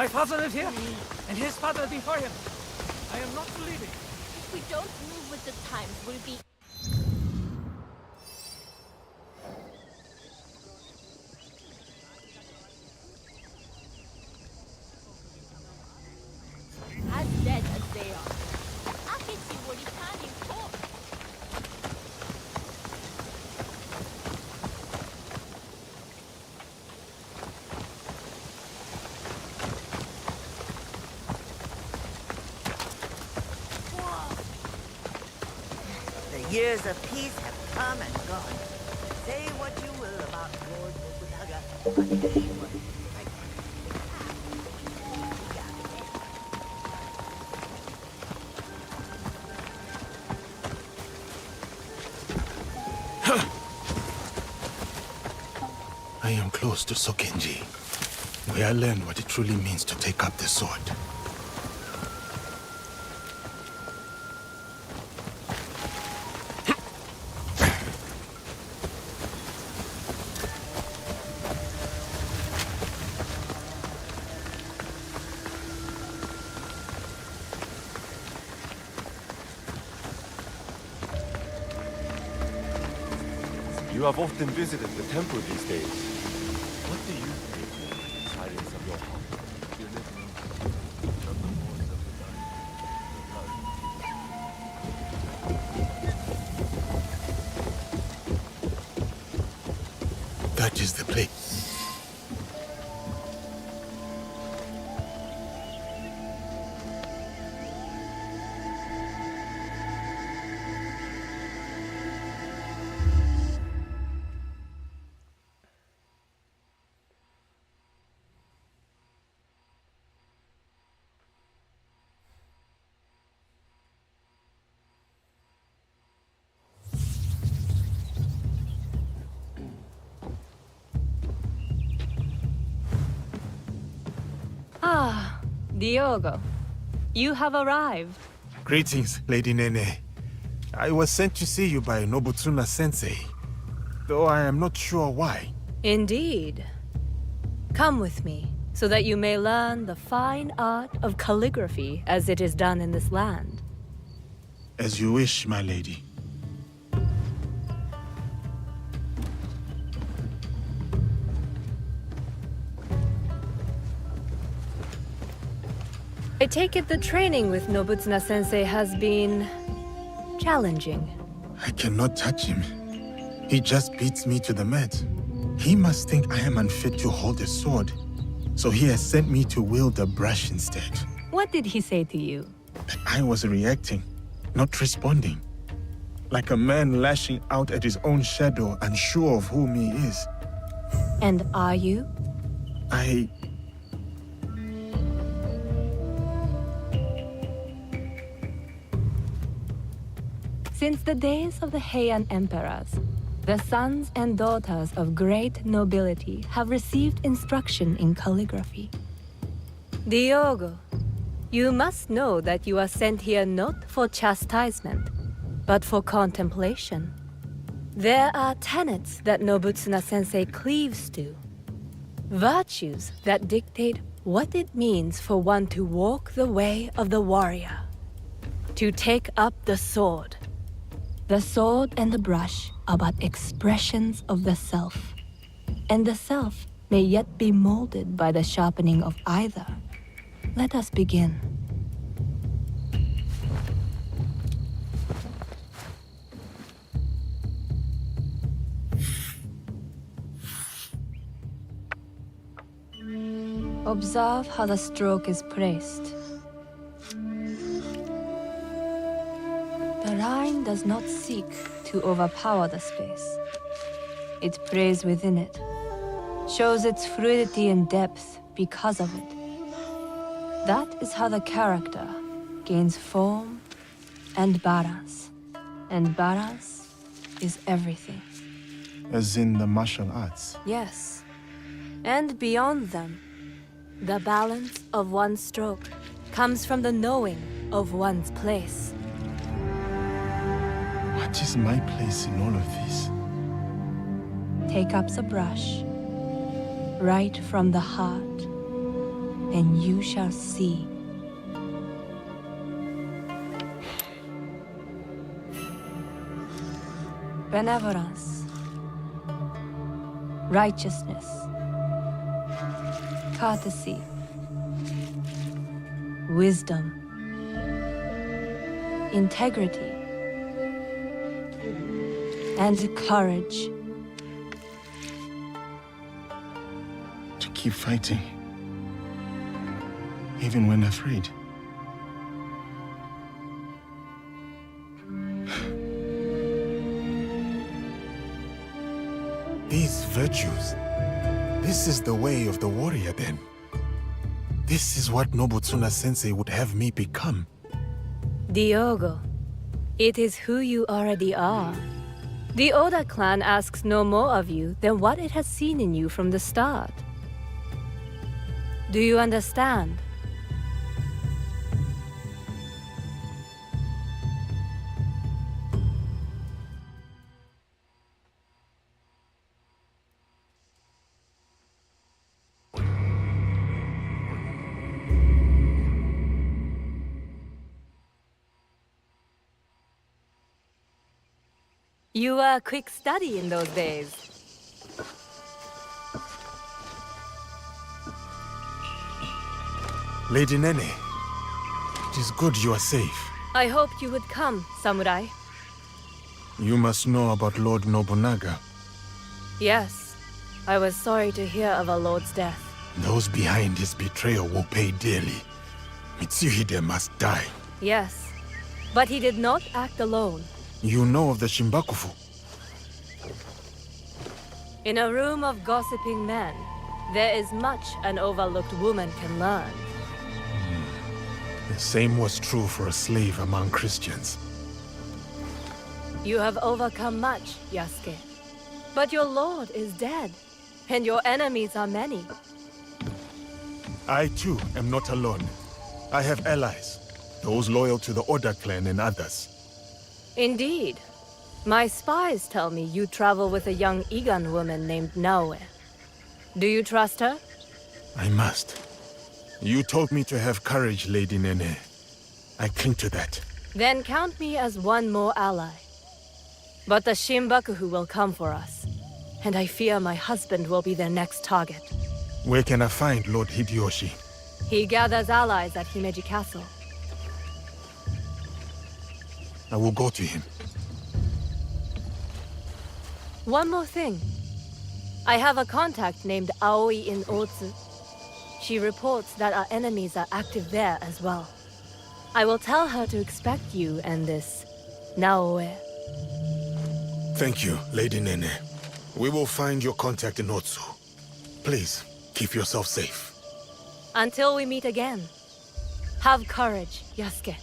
My father lived here, and his father before him. I am not leaving. If we don't move with the times, we'll be... as dead as they are. Akechi Woritani fought. The years of peace have come and gone. Say what you will about Lord Nobunaga, but he was right. I am close to Sokenji, where I learn what it truly means to take up the sword. You have often visited the temple these days. What do you think of the silence of your heart? You're listening from the voice of the blood. That is the place. Ah, Diogo. You have arrived. Greetings, Lady Nene. I was sent to see you by Nobutsuna Sensei, though I am not sure why. Indeed. Come with me, so that you may learn the fine art of calligraphy as it is done in this land. As you wish, my lady. I take it the training with Nobutsuna Sensei has been... challenging. I cannot touch him. He just beats me to the mat. He must think I am unfit to hold a sword, so he has sent me to wield a brush instead. What did he say to you? I was reacting, not responding. Like a man lashing out at his own shadow, unsure of whom he is. And are you? Since the days of the Heian emperors, the sons and daughters of great nobility have received instruction in calligraphy. Diogo, you must know that you are sent here not for chastisement, but for contemplation. There are tenets that Nobutsuna Sensei cleaves to. Virtues that dictate what it means for one to walk the way of the warrior. To take up the sword. The sword and the brush are but expressions of the self. And the self may yet be molded by the sharpening of either. Let us begin. Observe how the stroke is placed. The line does not seek to overpower the space. It prays within it, shows its fluidity and depth because of it. That is how the character gains form and balance. And balance is everything. As in the martial arts. Yes. And beyond them, the balance of one's stroke comes from the knowing of one's place. What is my place in all of this? Take up the brush, right from the heart, and you shall see. Benevolence, righteousness, courtesy, wisdom, integrity, and courage. To keep fighting, even when afraid. These virtues. This is the way of the warrior, then. This is what Nobutsuna-sensei would have me become. Diogo, it is who you already are. The Oda clan asks no more of you than what it has seen in you from the start. Do you understand? You were a quick study in those days. Lady Nene, it is good you are safe. I hoped you would come, Samurai. You must know about Lord Nobunaga. Yes, I was sorry to hear of our lord's death. Those behind his betrayal will pay dearly. Mitsuhide must die. Yes, but he did not act alone. You know of the Shimbakufu? In a room of gossiping men, there is much an overlooked woman can learn. The same was true for a slave among Christians. You have overcome much, Yasuke. But your lord is dead, and your enemies are many. I too am not alone. I have allies, those loyal to the Oda clan and others. Indeed. My spies tell me you travel with a young Igan woman named Naoe. Do you trust her? I must. You told me to have courage, Lady Nene. I cling to that. Then count me as one more ally. But the Shimbakufu will come for us, and I fear my husband will be their next target. Where can I find Lord Hideyoshi? He gathers allies at Himeji Castle. I will go to him. One more thing. I have a contact named Aoi in Otsu. She reports that our enemies are active there as well. I will tell her to expect you and this Naoe. Thank you, Lady Nene. We will find your contact in Otsu. Please, keep yourself safe. Until we meet again, have courage, Yasuke.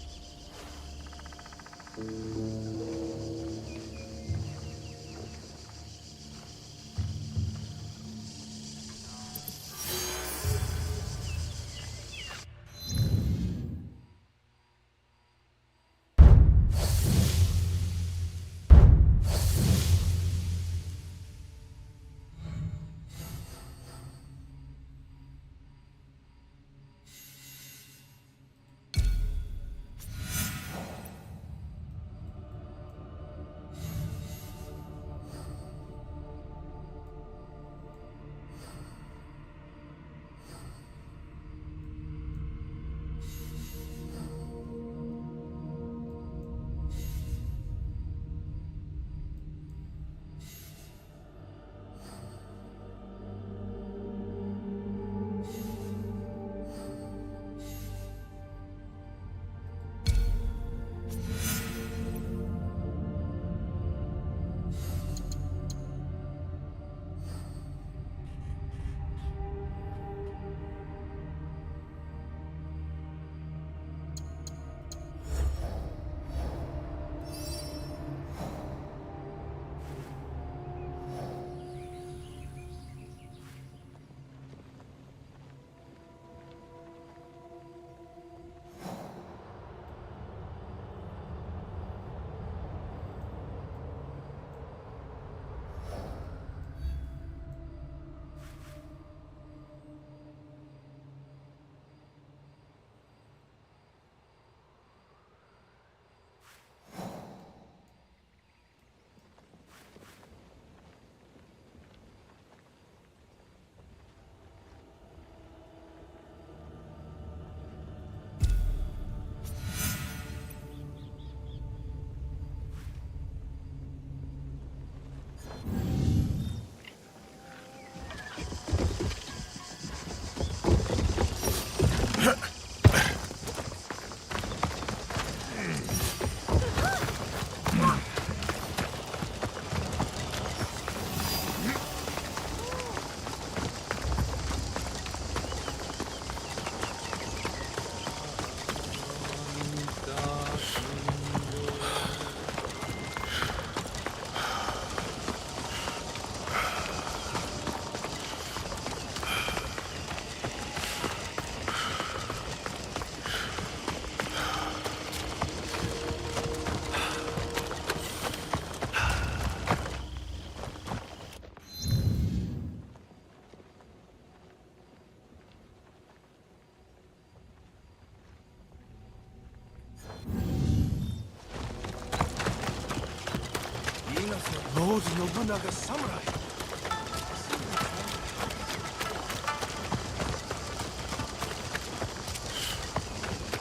Lord Nobunaga's samurai.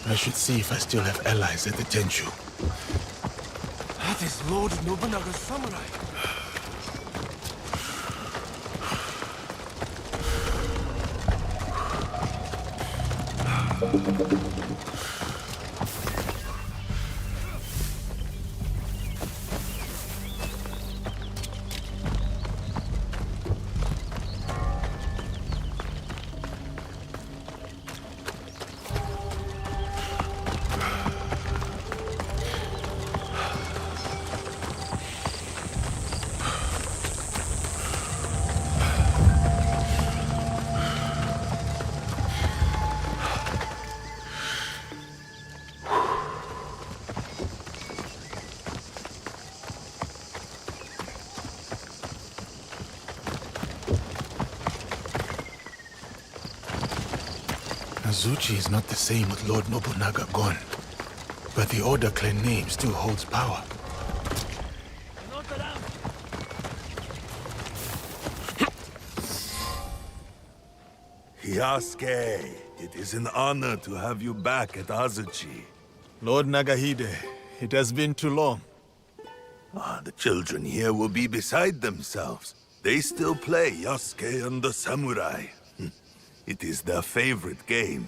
I should see if I still have allies at the Tenchu. That is Lord Nobunaga's samurai. Azuchi is not the same with Lord Nobunaga gone. But the Oda clan name still holds power. Yasuke, it is an honor to have you back at Azuchi. Lord Nagahide, it has been too long. The children here will be beside themselves. They still play Yasuke and the Samurai. It is their favorite game.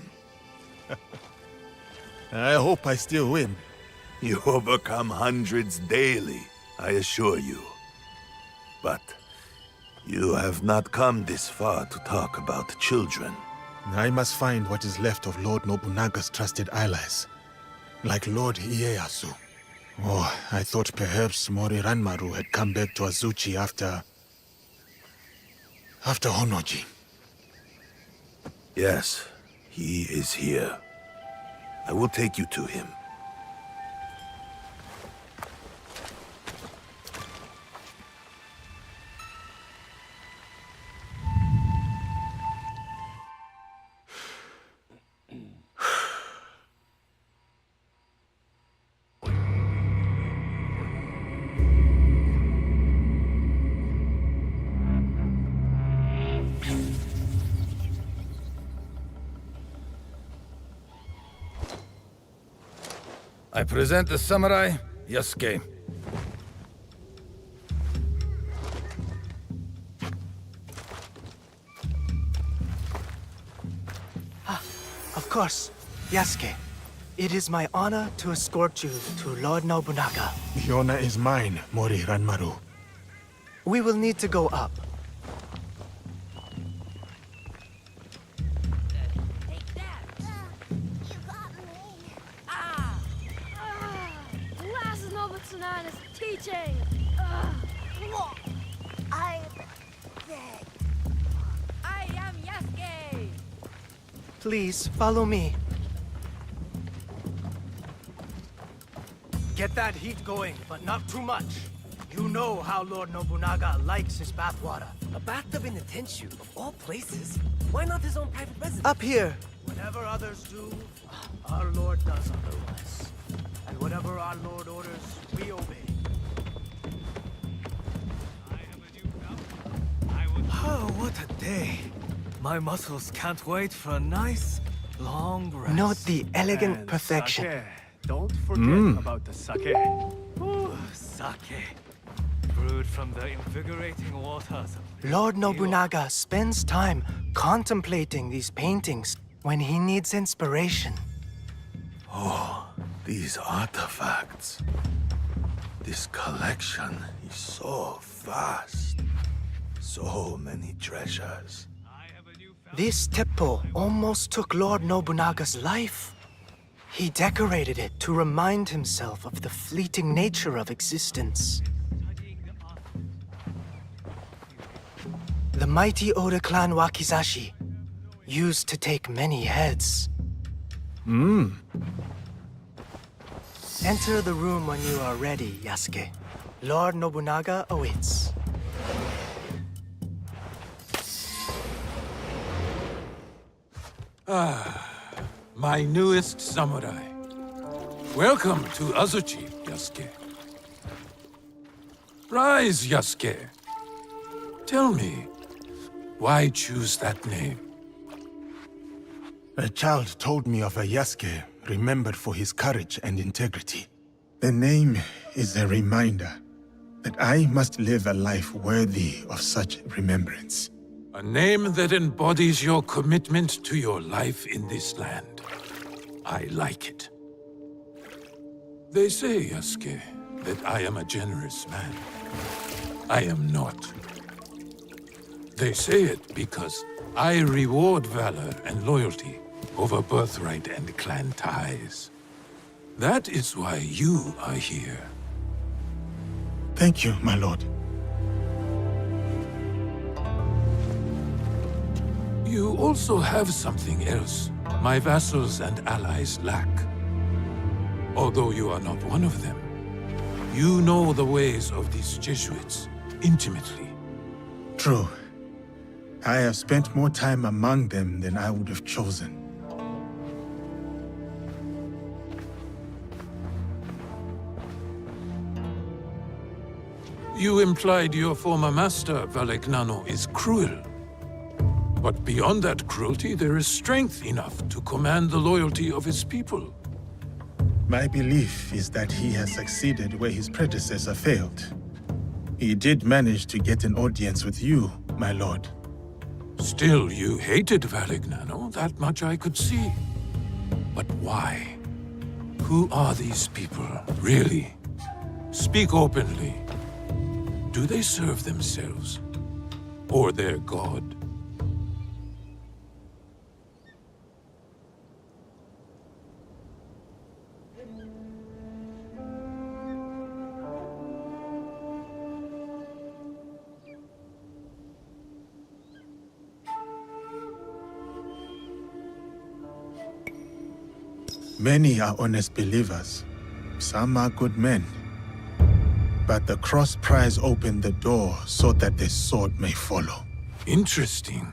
I hope I still win. You overcome hundreds daily, I assure you. But you have not come this far to talk about children. I must find what is left of Lord Nobunaga's trusted allies. Like Lord Ieyasu. Oh, I thought perhaps Mori Ranmaru had come back to Azuchi after Honoji. Yes, he is here. I will take you to him. I present the samurai, Yasuke. Of course, Yasuke. It is my honor to escort you to Lord Nobunaga. The honor is mine, Mori Ranmaru. We will need to go up. Take that. You got me. Last Nobutsunaga is teaching. Look, I'm dead. I am Yasuke! Please, follow me. Get that heat going, but not too much. You know how Lord Nobunaga likes his bathwater. A bathtub in the Tenshu, of all places? Why not his own private residence? Up here. Whatever others do, our Lord does otherwise. And whatever our Lord orders, we obey. Oh, what a day. My muscles can't wait for a nice, long rest. Note the elegant And perfection. Sake. Don't forget about the sake. Ooh, sake. Brewed from the invigorating waters of Lord Nobunaga spends time contemplating these paintings when he needs inspiration. Oh, these artifacts. This collection is so vast. So many treasures. This teppo almost took Lord Nobunaga's life. He decorated it to remind himself of the fleeting nature of existence. The mighty Oda clan Wakizashi used to take many heads. Enter the room when you are ready, Yasuke. Lord Nobunaga awaits. My newest samurai. Welcome to Azuchi, Yasuke. Rise, Yasuke. Tell me, why choose that name? A child told me of a Yasuke remembered for his courage and integrity. The name is a reminder that I must live a life worthy of such remembrance. A name that embodies your commitment to your life in this land. I like it. They say, Yasuke, that I am a generous man. I am not. They say it because I reward valor and loyalty over birthright and clan ties. That is why you are here. Thank you, my lord. You also have something else my vassals and allies lack. Although you are not one of them, you know the ways of these Jesuits intimately. True. I have spent more time among them than I would have chosen. You implied your former master, Valegnano, is cruel. But beyond that cruelty, there is strength enough to command the loyalty of his people. My belief is that he has succeeded where his predecessor failed. He did manage to get an audience with you, my lord. Still, you hated Valegnano, that much I could see. But why? Who are these people, really? Speak openly. Do they serve themselves? Or their god? Many are honest believers. Some are good men. But the cross pries open the door so that the sword may follow. Interesting.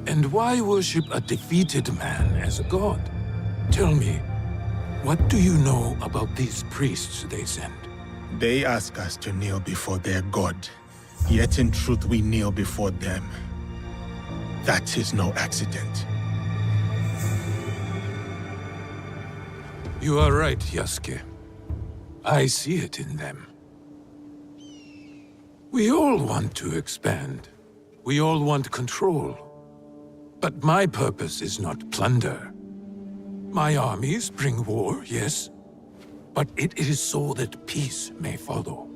And why worship a defeated man as a god? Tell me, what do you know about these priests they send? They ask us to kneel before their god. Yet in truth we kneel before them. That is no accident. You are right, Yasuke. I see it in them. We all want to expand. We all want control. But my purpose is not plunder. My armies bring war, yes, but it is so that peace may follow.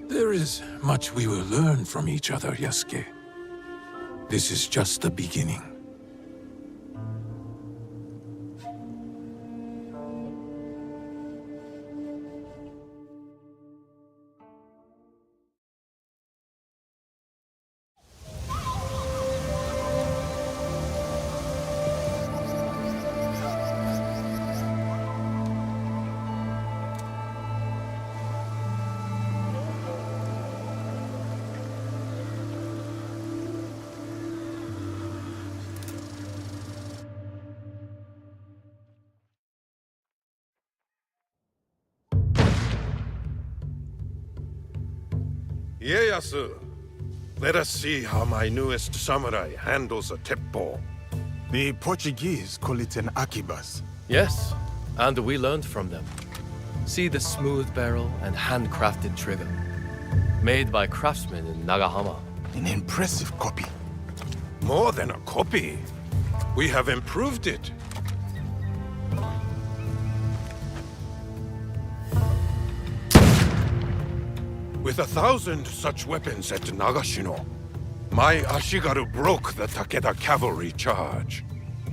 There is much we will learn from each other, Yasuke. This is just the beginning. Ieyasu, let us see how my newest samurai handles a teppo. The Portuguese call it an akibas. Yes, and we learned from them. See the smooth barrel and handcrafted trigger. Made by craftsmen in Nagahama. An impressive copy. More than a copy. We have improved it. With 1,000 such weapons at Nagashino, my Ashigaru broke the Takeda cavalry charge.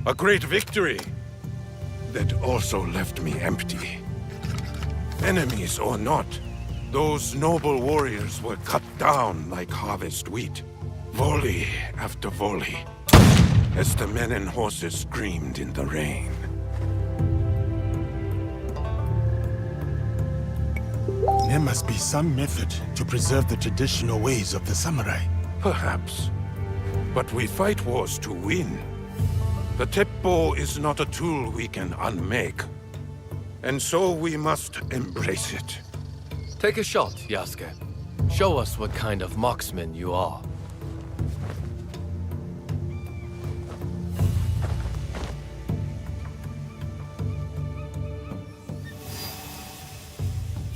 A great victory that also left me empty. Enemies or not, those noble warriors were cut down like harvest wheat, volley after volley, as the men and horses screamed in the rain. There must be some method to preserve the traditional ways of the samurai. Perhaps. But we fight wars to win. The teppo is not a tool we can unmake. And so we must embrace it. Take a shot, Yasuke. Show us what kind of marksman you are.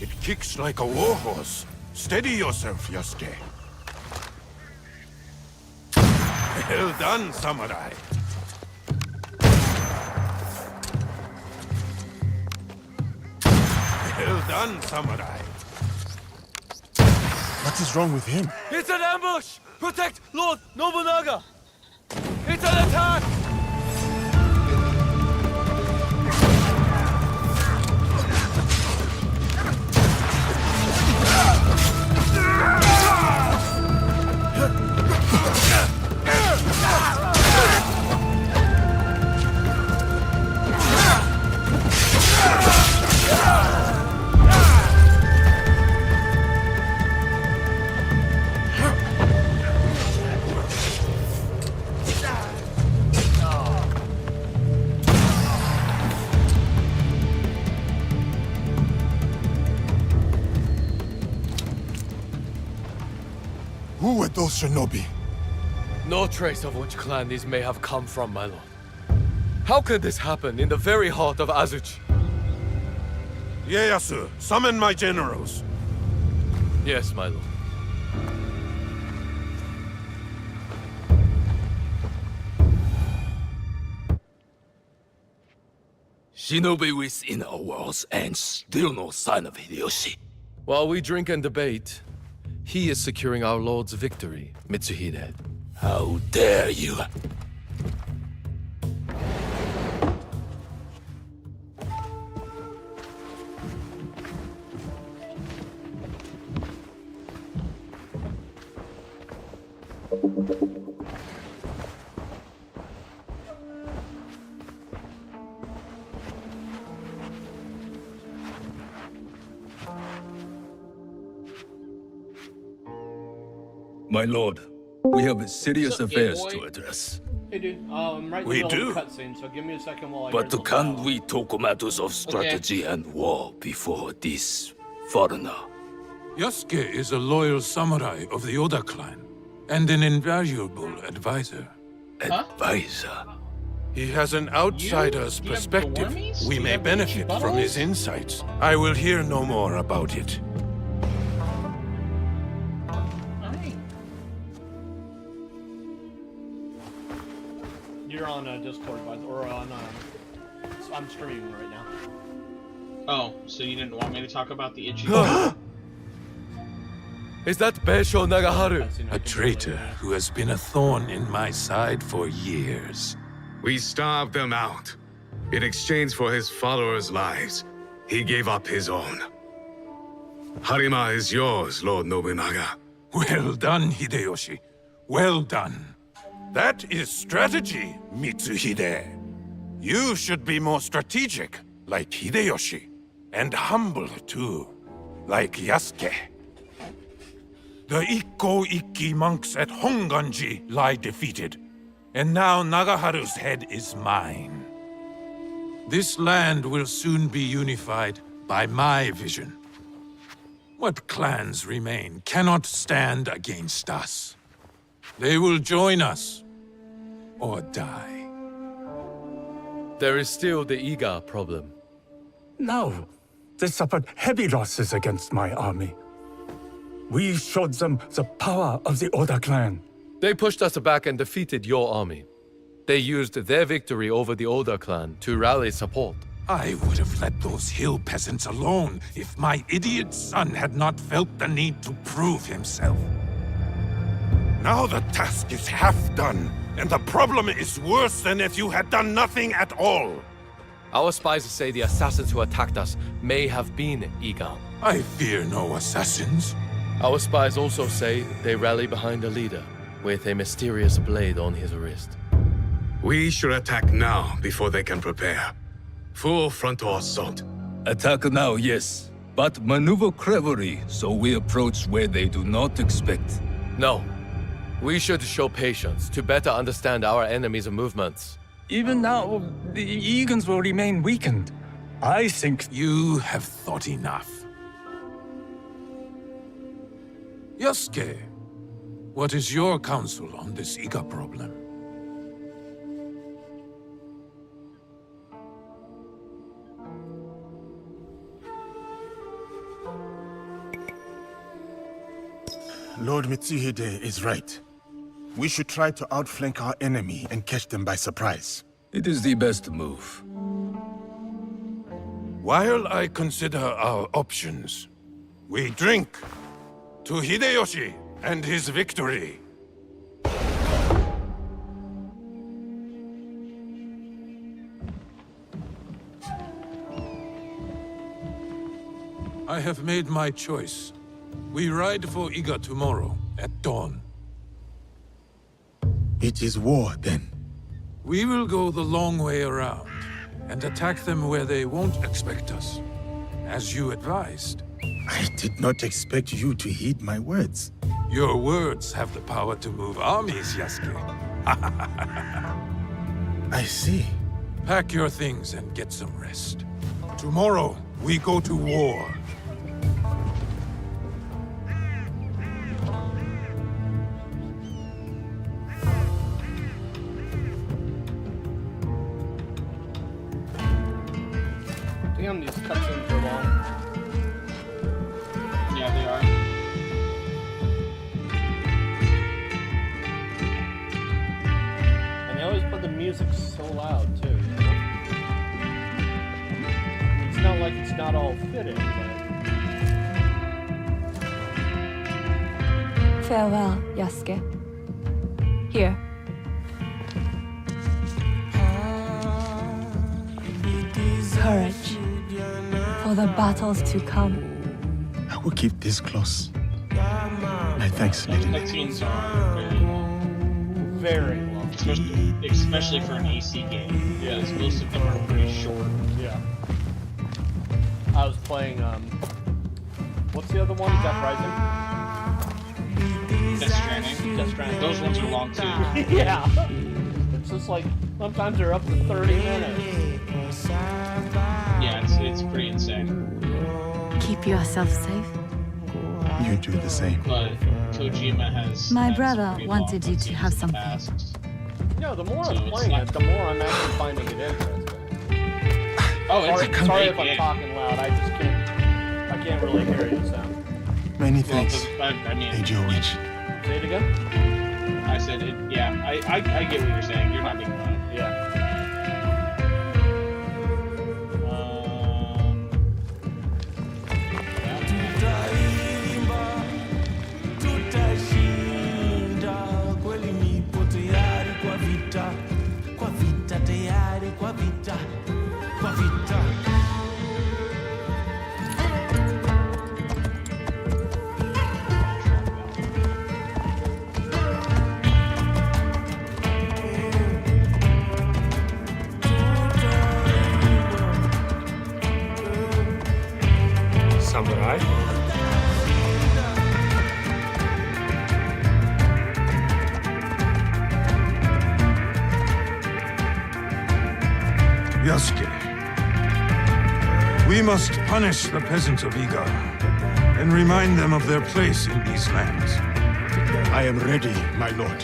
It kicks like a warhorse. Steady yourself, Yasuke. Well done, samurai. Well done, samurai. What is wrong with him? It's an ambush! Protect Lord Nobunaga! It's an attack! Who were those shinobi? No trace of which clan these may have come from, my lord. How could this happen in the very heart of Azuchi? Ieyasu, summon my generals. Yes, my lord. Shinobi within our walls and still no sign of Hideyoshi. While we drink and debate, he is securing our lord's victory, Mitsuhide. How dare you! My lord, we have serious affairs to address. Hey dude, I'm right in We the middle of do? a cutscene, so give me a second while I But get can we talk matters of strategy and war before this foreigner? Yasuke is a loyal samurai of the Oda clan, and an invaluable advisor. Advisor? He has an outsider's perspective. We may benefit from his insights. I will hear no more about it. You're on Discord, or on, I'm streaming right now. Oh, so you didn't want me to talk about the itchy... Is that Beisho Nagaharu? A traitor who has been a thorn in my side for years. We starved them out. In exchange for his followers' lives, he gave up his own. Harima is yours, Lord Nobunaga. Well done, Hideyoshi. Well done. That is strategy, Mitsuhide. You should be more strategic, like Hideyoshi. And humble, too, like Yasuke. The Ikko-Ikki monks at Honganji lie defeated. And now Nagaharu's head is mine. This land will soon be unified by my vision. What clans remain cannot stand against us. They will join us, or die. There is still the Iga problem. No, they suffered heavy losses against my army. We showed them the power of the Oda clan. They pushed us back and defeated your army. They used their victory over the Oda clan to rally support. I would have let those hill peasants alone if my idiot son had not felt the need to prove himself. Now the task is half done, and the problem is worse than if you had done nothing at all. Our spies say the assassins who attacked us may have been Iga. I fear no assassins. Our spies also say they rally behind a leader with a mysterious blade on his wrist. We should attack now before they can prepare. Full frontal assault. Attack now, yes, but maneuver cleverly so we approach where they do not expect. No. We should show patience to better understand our enemy's movements. Even now, the Egans will remain weakened. I think... You have thought enough. Yasuke, what is your counsel on this Iga problem? Lord Mitsuhide is right. We should try to outflank our enemy and catch them by surprise. It is the best move. While I consider our options, we drink to Hideyoshi and his victory. I have made my choice. We ride for Iga tomorrow, at dawn. It is war, then. We will go the long way around, and attack them where they won't expect us, as you advised. I did not expect you to heed my words. Your words have the power to move armies, Yasuke. I see. Pack your things and get some rest. Tomorrow, we go to war. Damn, these cutscenes are long. Yeah, they are. And they always put the music so loud, too, you know? It's not like it's not all fitting, but... Farewell, Yasuke. Here. Courage. For the battles to come. I will keep this close. My thanks, Lady. Cutscenes are very long. Very long. Especially for an AC game. Yeah. Because most of them are pretty short. Yeah. I was playing, what's the other one? Death Rising? Death Stranding. Death Stranding. Those ones are long too. Yeah. It's just like, sometimes they're up to 30 minutes. Yeah, it's pretty insane. Keep yourself safe. You do the same. But Kojima has... My has brother pretty wanted long you to have cutscenes in the something. past. Yeah, the more So I'm it's playing not- it, the more I'm actually finding it interesting. Oh, it's Sorry, a sorry great if I'm game. talking loud. I can't really hear you, so. Many Well, thanks, I mean, Lady Witch. Say it again? I said it, yeah, I get what you're saying. You're not being loud. Yeah. Samurai? Yasuke, we must punish the peasants of Iga and remind them of their place in these lands. I am ready, my lord.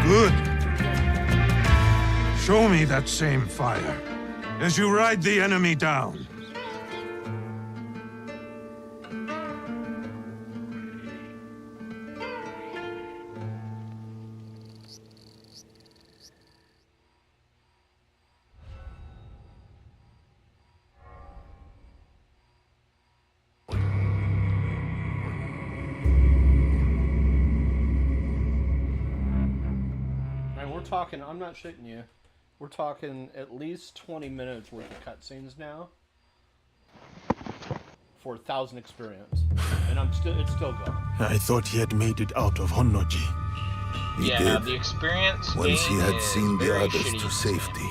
Good. Show me that same fire as you ride the enemy down. Talking, I'm not shitting you. We're talking at least 20 minutes worth of cutscenes now for 1,000 experience, and it's still going. I thought he had made it out of Honnoji. He Yeah, did. the experience Once he game had is seen the very others shitty to in safety,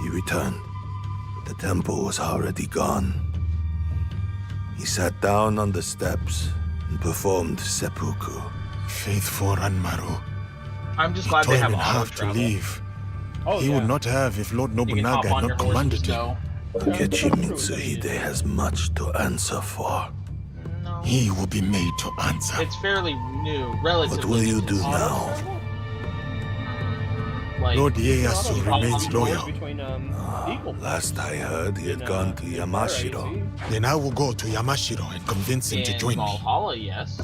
he returned. The temple was already gone. He sat down on the steps and performed seppuku. Faithful Ranmaru. I'm just He glad they told have him auto half to travel. leave. Oh, He yeah. would not have if Lord You can hop Nobunaga on had your not horse and commanded just him. go. Akechi Mitsuhide has much to answer for. No. he will be made to answer. It's fairly new, relatively. What will you do now? Like, Lord Ieyasu remains loyal. Between, Eagle. Last I heard, he had gone to Yamashiro. Then I will go to Yamashiro and convince him to in join me. Valhalla, yes.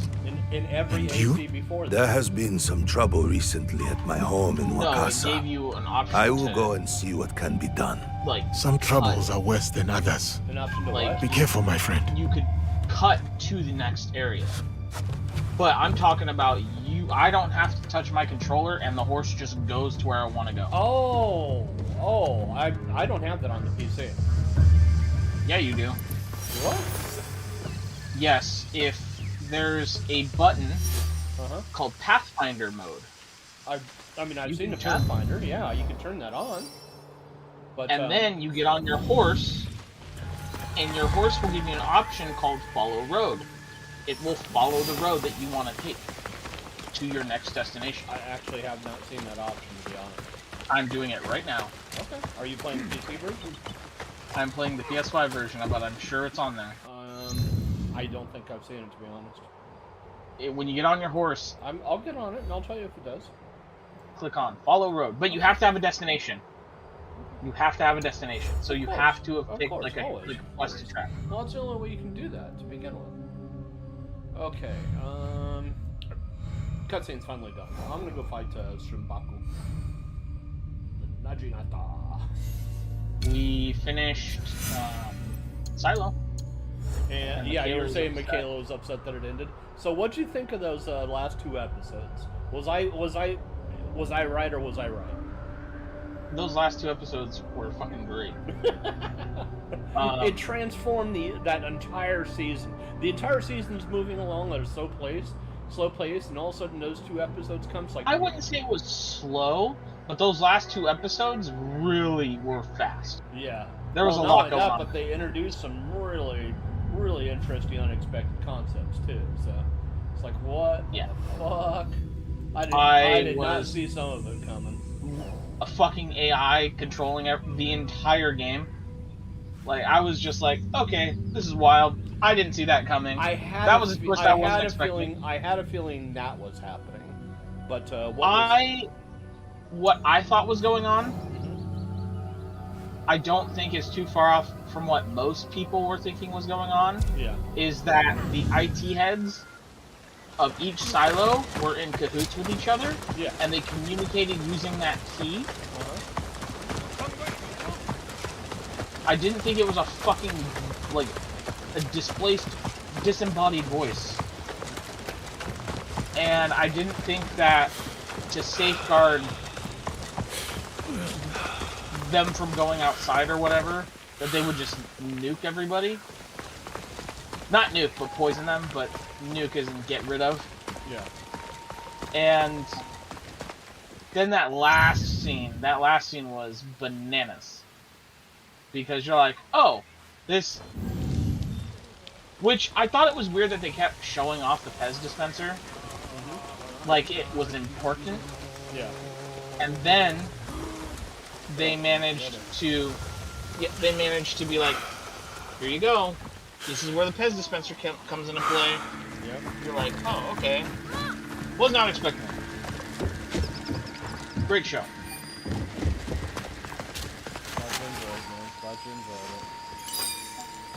In every And you? AC before that. There has been some trouble recently at my home in No, it Wakasa. gave you an option I will to, go and see what can be done. like, Some troubles are worse than others. An option to like, what? Be careful, my friend. you could cut to the next area. But I'm talking about you. I don't have to touch my controller, and the horse just goes to where I want to go. Oh, I don't have that on the PC. Yeah, you do. What? Yes, if there's a button called Pathfinder mode. I mean, I've You seen the can turn- Pathfinder. Yeah, you can turn that on. But And then you get on your horse, and your horse will give you an option called Follow Road. It will follow the road that you want to take to your next destination. I actually have not seen that option, to be honest. I'm doing it right now. Okay. Are you playing the PC version? I'm playing the PS5 version, but I'm sure it's on there. I don't think I've seen it, to be honest. When you get on your horse, I'll get on it, and I'll tell you if it does. click on Follow Road. But you have to have a destination. You have to have a destination. So you have to have picked like a quest to track. Well, that's the only way you can do that, to begin with. Okay, cutscene's finally done. I'm gonna go fight Shunbaku. Najinata. We finished Silo. And yeah, you were saying Michaela was upset that it ended. So what'd you think of those last two episodes? Was I right or was I right? Those last two episodes were fucking great. It transformed that entire season. The entire season's moving along at a slow pace, and all of a sudden those two episodes come. Like I wouldn't say it was slow, but those last two episodes really were fast. Yeah, there was a lot going on. But they introduced some really, really interesting, unexpected concepts too. So it's like, what the fuck? I did not see some of it coming. A fucking AI controlling the entire game. Like, I was just like, okay, this is wild. I didn't see that coming. That was the first I wasn't expecting. I had a feeling that was happening. But what I thought was going on, I don't think is too far off from what most people were thinking was going on. Yeah. Is that the IT heads of each silo were in cahoots with each other, and they communicated using that key. I didn't think it was a fucking, like, a displaced, disembodied voice. And I didn't think that to safeguard them from going outside or whatever, that they would just nuke everybody. Not nuke, but poison them, but nuke as in get rid of. Yeah. And then that last scene was bananas. Because you're like, oh, this... Which, I thought it was weird that they kept showing off the Pez dispenser. Like it was important. Yeah. And then they managed to be like, here you go. This is where the Pez dispenser comes into play. Yep. You're like, oh, okay. Was not expecting it. Great show.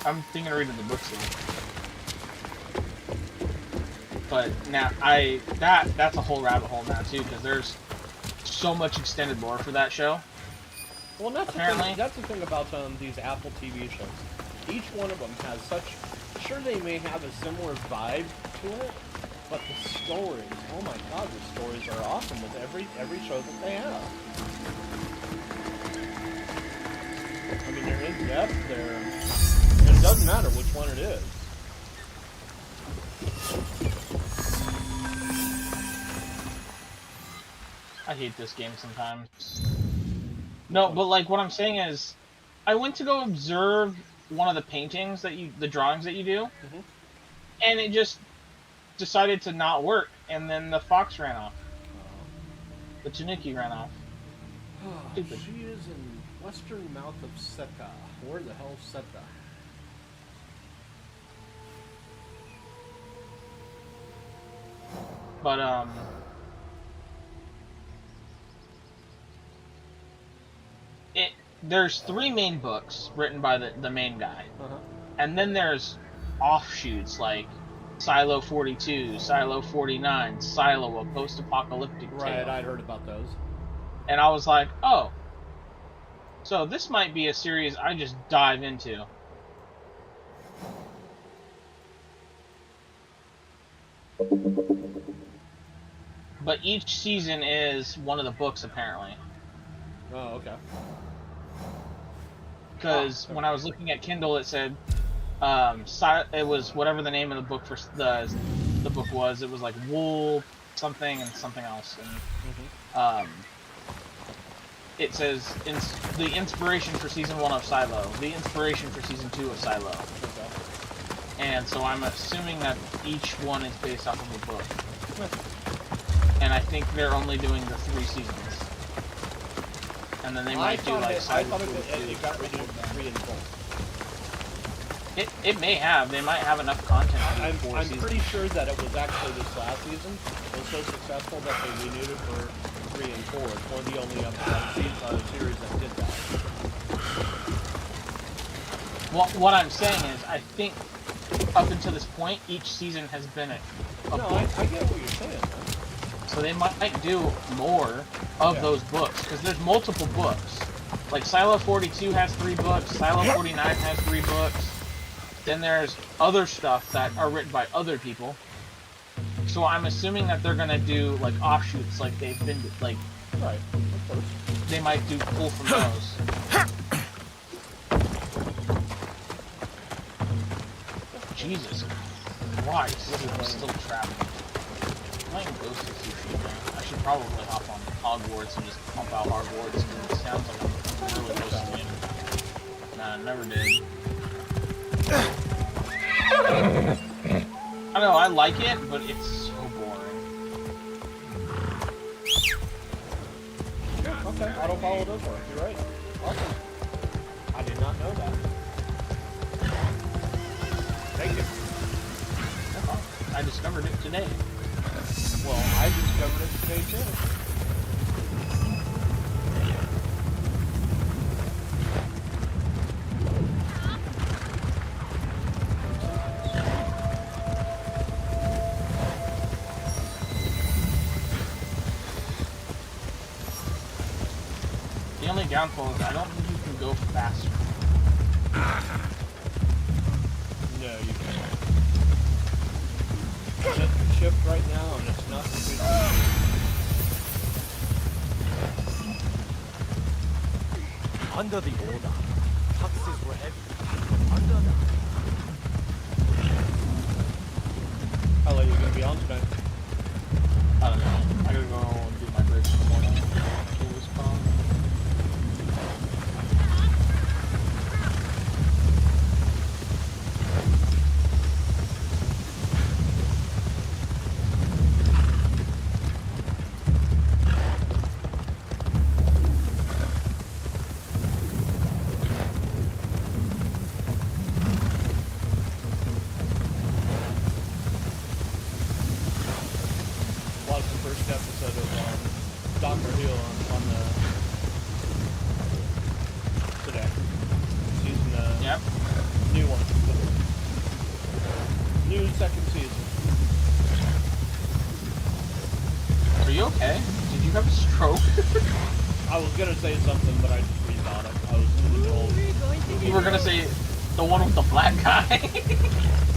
I'm thinking of reading the book soon. But now that's a whole rabbit hole now too, because there's so much extended lore for that show. Well, that's the thing about these Apple TV shows. Each one of them has such... Sure, they may have a similar vibe to it, but the stories, oh my god, the stories are awesome with every show that they have. I mean, they're in depth. It doesn't matter which one it is. I hate this game sometimes. No, but like what I'm saying is, I went to go observe one of the paintings the drawings that you do, and it just decided to not work, and then the fox ran off. The Tanuki ran off. Stupid. She is in western mouth of Seta. Where the hell's Seta? But there's 3 main books written by the main guy, and then there's offshoots like Silo 42, Silo 49, Silo, a post-apocalyptic tale. Right, I'd heard about those. And I was like, oh, so this might be a series I just dive into. But each season is one of the books, apparently. Oh, okay. Because when I was looking at Kindle, it said it was whatever the name of the book for the book was. It was like Wool something and something else, and it says the inspiration for season 1 of Silo, the inspiration for season 2 of Silo. Okay. And so I'm assuming that each one is based off of a book. And I think they're only doing the 3 seasons. And then they might do like I thought it got renewed 3 and 4. It may have. They might have enough content to do 4 I'm seasons. pretty sure that it was actually this last season was so successful that they renewed it for 3 and 4. It's one of the only series that did that. Well, what I'm saying is, I think up until this point, each season has been a No, book. I get what you're saying. So they might do more of those books, because there's multiple books. Like Silo 42 has 3 books, Silo 49 has 3 books. Then there's other stuff that are written by other people. So I'm assuming that they're gonna do like offshoots, like they've been like. Right, of course. They might pull from those. Jesus Christ, I'm still trapped. Playing Ghost of Tsushima. I should probably hop on Hogwarts and just pump out Hogwarts, because it sounds like I'm really close to it. Nah, never did. I know, I like it, but it's so boring. Yeah, okay, auto-follow does work, you're right. Awesome. I did not know that. Thank you. I discovered it today. Well, I discovered it today too. The only downfall is I don't think you can go faster. No, you can't. Shift right now, and it's not good. Under the order, taxes were heavy. Under the... How late are you gonna be on tonight? I don't know. I gotta go and do my bridge in the morning. I was gonna say something, but I just rethought it. I was told. You were gonna say the one with the black guy?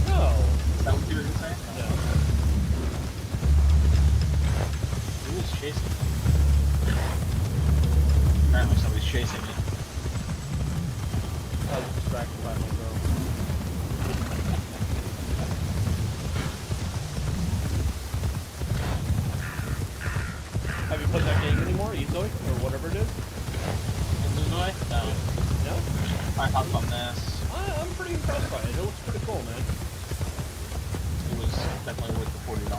No. Is that what you were gonna say? No. Who was chasing me? Apparently somebody's chasing me. I was distracted by my girl. Have you played that game anymore, Izoi, or whatever it is? Izoi? No. No? I hopped on this. I'm pretty impressed by it. It looks pretty cool, man. It was definitely worth the $40.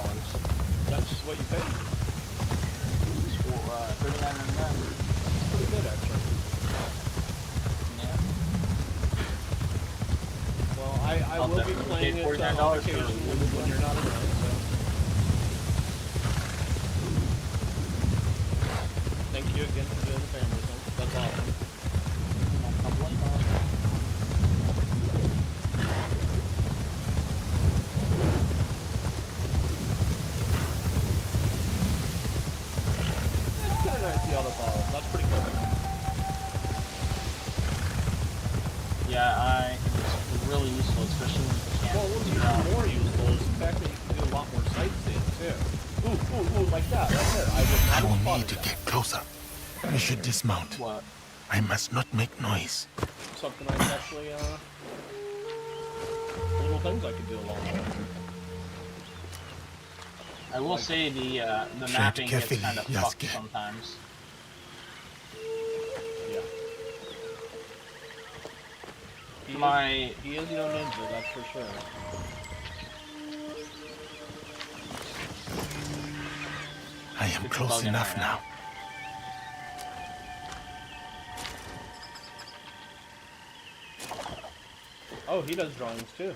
That's just what you paid? It was for $39.99. That's pretty good, actually. Yeah. Well, I will be playing it on occasion when you're not around, so... especially when you can't. Well, what's even more useful is the fact that you can do a lot more sightseeing too. Ooh, like that, right there. I would not I will have need spotted to that. get closer. I should dismount. What? I must not make noise. Something I could actually, little things I could do along the way. I will say the mapping gets kind of fucked sometimes. Yeah. He is no ninja, that's for sure. I am close enough now. Oh, he does drawings too.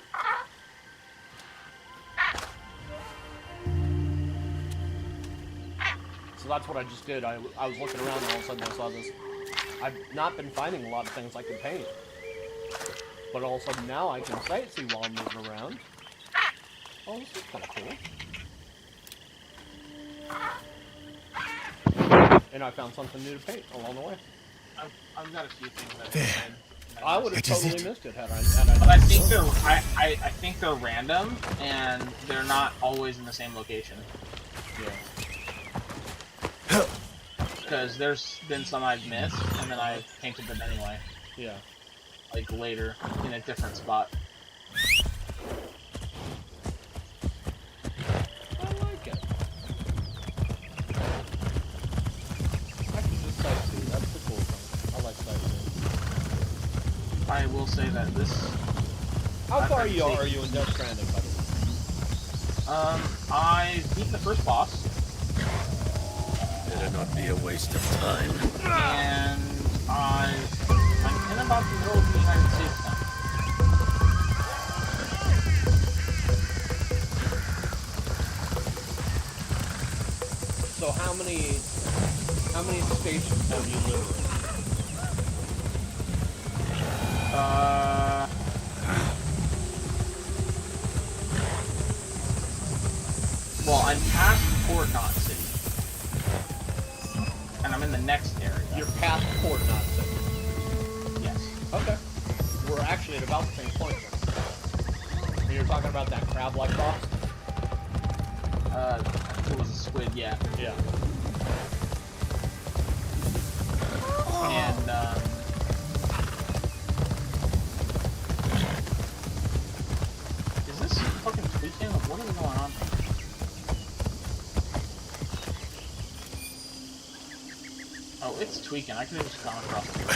So that's what I just did. I was looking around and all of a sudden I saw this. I've not been finding a lot of things I can paint. But all of a sudden now I can sightsee while I'm moving around. Oh, this is kind of cool. And I found something new to paint along the way. I've got a few things that There. I would have It is totally it. missed it had I. But I think I think they're random and they're not always in the same location. Yeah. Because there's been some I've missed and then I painted them anyway. Yeah. Like later in a different spot. I like it. I can just sightsee. That's the cool thing. I like sightseeing. I will say that this. How far are you in Death Stranding, by the way? I beat the first boss. Better not be a waste of time. And I'm in about the middle of the United States now. So how many stations have you lived in? Well, I'm past Port Knot City. And I'm in the next area. You're past Port Knot City? Yes. Okay. We're actually at about the same point then. You're talking about that crab-like boss? I think it was a squid, yeah. Yeah. And, is this fucking tweaking? What is going on? Oh, it's tweaking. I could have just gone across the road.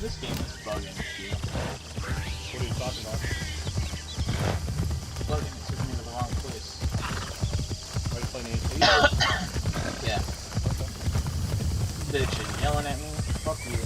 This game is bugging, too. What are you talking about? Bugging, it took me to the wrong place. Are you playing HP? Yeah. Bitch and yelling at me. Fuck you.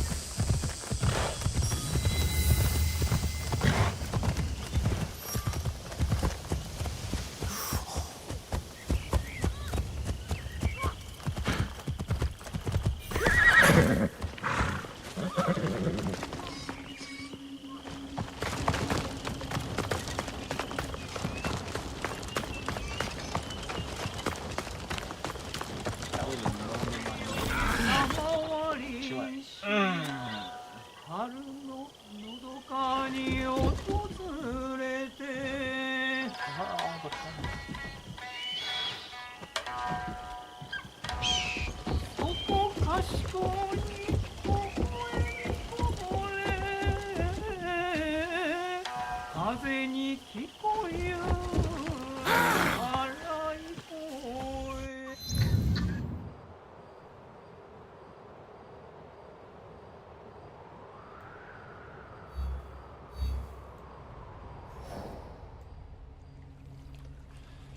She went,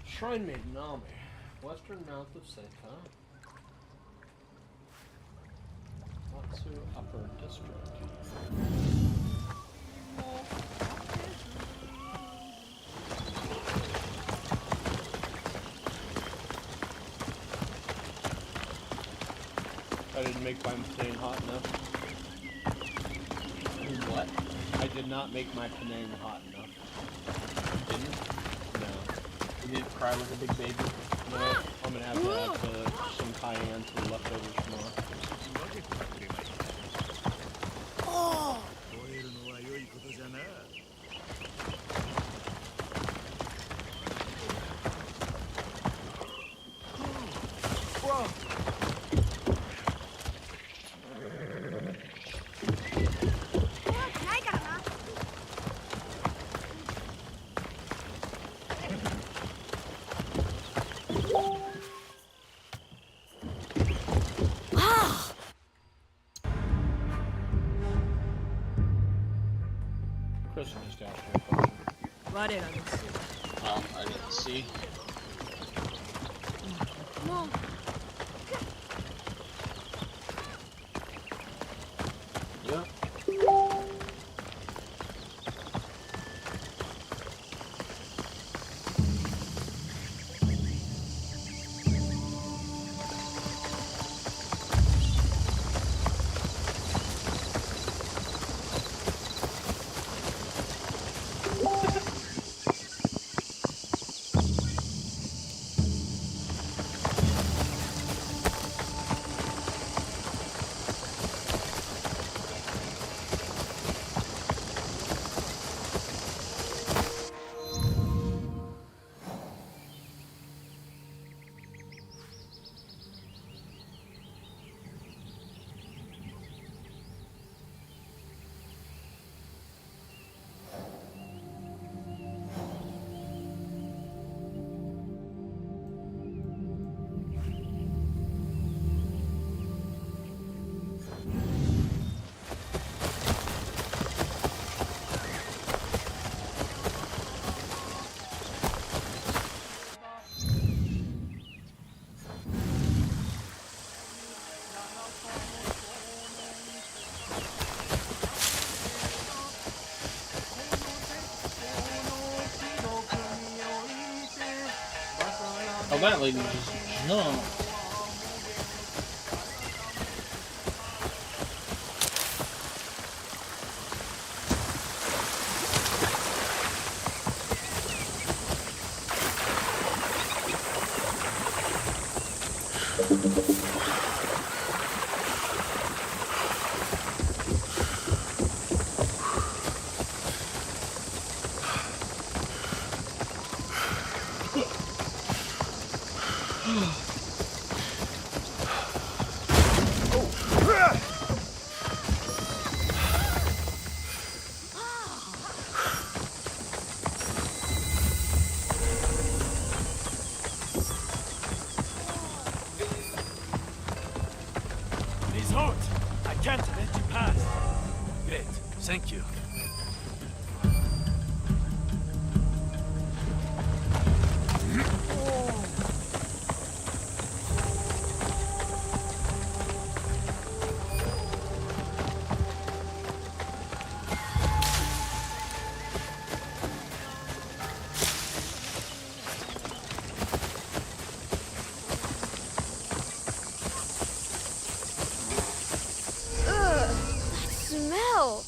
Shrine Maiden Army. Western mouth of Seika. Watsu Upper District. I didn't make by staying hot enough. what? I did did not make my Penang hot enough. Didn't? No. You didn't cry like a big baby? No, I'm gonna have to add some cayenne to the leftovers tomorrow. Oh! Christmas just asked me a question. I didn't see. No. Yeah. Oh, that lady just jumped. He's hurt. I can't let you pass. Great. Thank you. Smell.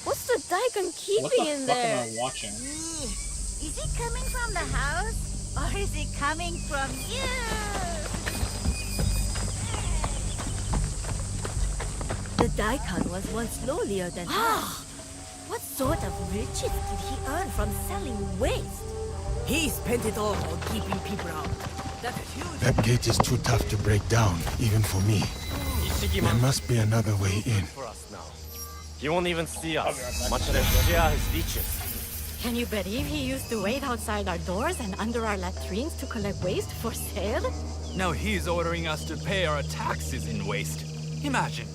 What's the Daikon keeping What the in fuck there? am I watching? Is it coming from the house? Or is it coming from you? The Daikon was once lowlier than us. What sort of riches did he earn from selling waste? He spent it all on keeping people out. That's huge. That gate is too tough to break down, even for me. There must be another way in. For us now. He won't even see us, much less share his riches. Can you believe he used to wait outside our doors and under our latrines to collect waste for sale? Now he's ordering us to pay our taxes in waste. Imagine.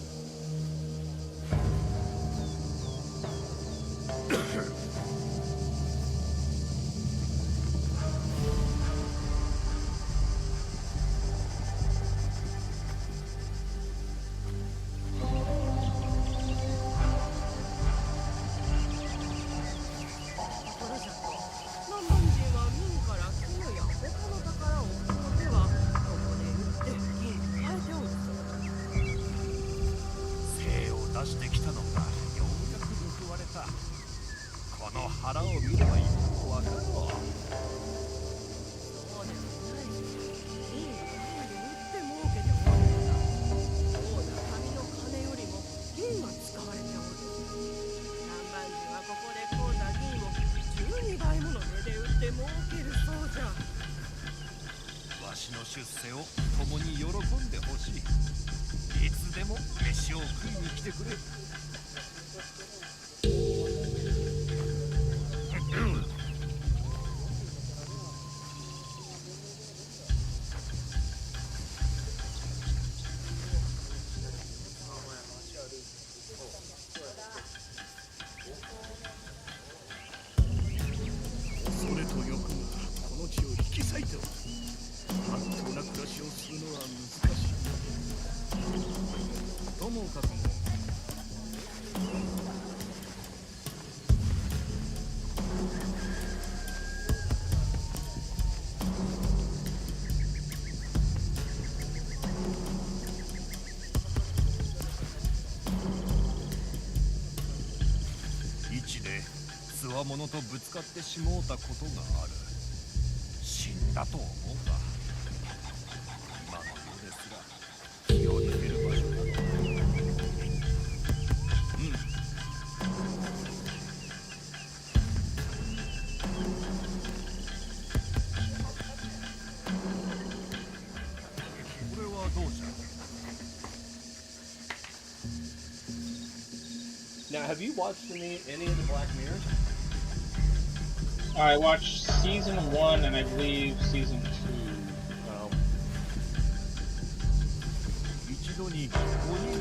出世を共に喜んでほしい。いつでも飯を食いに来てくれ。それと欲がこの地を引き裂いておる。まっとうな暮らしをするのは難しい。ともかくも一でつわものとぶつかってしもうたことがある。死んだと思うが、今の世ですら気を抜ける場所なのだ。これはどうじゃ。 Now, have you watched any of the Black Mirrors? I watched season 1 and I believe season 2.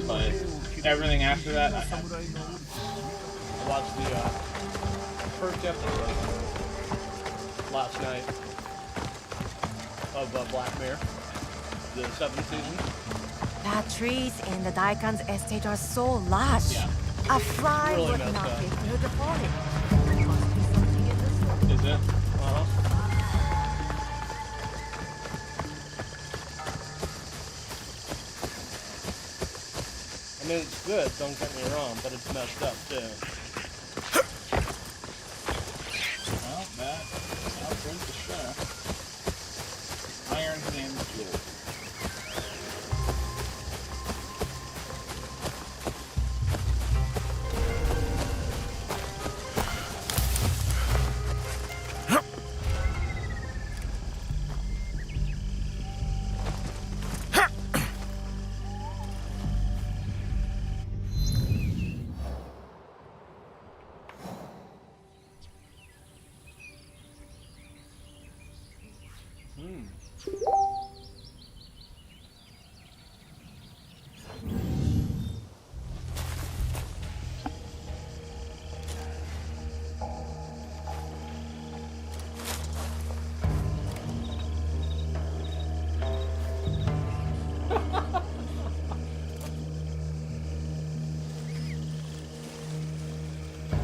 But everything after that, I haven't. I watched the first episode last night of Black Mirror, the 7th season. The trees in the Daikon's estate are so lush. Yeah. A fly Really would messed not up. fit through the forest. There must be something in this one. Is it? I mean, it's good, don't get me wrong, but it's messed up too. Well, that sounds good to sure. Iron Hand Jewel.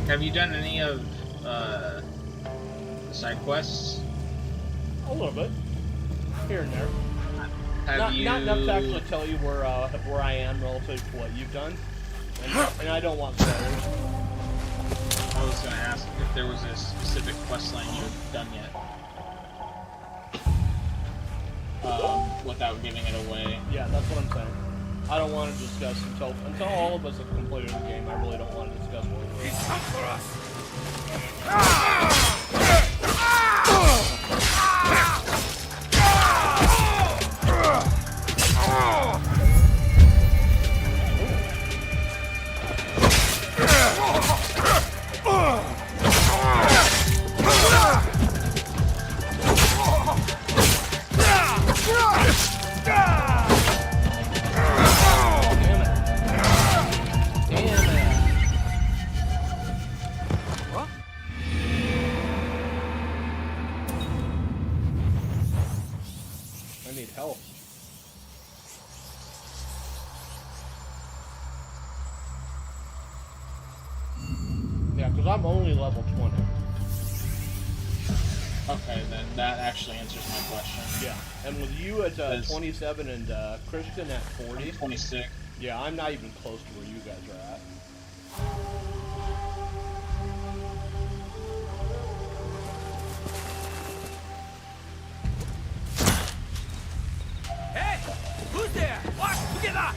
Have you done any of the side quests? A little bit, here and there. Have you? Not enough to actually tell you where I am relative to what you've done, and I don't want spoilers. I was going to ask if there was a specific quest line you had done yet. Without giving it away. Yeah, that's what I'm saying. I don't want to discuss until all of us have completed the game. I really don't want to discuss what it is. He's come for us. I need help. Yeah, because I'm only level 20. Okay, then that actually answers my question. Yeah, and with you at 27 and Christian at 40. 26. Yeah, I'm not even close to where you guys are at. Hey! Who's there? What? Together!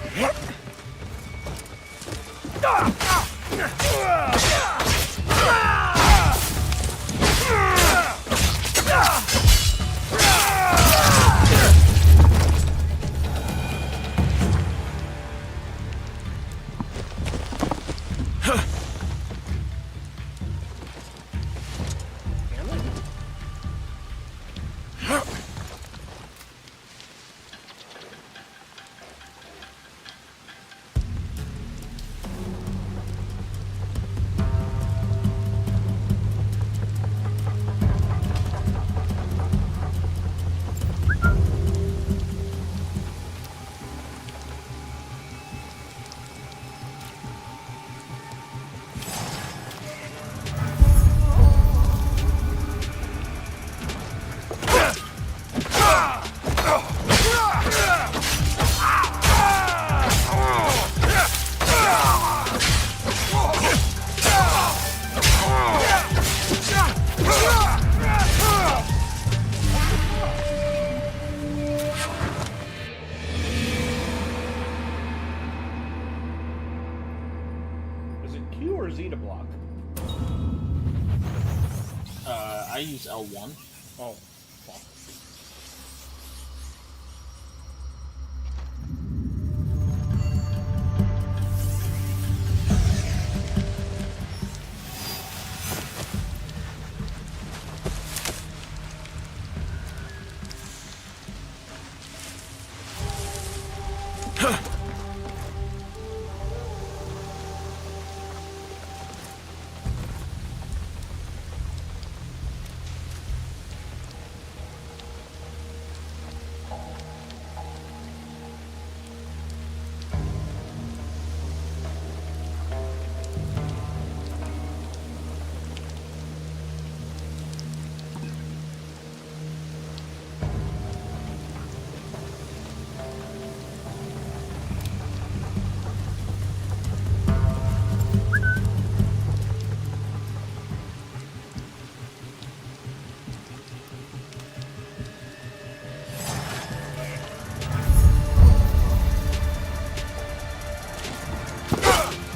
to block? I use L1. Oh, fuck.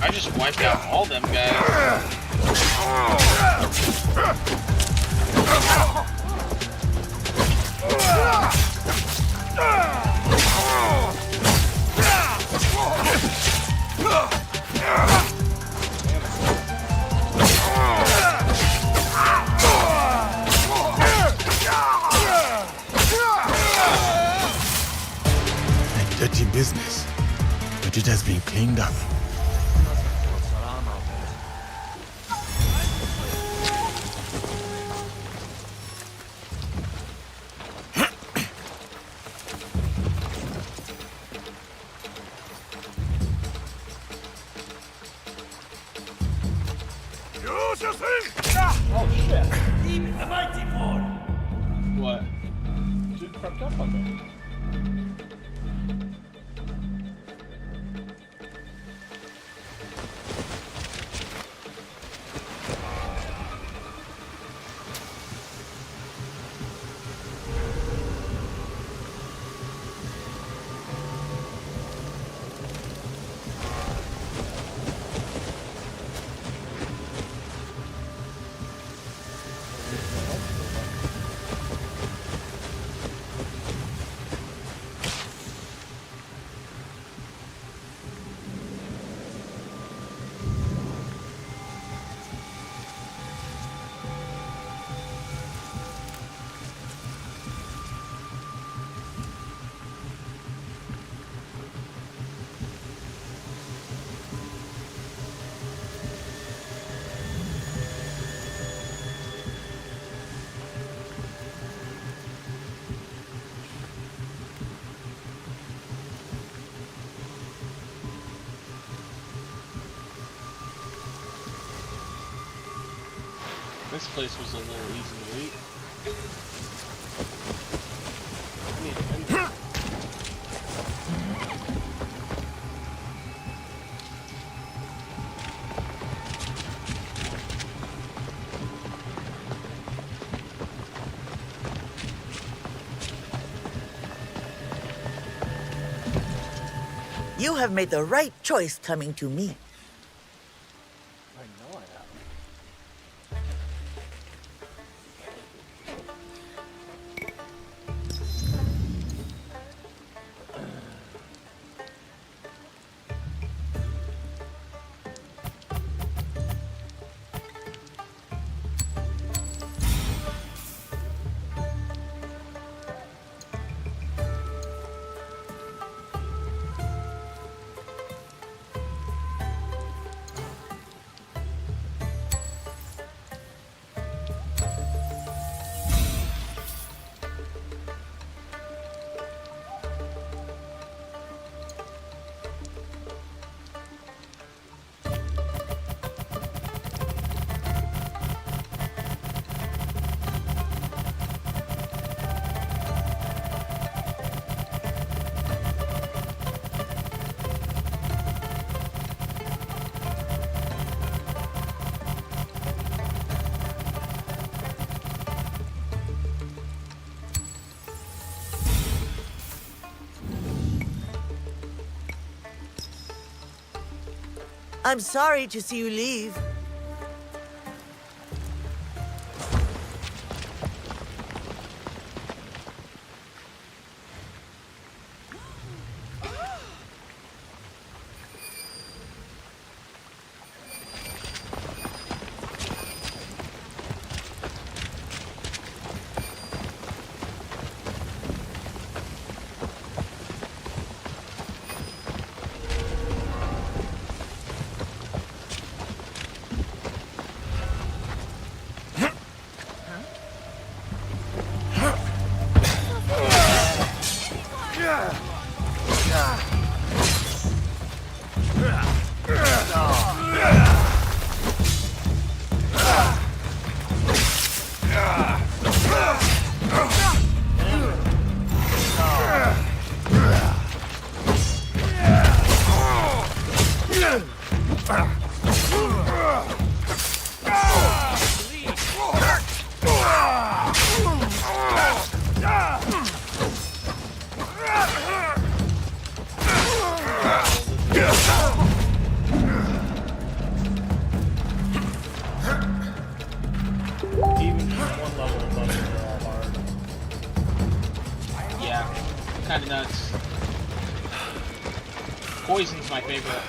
I just wiped out all them guys. A dirty business, but it has been cleaned up. Oh shit! Even the mighty Paul! What? Dude crept up on me. This place was a little easy to eat. You have made the right choice coming to me. I know I have. I'm sorry to see you leave. Even just one level above it, they're all hard. Yeah, kind of nuts. Poison's my favorite.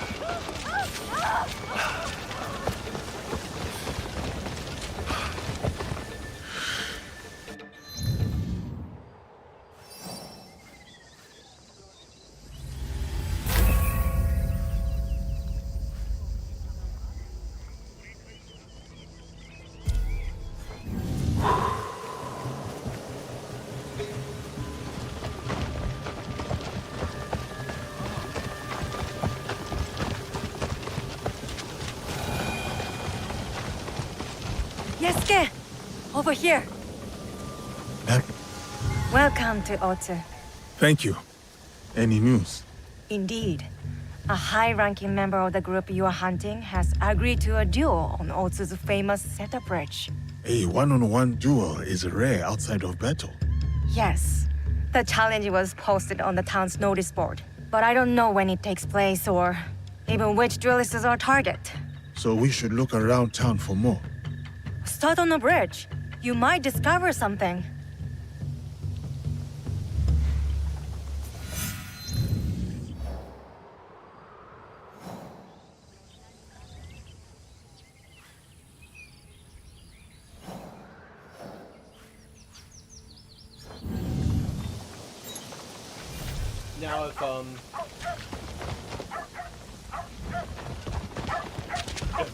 Yasuke! Over here! Welcome to Otsu. Thank you. Any news? Indeed. A high-ranking member of the group you are hunting has agreed to a duel on Otsu's famous Zeta Bridge. A one-on-one duel is rare outside of battle. Yes. The challenge was posted on the town's notice board, but I don't know when it takes place or even which duelist is our target. So we should look around town for more. Start on the bridge. You might discover something. Now if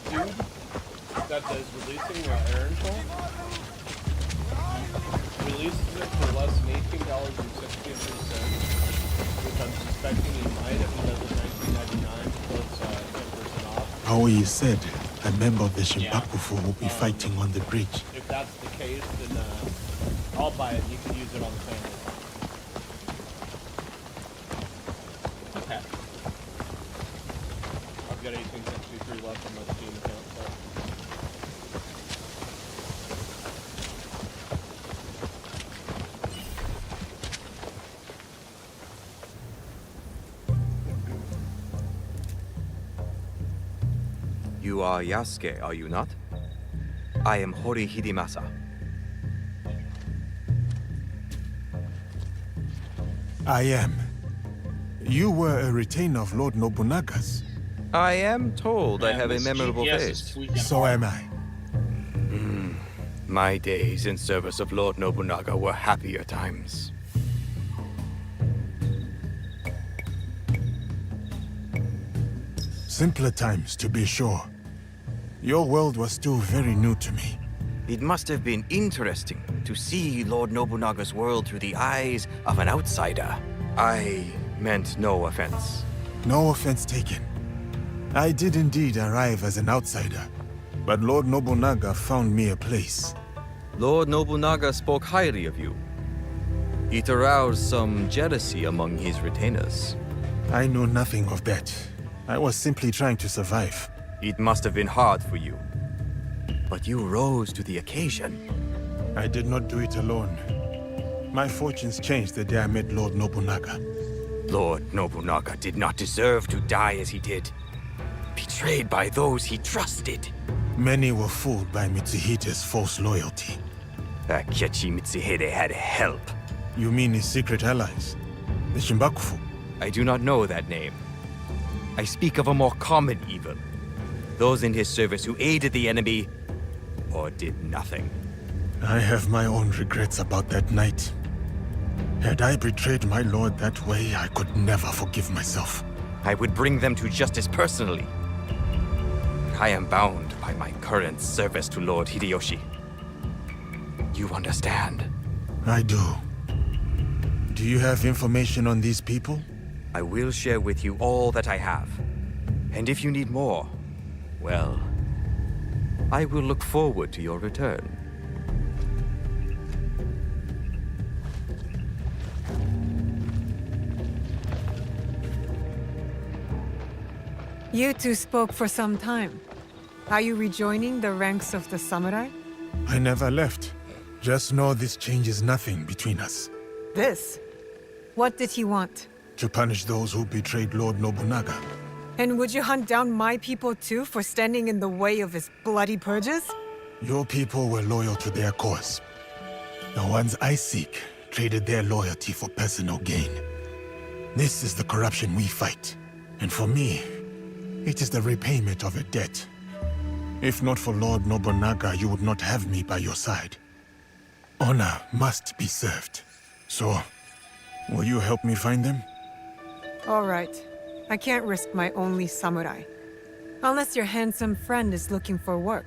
dude that is releasing Aaron Toll releases it for less than $18.63, which I'm suspecting he might if he does it $19.99 plus 10% off. Aoi said a member of the Shinbakufu will be fighting on the bridge. If that's the case, then I'll buy it and you can use it on the family. Okay. I've got 1863 left on my Steam account, so. You are Yasuke, are you not? I am Hori Hidemasa. I am. You were a retainer of Lord Nobunaga's. I am told I have a memorable face. So am I. My days in service of Lord Nobunaga were happier times. Simpler times, to be sure. Your world was still very new to me. It must have been interesting to see Lord Nobunaga's world through the eyes of an outsider. I meant no offense. No offense taken. I did indeed arrive as an outsider, but Lord Nobunaga found me a place. Lord Nobunaga spoke highly of you. It aroused some jealousy among his retainers. I know nothing of that. I was simply trying to survive. It must have been hard for you. But you rose to the occasion. I did not do it alone. My fortunes changed the day I met Lord Nobunaga. Lord Nobunaga did not deserve to die as he did. Betrayed by those he trusted. Many were fooled by Mitsuhide's false loyalty. Akechi Mitsuhide had help. You mean his secret allies? The Shinbakufu? I do not know that name. I speak of a more common evil. Those in his service who aided the enemy or did nothing. I have my own regrets about that night. Had I betrayed my lord that way, I could never forgive myself. I would bring them to justice personally. I am bound by my current service to Lord Hideyoshi. You understand? I do. Do you have information on these people? I will share with you all that I have. And if you need more, well, I will look forward to your return. You two spoke for some time. Are you rejoining the ranks of the samurai? I never left. Just know this changes nothing between us. This? What did he want? To punish those who betrayed Lord Nobunaga. And would you hunt down my people too for standing in the way of his bloody purges? Your people were loyal to their cause. The ones I seek traded their loyalty for personal gain. This is the corruption we fight. And for me, it is the repayment of a debt. If not for Lord Nobunaga, you would not have me by your side. Honor must be served. So, will you help me find them? All right. I can't risk my only samurai. Unless your handsome friend is looking for work.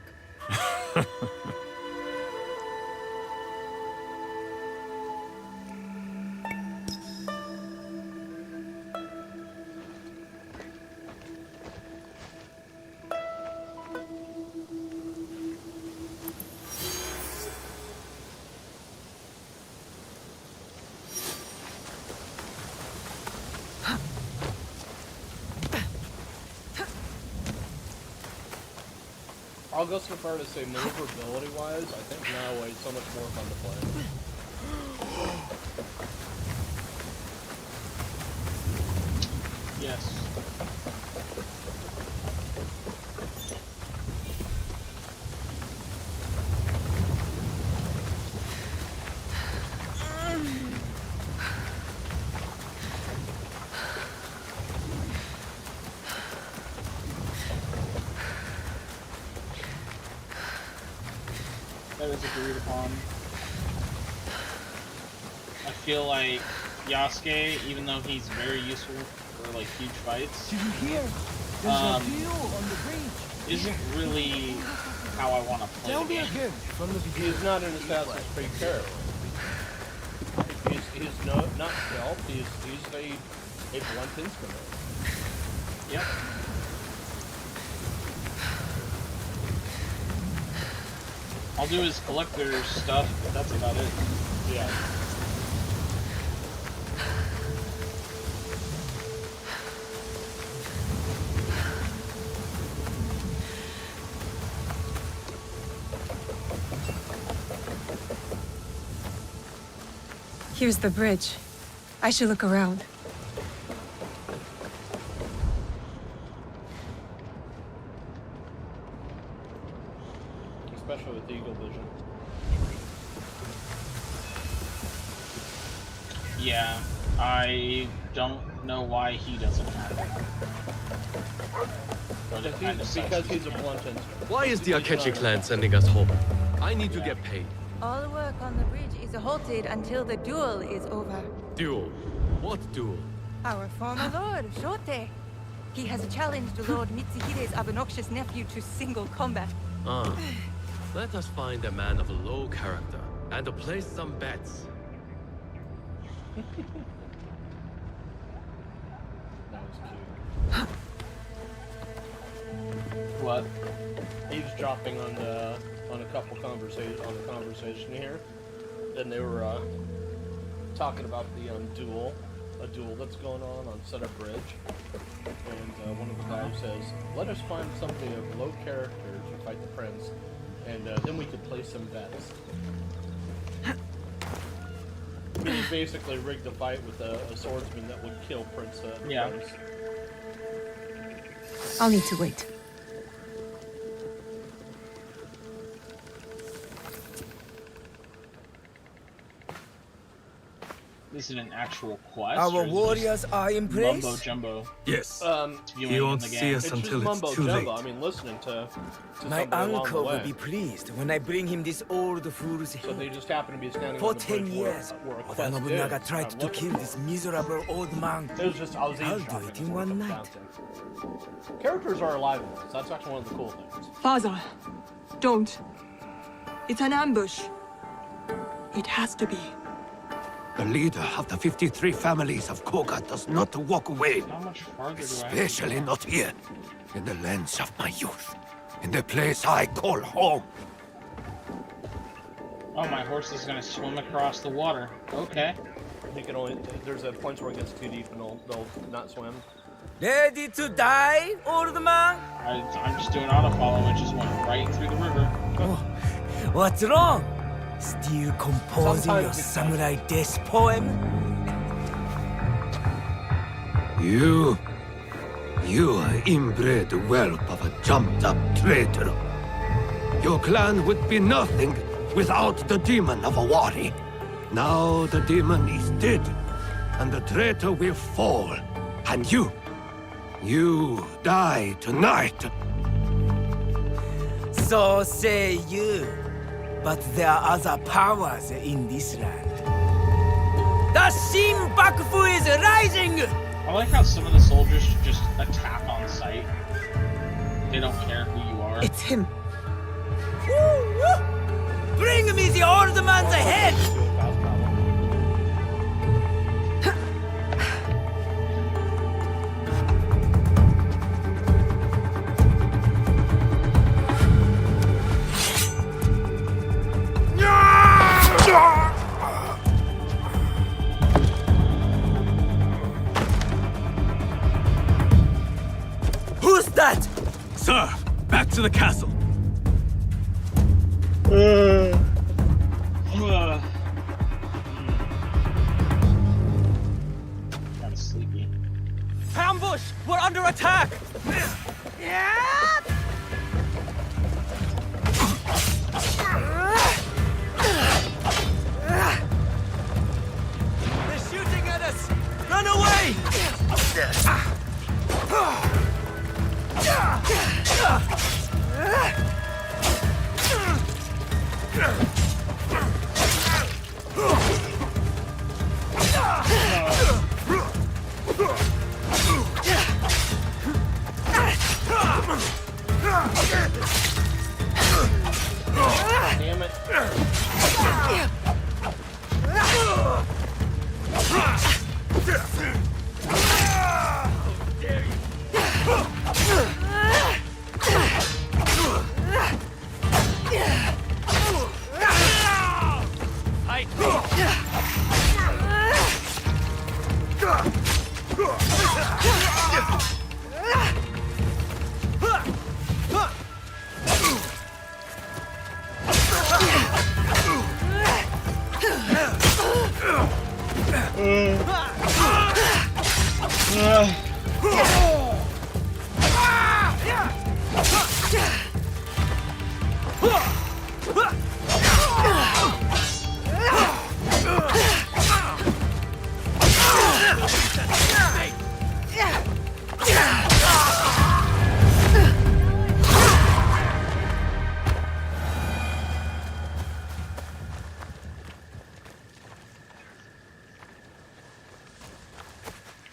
I'll go so far to say maneuverability-wise, I think Naoe is so much more fun to play. Yes. That is agreed upon. I feel like Yasuke, even though he's very useful for like huge fights, Did you hear? There's a deal on the bridge. isn't really how I want to play Tell the me game. again from the beginning. He's not an Assassin's Creed character. He's not stealth, he's a blunt instrument. Yep. I'll do his collector stuff, but that's about it. Yeah. Here's the bridge. I should look around. Especially with Eagle Vision. Yeah, I don't know why he doesn't have it. But it kind of sucks. Because he's a blunt instrument. Why is the Akechi clan sending us home? I need to get paid. All work on the bridge is halted until the duel is over. Duel? What duel? Our former lord, Shote. He has challenged Lord Mitsuhide's obnoxious nephew to single combat. Ah. Let us find a man of low character and place some bets. That was cute. What? Eavesdropping on a couple conversation here. Then they were talking about the duel that's going on Setup Bridge, and one of the guys says, "Let us find somebody of low character to fight the prince, and then we could play some bets." He basically rigged the fight with a swordsman that would kill Prince. Yeah. Prince. I'll need to wait. This is an actual quest. Our or is it warriors just are in place? Mumbo jumbo. Yes. Viewing He in won't the see game. us It's until just it's mumbo too jumbo. late. I mean, listening to My somebody along the uncle will way. be pleased when I bring him this old fool's So they just happen to be standing For on the 10 bridge years, where a Oda quest Nobunaga is. tried to kill this miserable old man. It was just, I was I'll do eavesdropping. it in one night. Characters are alive in this. That's actually one of the cool things. Father, don't. It's an ambush. It has to be. The leader of the 53 families of Koga does not walk away. How much farther do I have to Especially not here, in the lands of my youth, in the place I call home. Oh, my horse is gonna swim across the water. Okay. He can only. There's a points where it gets too deep and they'll not swim. Ready to die, old man? I'm just doing autofollow and just went right through the river. What's wrong? Still composing your Sometimes- samurai death poem? You are inbred whelp of a jumped-up traitor. Your clan would be nothing without the demon of a Wari. Now the demon is dead, and the traitor will fall. And you die tonight. So say you. But there are other powers in this land. The Shin Bakufu is rising! I like how some of the soldiers just attack on sight. They don't care who you are. It's him. Woo, woo. Bring me the old man's head! Who's that? Sir, back to the castle. Kinda sleepy. Ambush! We're under attack! They're shooting at us! Run away! Damn it.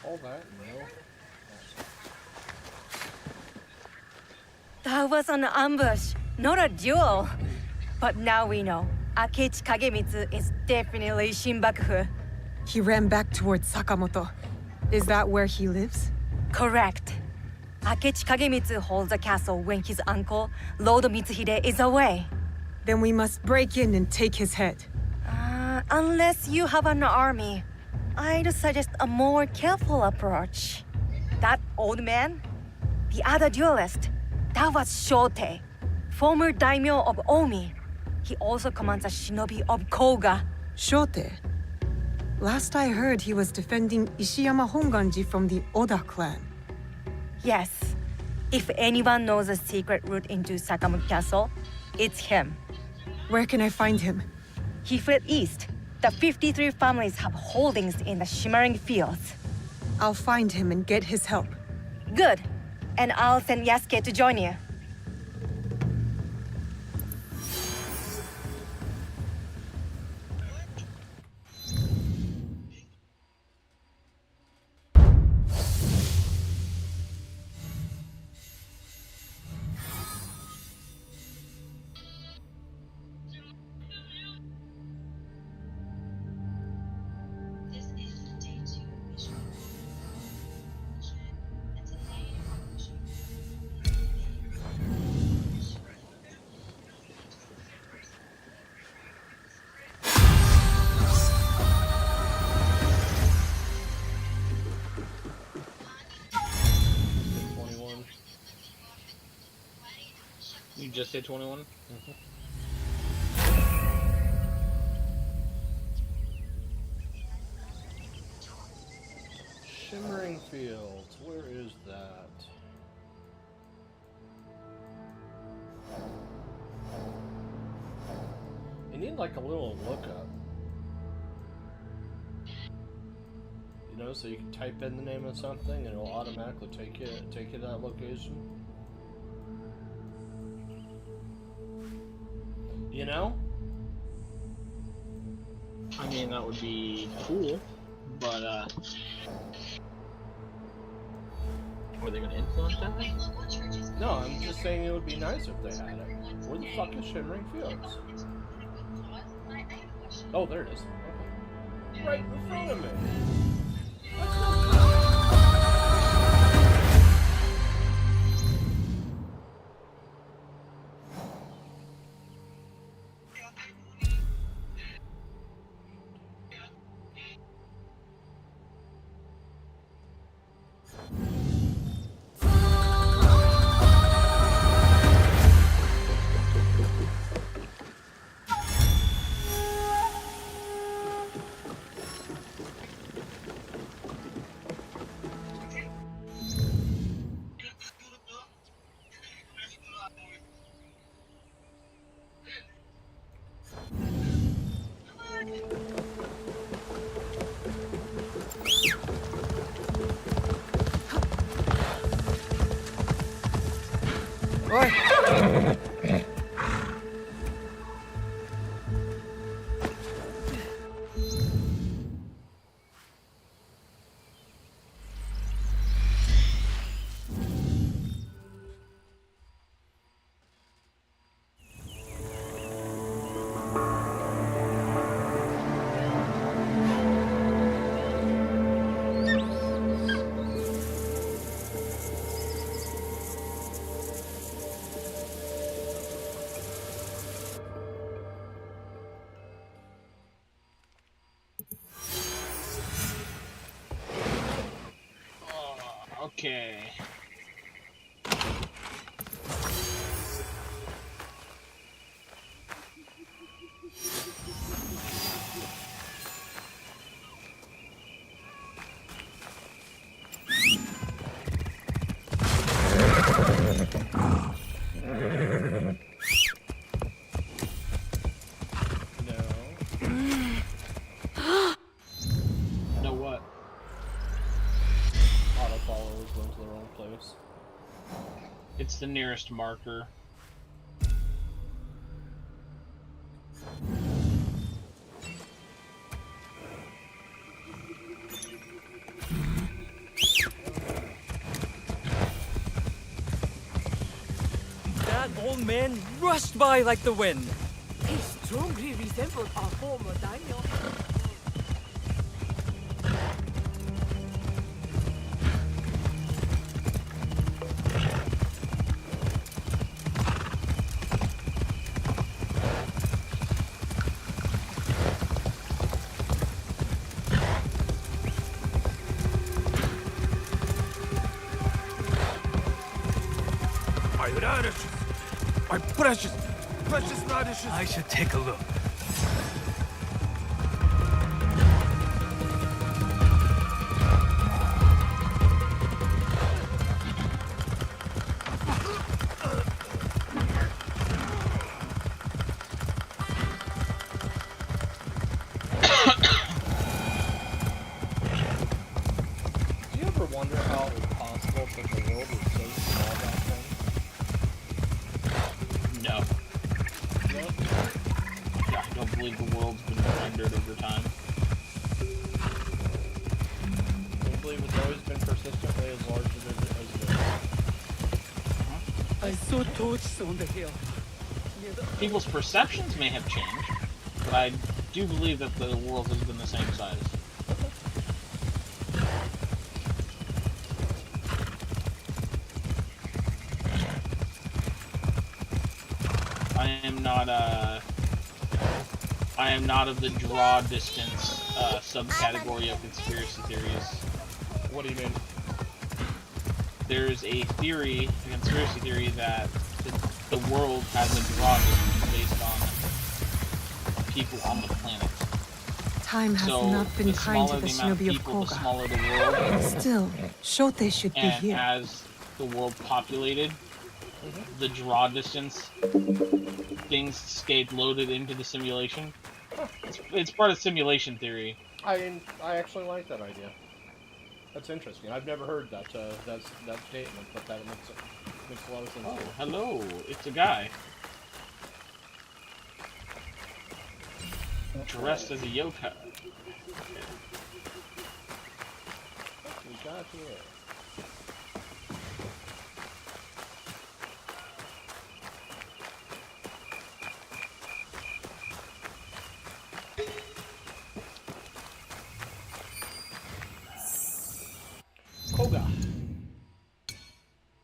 All that, no. That was an ambush, not a duel. But now we know. Akechi Kagemitsu is definitely Shinbakufu. He ran back towards Sakamoto. Is that where he lives? Correct. Akechi Kagemitsu holds a castle when his uncle, Lord Mitsuhide, is away. Then we must break in and take his head. Unless you have an army, I'd suggest a more careful approach. That old man? The other duelist? That was Shote, former daimyo of Omi. He also commands a shinobi of Koga. Shote. Last I heard, he was defending Ishiyama Honganji from the Oda clan. Yes. If anyone knows a secret route into Sakamoto Castle, it's him. Where can I find him? He fled east. The 53 families have holdings in the shimmering fields. I'll find him and get his help. Good. And I'll send Yasuke to join you. just hit 21? Shimmering Fields, where is that? You need like a little lookup. You know, so you can type in the name of something and it'll automatically take you to that location. You know? I mean, that would be cool, but were they gonna influence that thing? No, I'm just saying it would be nice if they had it. Where the fuck is Shimmering Fields? Oh, there it is. Okay. Right in front of me. Okay. No what? Autofollowers went to the wrong place. It's the nearest marker. That old man rushed by like the wind. He strongly resembled our former daimyo. My radishes! My precious radishes! I should take a look. Do you ever wonder how it was possible that the world was so small back then? No. No? Yeah, I don't believe the world's been rendered over time. Do you believe it's always been persistently as large as it is? I saw torches on the hill. People's perceptions may have changed, but I do believe that the world has been the same size. I am not of the draw distance subcategory of conspiracy theories. What do you mean? There's a theory, a conspiracy theory, that the world has a draw distance based on people on the planet. Time has So not been the kind to smaller the the amount of shinobi of people, the Koga. smaller the world. Still, Shote should be And here. as the world populated, the draw distance things stayed loaded into the simulation. It's part of simulation theory. I actually like that idea. That's interesting. I've never heard that that statement, but that makes a lot of sense. Oh, hello! It's a guy dressed as a yokai. What we got here? Koga.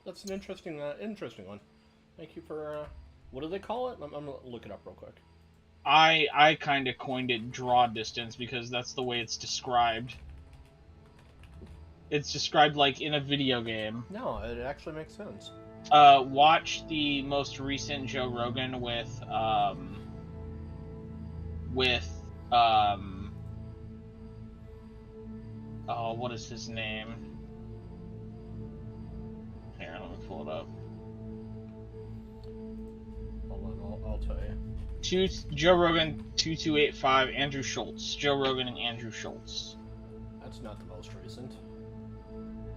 That's an interesting one. Thank you for what do they call it? I'm gonna look it up real quick. I kind of coined it draw distance because that's the way it's described. It's described like in a video game. No, it actually makes sense. Watch the most recent Joe Rogan with oh, what is his name? Here, let me pull it up. Hold on, I'll tell you. Joe Rogan 2285, Andrew Schultz. Joe Rogan and Andrew Schultz. That's not the most recent.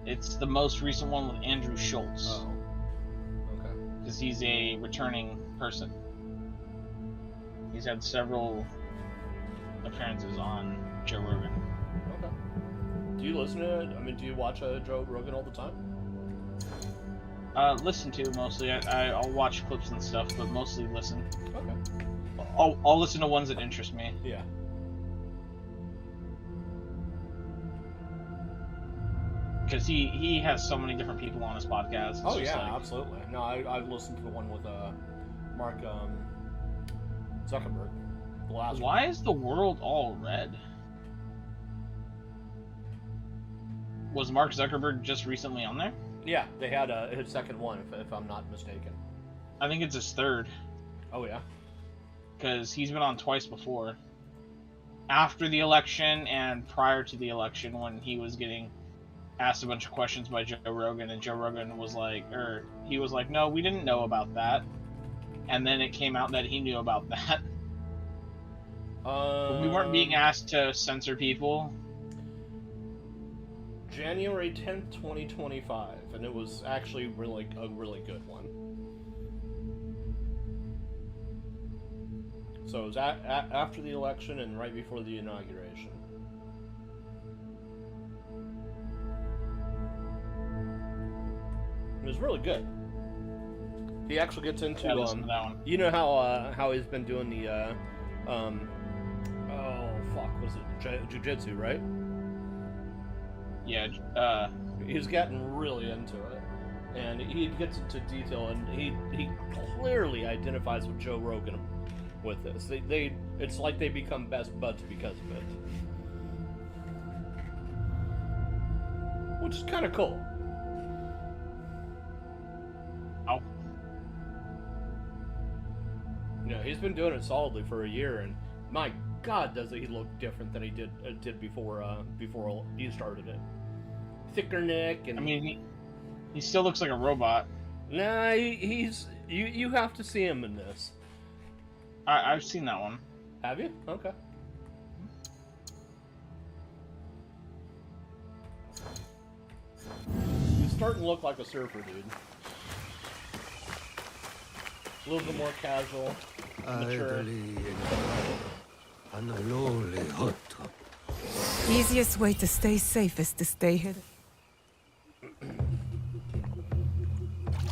It's the most recent one with Andrew Schultz. Oh. Okay. Because he's a returning person. He's had several appearances on Joe Rogan. Okay. Do you listen to it? I mean, do you watch Joe Rogan all the time? Listen to mostly. I'll watch clips and stuff, but mostly listen. Okay. I'll listen to ones that interest me. Yeah. Because he has so many different people on his podcast. Oh yeah, absolutely. No, I've listened to the one with Mark Zuckerberg. The last Why is the world all red? Was Mark Zuckerberg just recently on there? Yeah, they had his second one, if I'm not mistaken. I think it's his third. Oh yeah. Because he's been on twice before. After the election and prior to the election, when he was getting asked a bunch of questions by Joe Rogan, and Joe Rogan was like, he was like, no, we didn't know about that. And then it came out that he knew about that. But we weren't being asked to censor people. January 10th, 2025, and it was actually a really good one. So it was after the election and right before the inauguration. It was really good. He actually gets into Yeah, listen to that one. you know how he's been doing the oh fuck, was it jiu-jitsu, right? Yeah, he's gotten really into it, and he gets into detail, and he clearly identifies with Joe Rogan with this. It's like they become best buds because of it, which is kind of cool. Oh. You know, he's been doing it solidly for a year, and my God, does he look different than he did before he started it. Thicker neck, and I mean, he still looks like a robot. Nah, he's you have to see him in this. I've seen that one. Have you? Okay. He's starting to look like a surfer, dude. A little bit more casual, mature. Easiest way to stay safe is to stay hidden.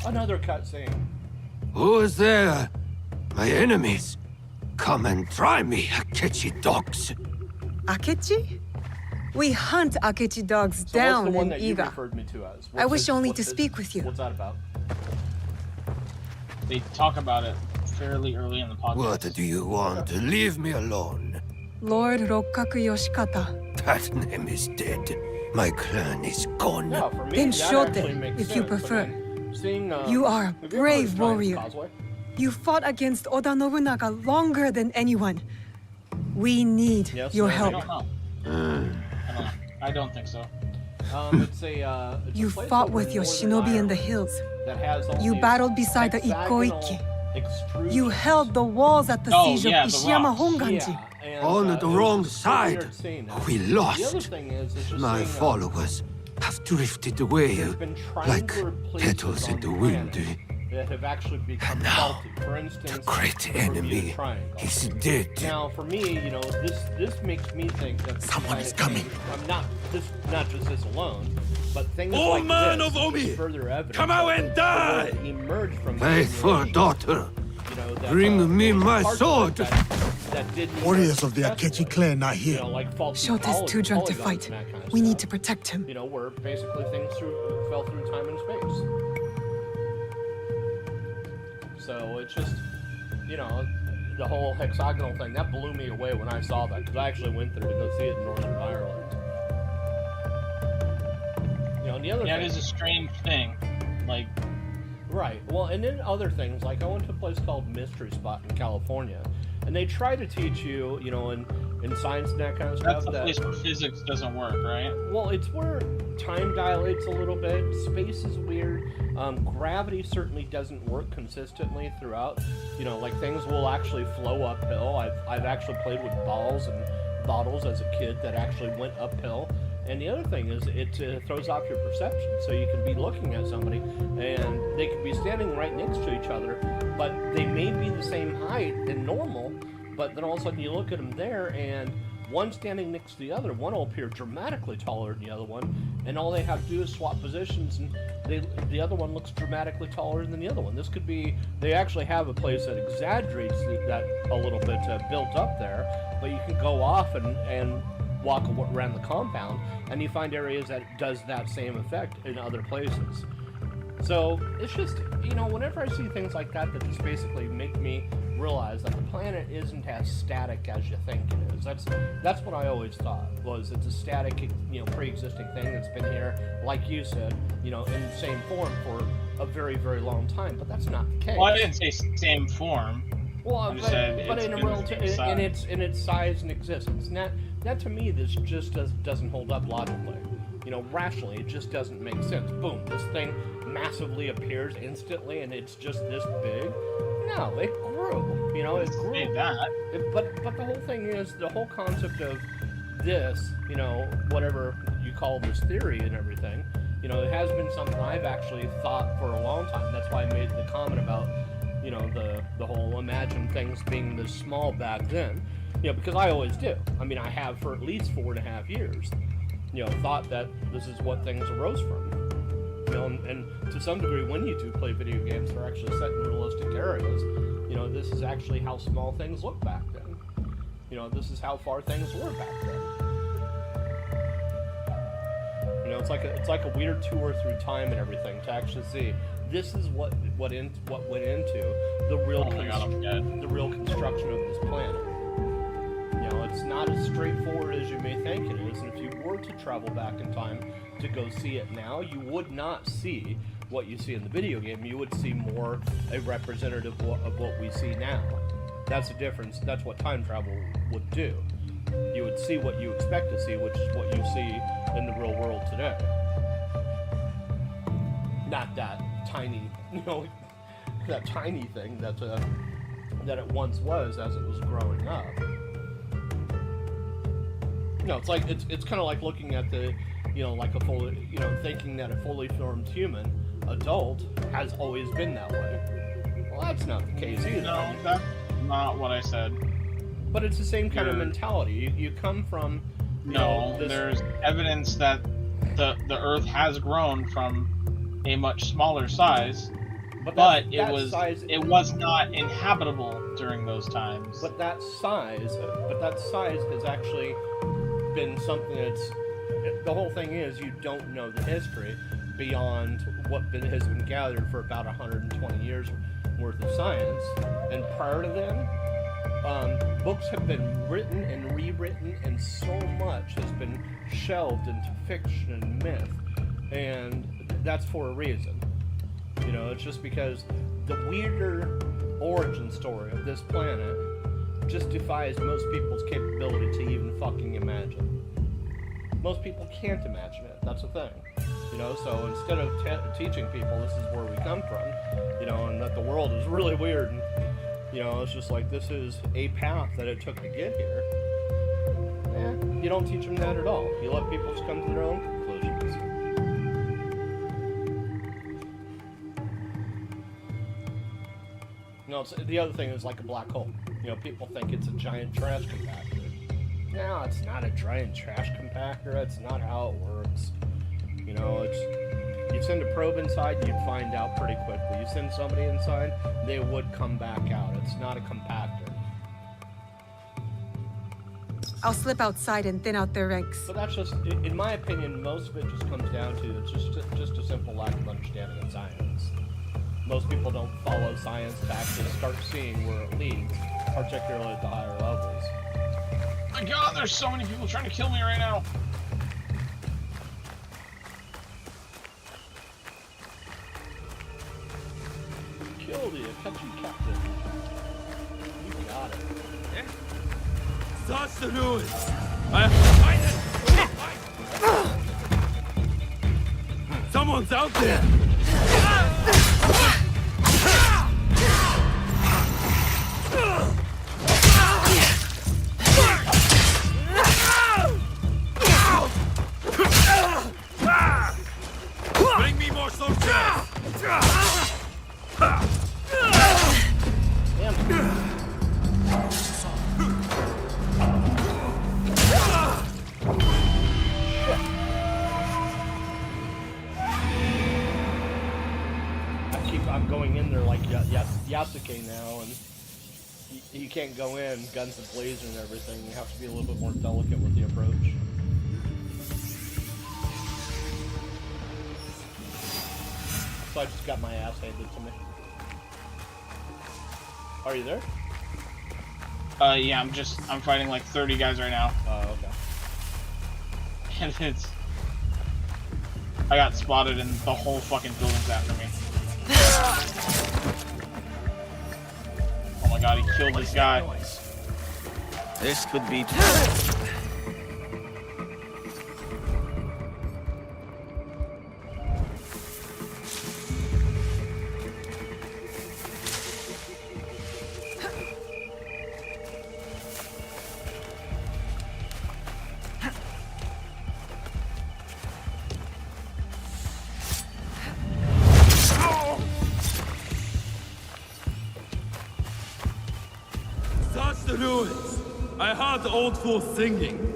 Another cutscene. Who is there? My enemies. Come and try me, Akechi dogs. Akechi? We hunt Akechi dogs So down what's the one in that you Iga. referred me to as? I wish only what's to speak with you. What's that about? They talk about it fairly early in the podcast. What do you want? Leave me alone. Lord Rokkaku Yoshikata. That name is dead. My clan is gone. No, for me, Then that Shote, actually makes if you sense. prefer. I mean, seeing, You are a have you ever heard of brave Giant's warrior. Causeway? You fought against Oda Nobunaga longer than anyone. We need your help. I don't think so. It's a You place fought over with in your Northern shinobi in the Ireland hills. that has all You these battled beside the hexagonal Ikoiki. extrusions. You held the walls at the siege of Ishiyama Honganji. Yeah, and, On the it was wrong just so side. weird seeing that. We The other lost. thing is, it's just My seeing, followers have drifted away been like triangular places petals in on the wind. planet that have actually become faulty. For instance, The great enemy is dead. Now, for me, you know, this makes me think that Someone is coming. I'm not just this alone, but things Oh, like man this of Omi, is further evidence. come out and that die! the world emerged from Faithful simulation. daughter, You know, that, bring me there was my parts of sword. it that didn't Warriors of the successful. Akechi clan are You here. know, like faulty Shota's too drunk to polygons fight. and that kind of We need to stuff. protect him. You know, where basically things fell through time and space. So it's just, you know, the whole hexagonal thing, that blew me away when I saw that, because I actually went there to go see it in Northern Ireland. You know, and the other Yeah, thing, it is a strange thing. Like, right. Well, and then other things, like I went to a place called Mystery Spot in California, and they try to teach you, you know, in science and that kind of that's stuff. the place where physics doesn't work, right? Well, it's where time dilates a little bit, space is weird, gravity certainly doesn't work consistently throughout. You know, like things will actually flow uphill. I've actually played with balls and bottles as a kid that actually went uphill. And the other thing is it throws off your perception. So you can be looking at somebody and they could be standing right next to each other, but they may be the same height and normal, but then all of a sudden you look at them there and one standing next to the other, one will appear dramatically taller than the other one, and all they have to do is swap positions, and the other one looks dramatically taller than the other one. This could be, they actually have a place that exaggerates that a little bit built up there, but you can go off and walk around the compound, and you find areas that does that same effect in other places. So it's just, you know, whenever I see things like that just basically make me realize that the planet isn't as static as you think it is. That's what I always thought, was it's a static, you know, pre-existing thing that's been here, like you said, you know, in the same form for a very, very long time. But that's not the case. Well, I didn't say same form. Well, You said but it's in a been real the same in its size and existence. That to me, this just doesn't hold up logically. You know, rationally, it just doesn't make sense. Boom, this thing massively appears instantly, and it's just this big. No, it grew. You know, it grew. But the whole thing is, the whole concept of this, you know, whatever you call this theory and everything, you know, it has been something I've actually thought for a long time. That's why I made the comment about, you know, the whole imagine things being this small back then. You know, because I always do. I mean, I have for at least 4.5 years. You know, thought that this is what things arose from. You know, and to some degree, when you do play video games that are actually set in realistic areas, you know, this is actually how small things look back then. You know, this is how far things were back then. You know, it's like a weird tour through time and everything to actually see this is what went into the real the real construction of this planet. You know, it's not as straightforward as you may think it is, and if you were to travel back in time to go see it now, you would not see what you see in the video game. You would see more a representative of what we see now. That's the difference. That's what time travel would do. You would see what you expect to see, which is what you see in the real world today. Not that tiny, you know, that tiny thing that it once was as it was growing up. You know, it's like it's kind of like looking at the, you know, like a fully, you know, thinking that a fully formed human adult has always been that way. Well, that's not the case either. No, that's not what I said. But it's the same kind of mentality. You come from. No, there's evidence that the Earth has grown from a much smaller size, but it was not inhabitable during those times. But that size has actually been something that's. The whole thing is you don't know the history beyond what has been gathered for about 120 years worth of science, and prior to then, books have been written and rewritten, and so much has been shelved into fiction and myth, and that's for a reason. You know, it's just because the weirder origin story of this planet just defies most people's capability to even fucking imagine. Most people can't imagine it. That's the thing. You know, so instead of teaching people this is where we come from, you know, and that the world is really weird, and, you know, it's just like this is a path that it took to get here. You don't teach them that at all. You let people just come to their own conclusions. You know, the other thing is like a black hole. You know, people think it's a giant trash compactor. No, it's not a giant trash compactor. That's not how it works. You know, it's you send a probe inside, you'd find out pretty quickly. You send somebody inside, they would come back out. It's not a compactor. I'll slip outside and thin out their ranks. But that's just, in my opinion, most of it just comes down to it's just a simple lack of understanding of science. Most people don't follow science to actually start seeing where it leads, particularly at the higher levels. Oh my God, there's so many people trying to kill me right now. Kill the Apache captain. You got it. Yeah. Search the ruins. Someone's out there. Bring me more soldiers. I'm going in there like Yasuke now, and you can't go in guns a-blazing and everything. You have to be a little bit more delicate with the approach. So I just got my ass handed to me. Are you there? Yeah, I'm fighting like 30 guys right now. Oh, okay. And I got spotted and the whole fucking building's after me. Oh my God, he killed this guy. This could be Search the ruins. I heard the old fool singing.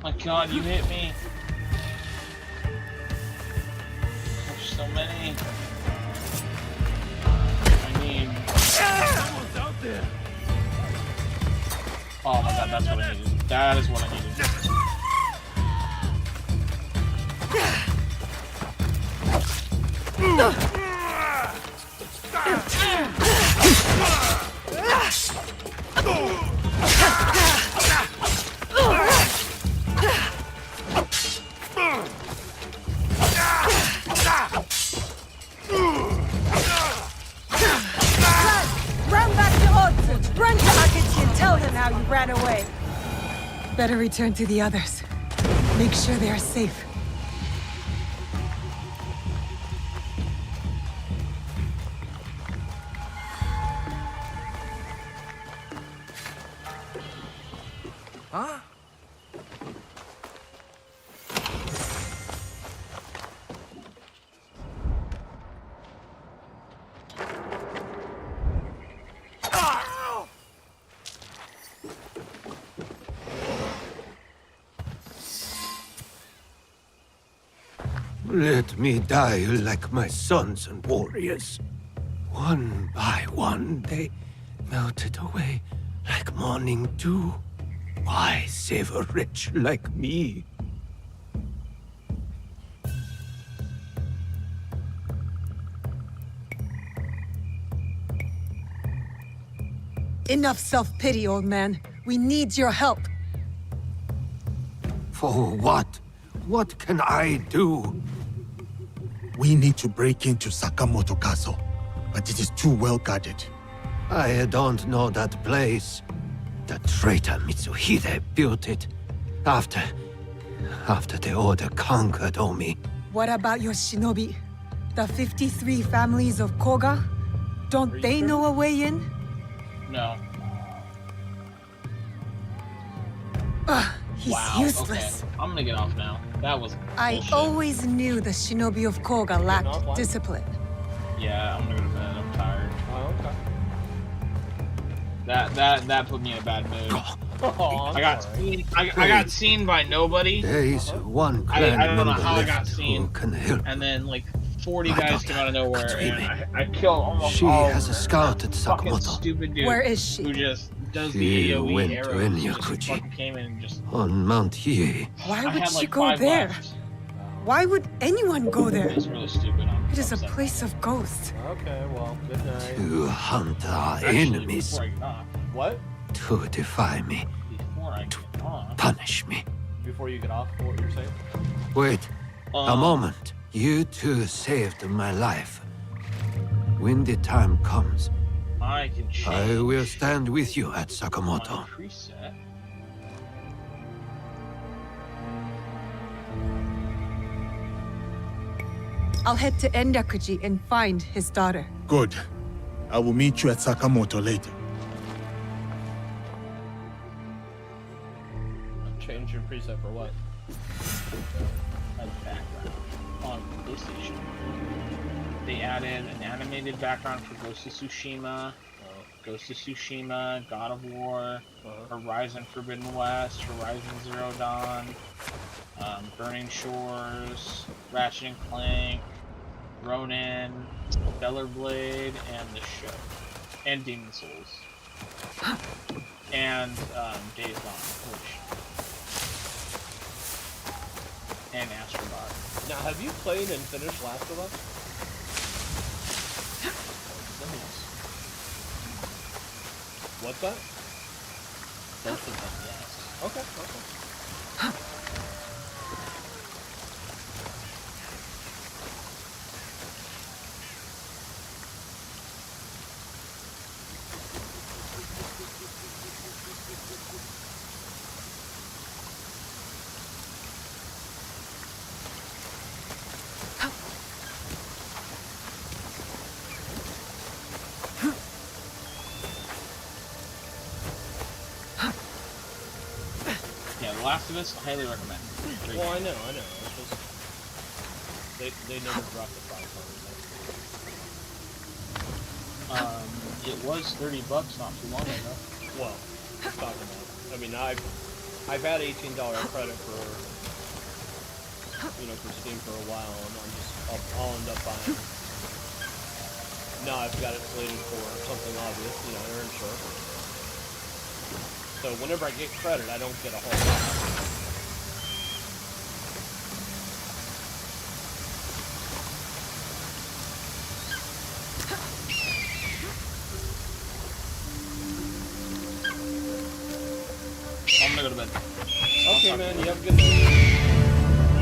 My God, you hit me. There's so many. I need. Someone's out there. Oh my God, that's what I needed. That is what I needed. Run back to Otsu! Run to Akechi and tell him how you ran away! Better return to the others. Make sure they are safe. Huh? Let me die like my sons and warriors. One by one, they melted away like morning dew. Why save a wretch like me? Enough self-pity, old man. We need your help. For what? What can I do? We need to break into Sakamoto Castle. but it is too well guarded. I don't know that place. The traitor Mitsuhide built it after the Order conquered Omi. What about your shinobi? The 53 families of Koga? Don't they know a way in? No. Ugh, he's Wow. useless. Okay. I'm gonna get off now. That was I bullshit. always knew the shinobi of Koga lacked discipline. Yeah, I'm gonna go to bed. I'm tired. Oh, okay. That put me in a bad mood. Oh, I got seen by nobody. There is one I clan don't know member how I got left who seen. can help. And then like 40 My guys daughter, came out of nowhere, Katsumi. and I killed almost She all has of a them. scout at Fucking Sakamoto. stupid dude. Where is she? Who just does She the AoE went to arrows. She just Enyakuji. fucking came in and just. On Mount Hiei. Why I would had she like go 5 there? left. Why would anyone go there? It's really stupid. It is a place of ghosts. Okay, well, good night. To hunt our Actually, enemies. before I get off, What? To defy me. before I get off, Punish me. Before you get off, what you're saying? Wait. A Um, moment. You two saved my life. When the time comes, I can change I will stand with you at my Sakamoto. preset. I'll head to Enyakuji and find his daughter. Good. I will meet you at Sakamoto later. Change your preset for what? As background on PlayStation. They added an animated background for Ghost of Tsushima, God of War, Horizon Forbidden West, Horizon Zero Dawn, Burning Shores, Ratchet and Clank, Ronin, Stellar Blade, and the show, and Demon Souls, and Days Gone, and Astrobot. Now, have you played and finished Last of Us? What's that? Both of them, yes. Okay, okay. Yeah, The Last of Us, highly recommend. Well, I know. It's just they never dropped the price on it. It was $30 not too long ago. Well, let's talk about it. I mean, I've had $18 credit for for Steam for a while, and I'll end up buying. Now I've got it slated for something obvious, Aaron Short. So whenever I get credit, I don't get a whole lot. I'm gonna go to bed. Okay, man. You have a good night.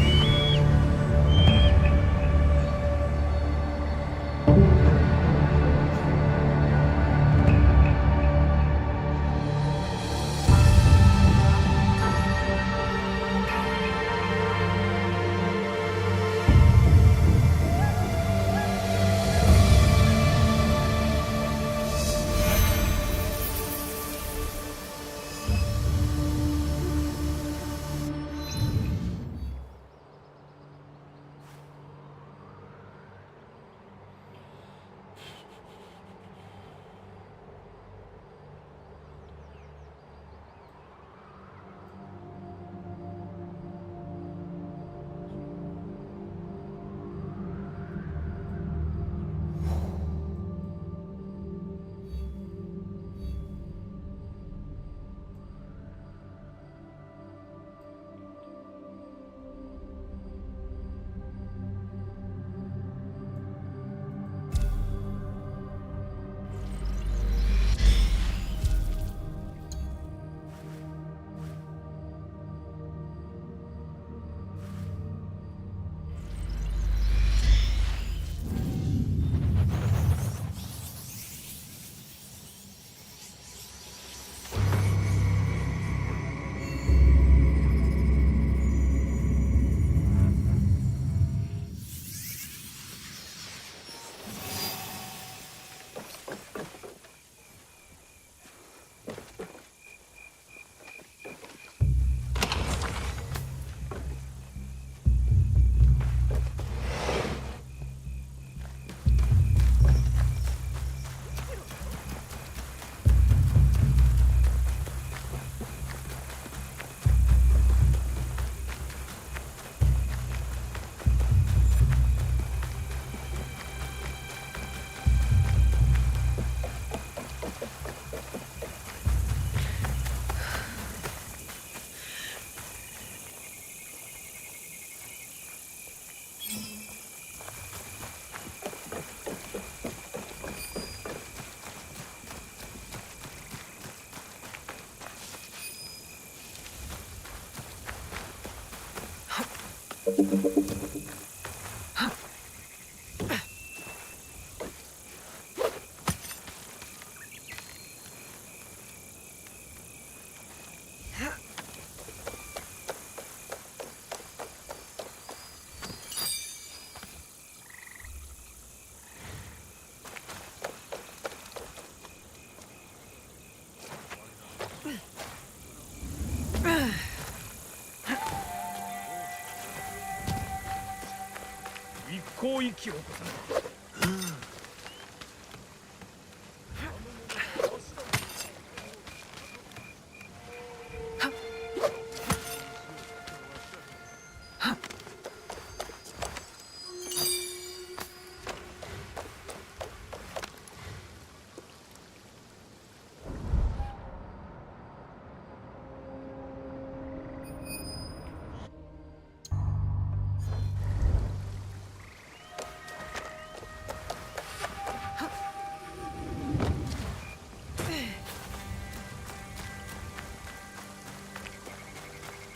一向息を起こさない。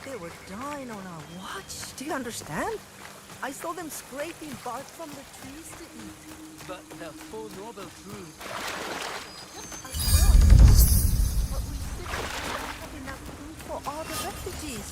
They were dying on our watch. Do you understand? I saw them scraping bark from the trees to eat. But they're full noble food. But we simply don't have enough food for all the refugees.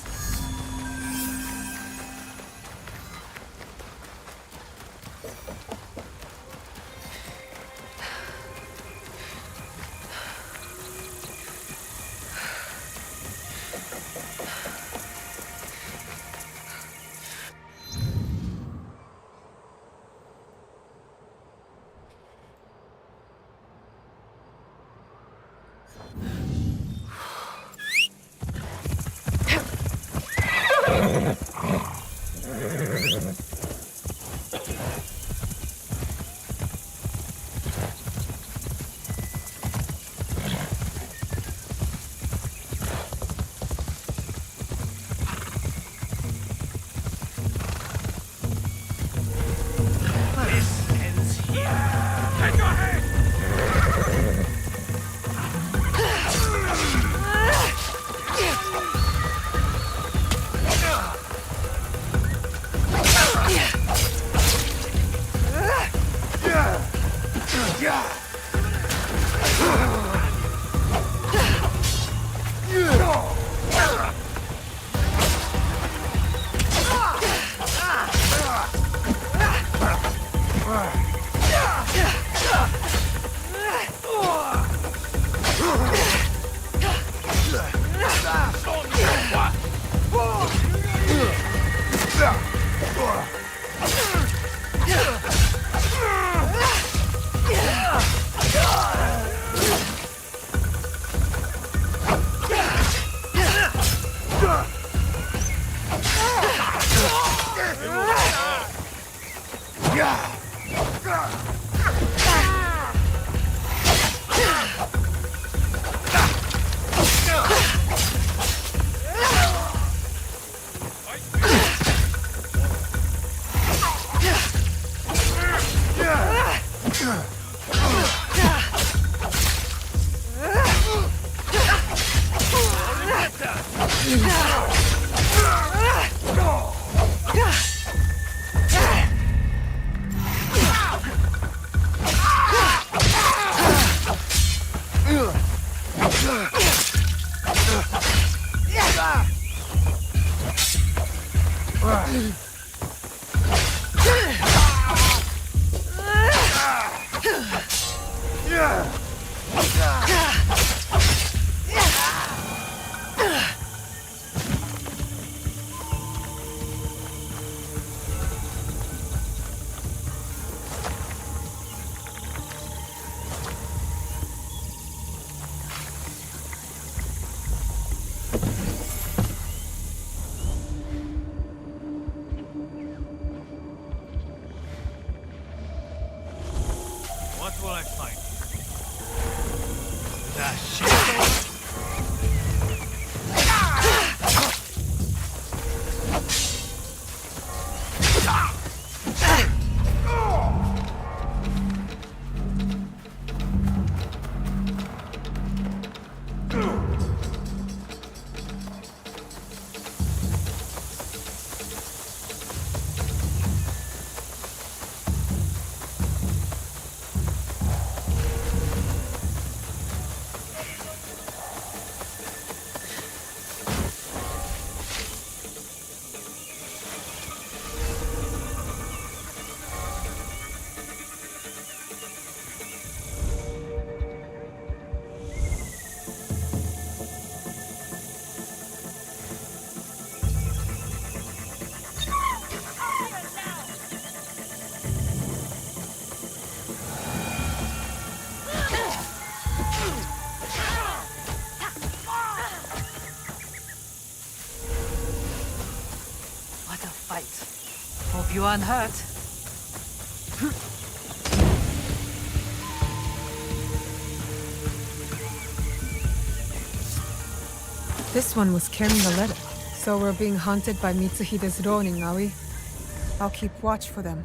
What will I find? fight. Hope you aren't hurt. This one was carrying a letter. So we're being hunted by Mitsuhide's Ronin, are we? I'll keep watch for them.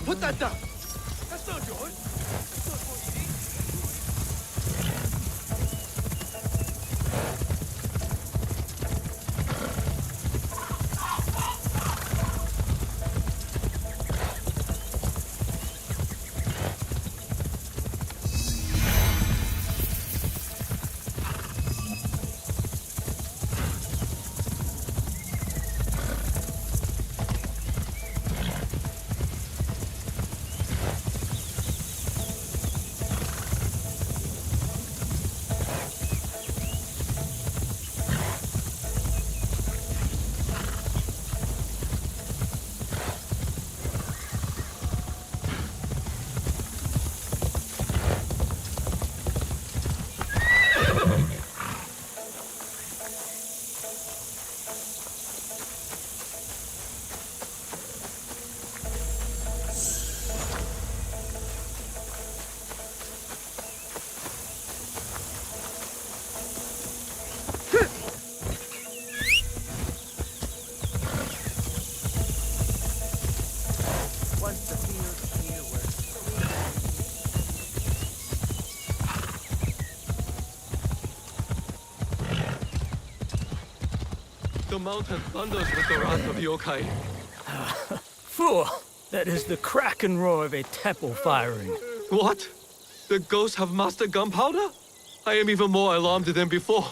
Put that down! That's not yours! That's not for eating! The mountain thunders with the wrath of yokai. Fool! That is the crack and roar of a temple firing. What? The ghosts have mastered gunpowder? I am even more alarmed than before.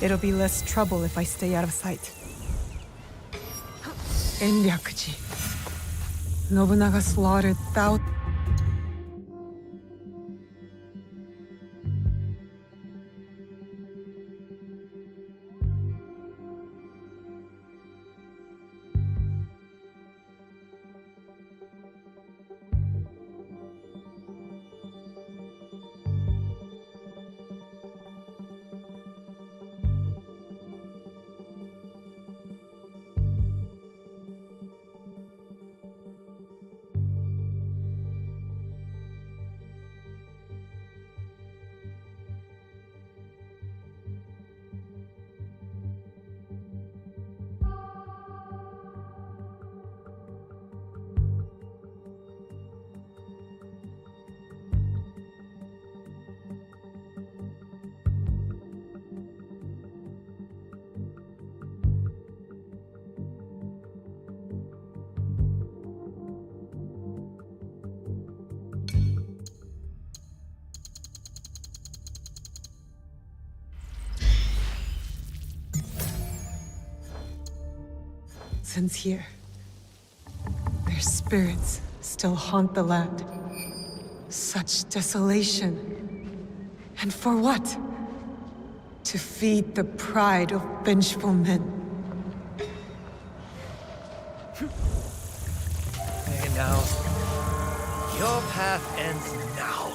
It'll be less trouble if I stay out of sight. Enryakuji. Nobunaga slaughtered thousands. Since here, their spirits still haunt the land. Such desolation. And for what? To feed the pride of vengeful men. Hey, now. Your path ends now.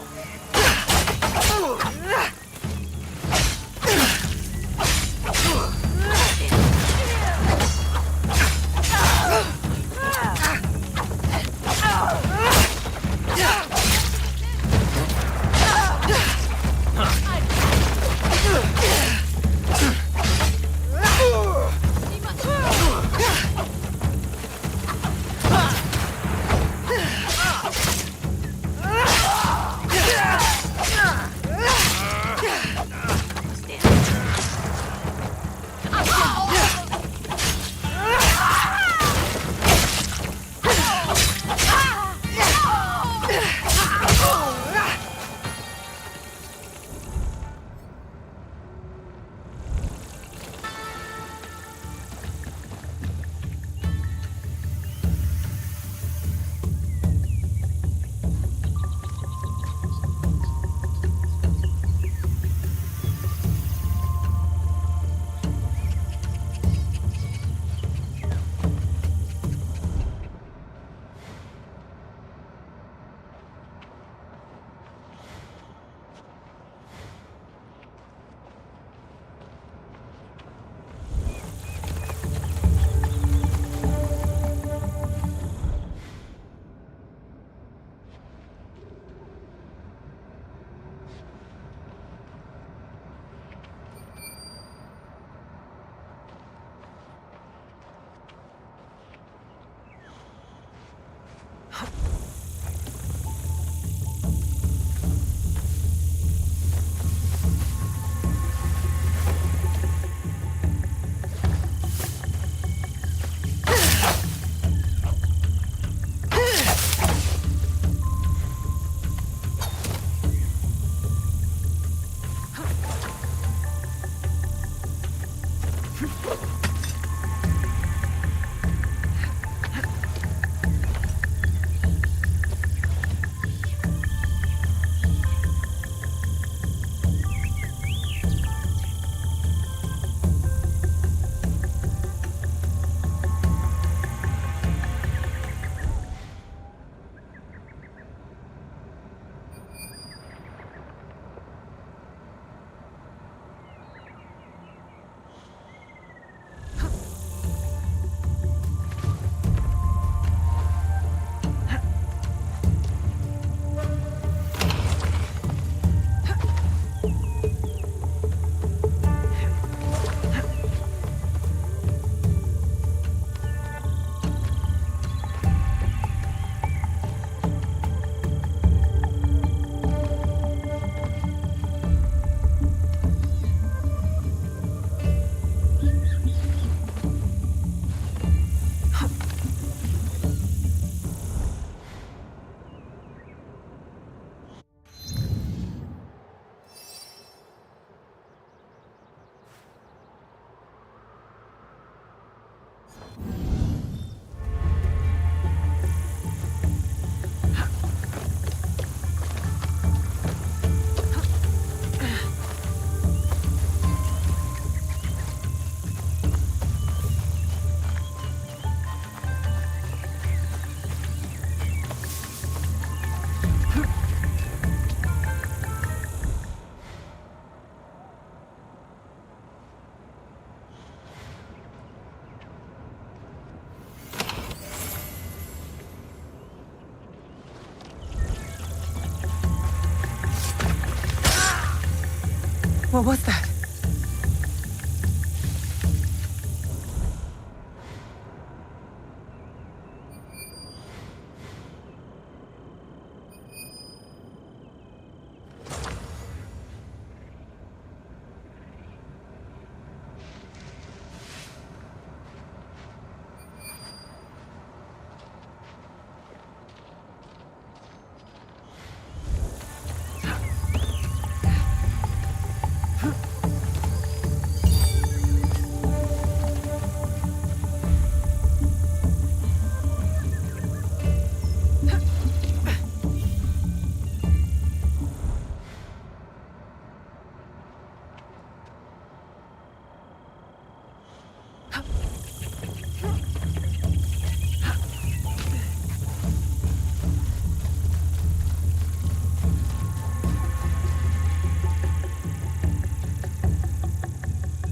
What was that?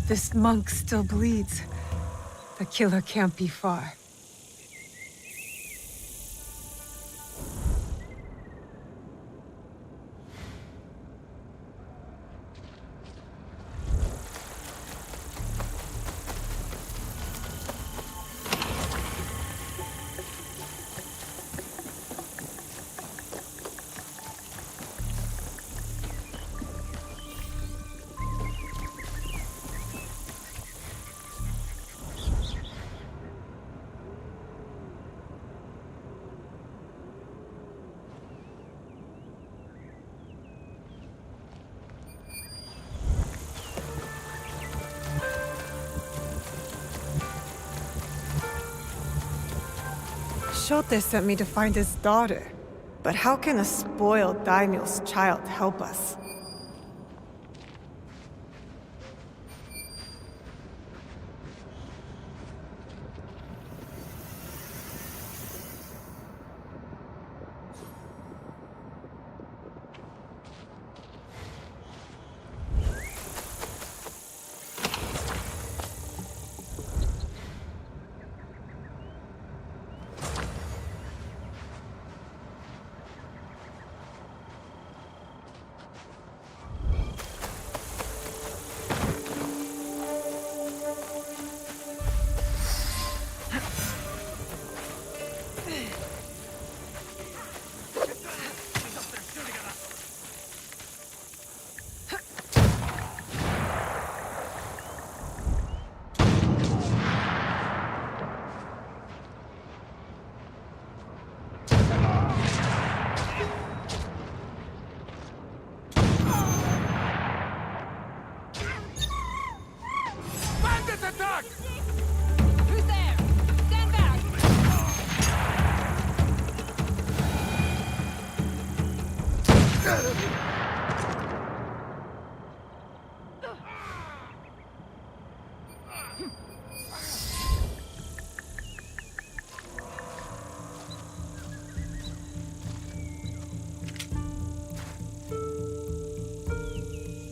This monk still bleeds. The killer can't be far. Shote sent me to find his daughter. But how can a spoiled daimyo's child help us?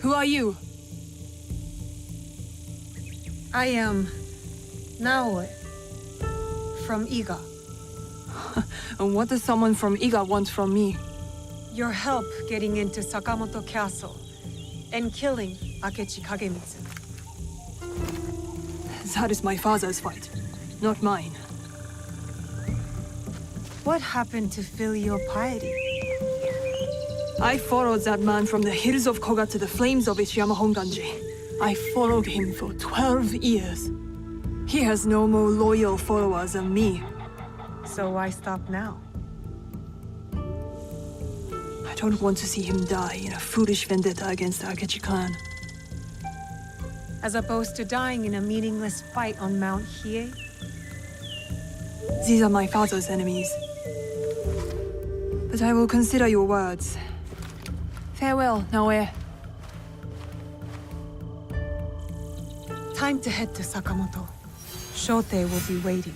Who are you? I am Naoe from Iga. And what does someone from Iga want from me? Your help getting into Sakamoto Castle and killing Akechi Kagemitsu. That is my father's fight, not mine. What happened to filial piety? I followed that man from the hills of Koga to the flames of Ishiyama Honganji. I followed him for 12 years. He has no more loyal followers than me. So why stop now? I don't want to see him die in a foolish vendetta against the Akechi clan. As opposed to dying in a meaningless fight on Mount Hiei? These are my father's enemies. But I will consider your words. Farewell, Naoe. Time to head to Sakamoto. Shote will be waiting.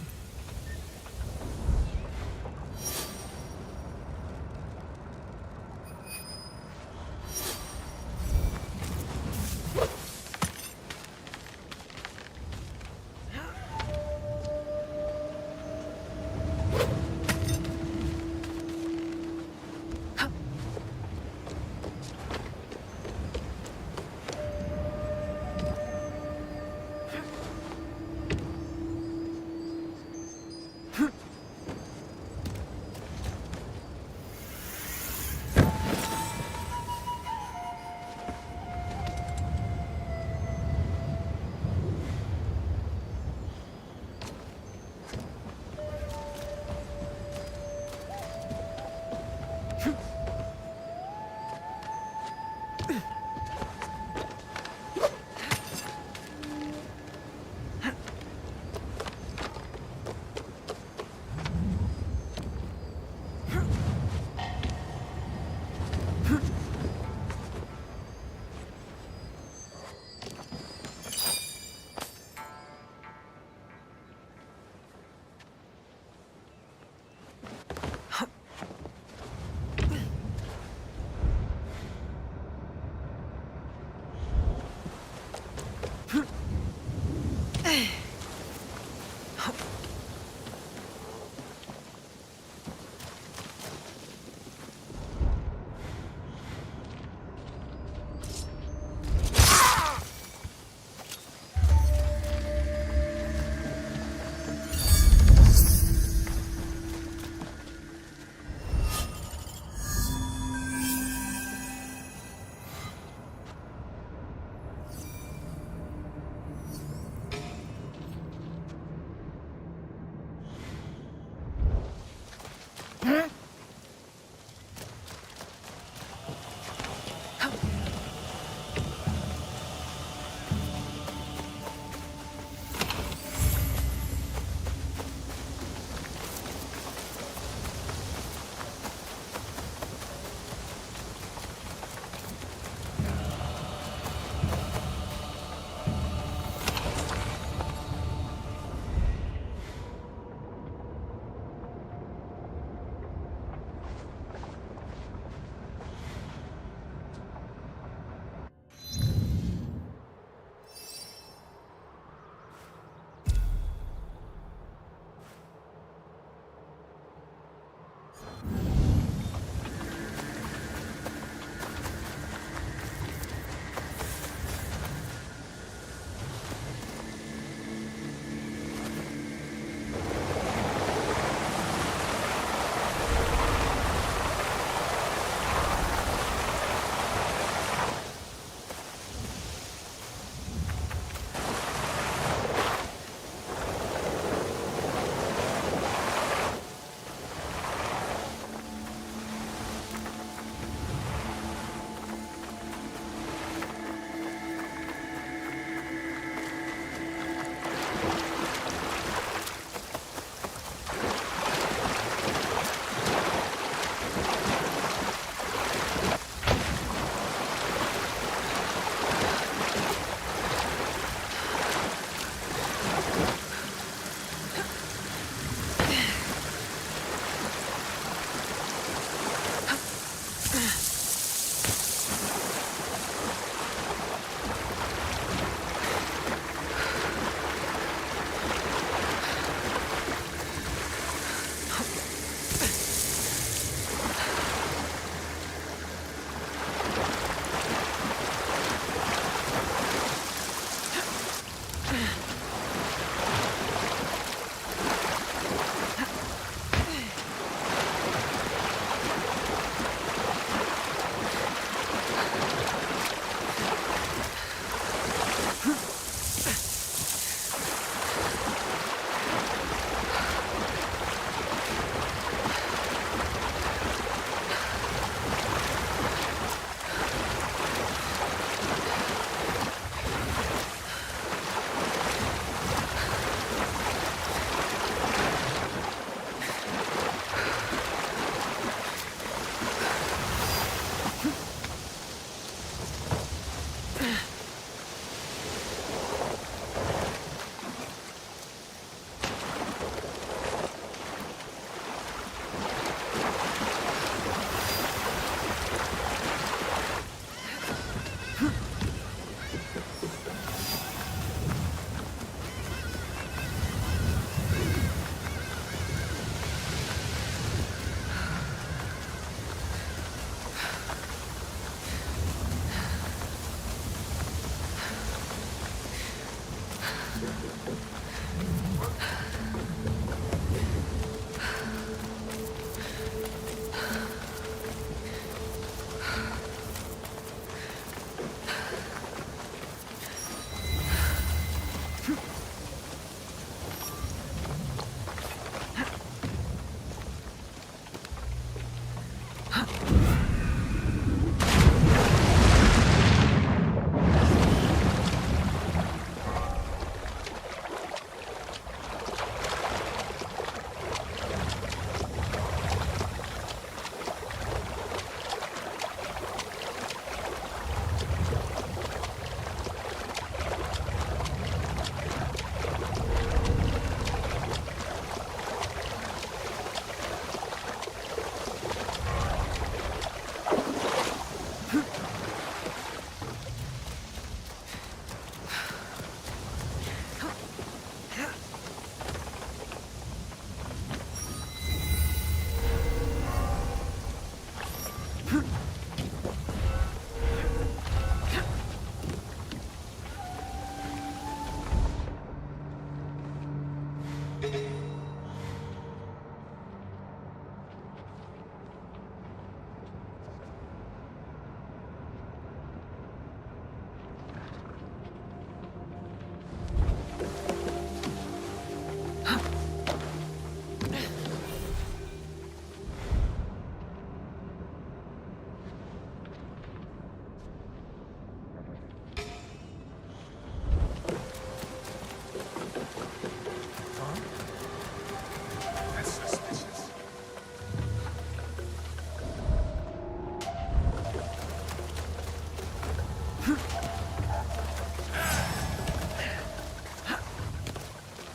That's suspicious.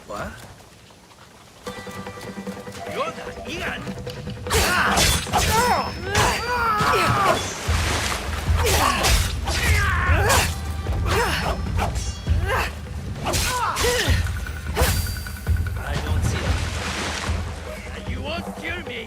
What? You're not Ian! I don't see it. You won't kill me!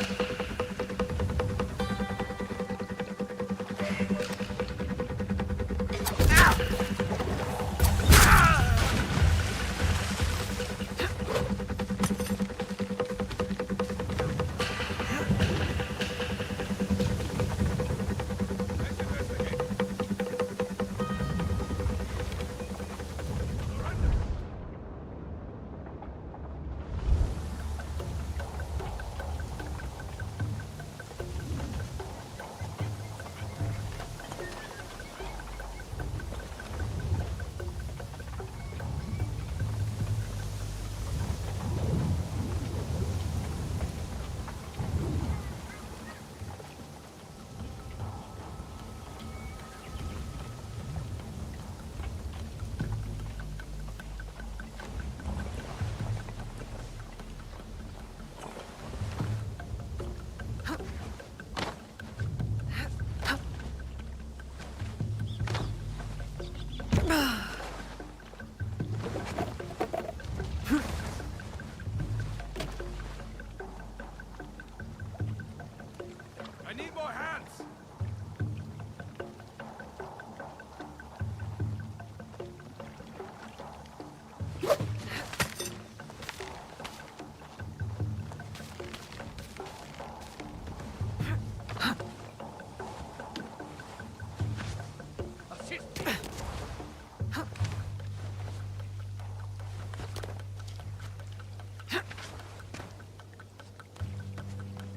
I need more hands!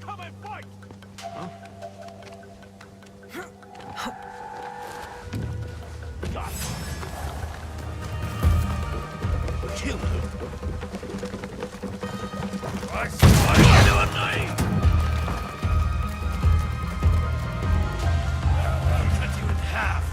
Come and fight! Kill him! What are you doing now? I'll cut you in half!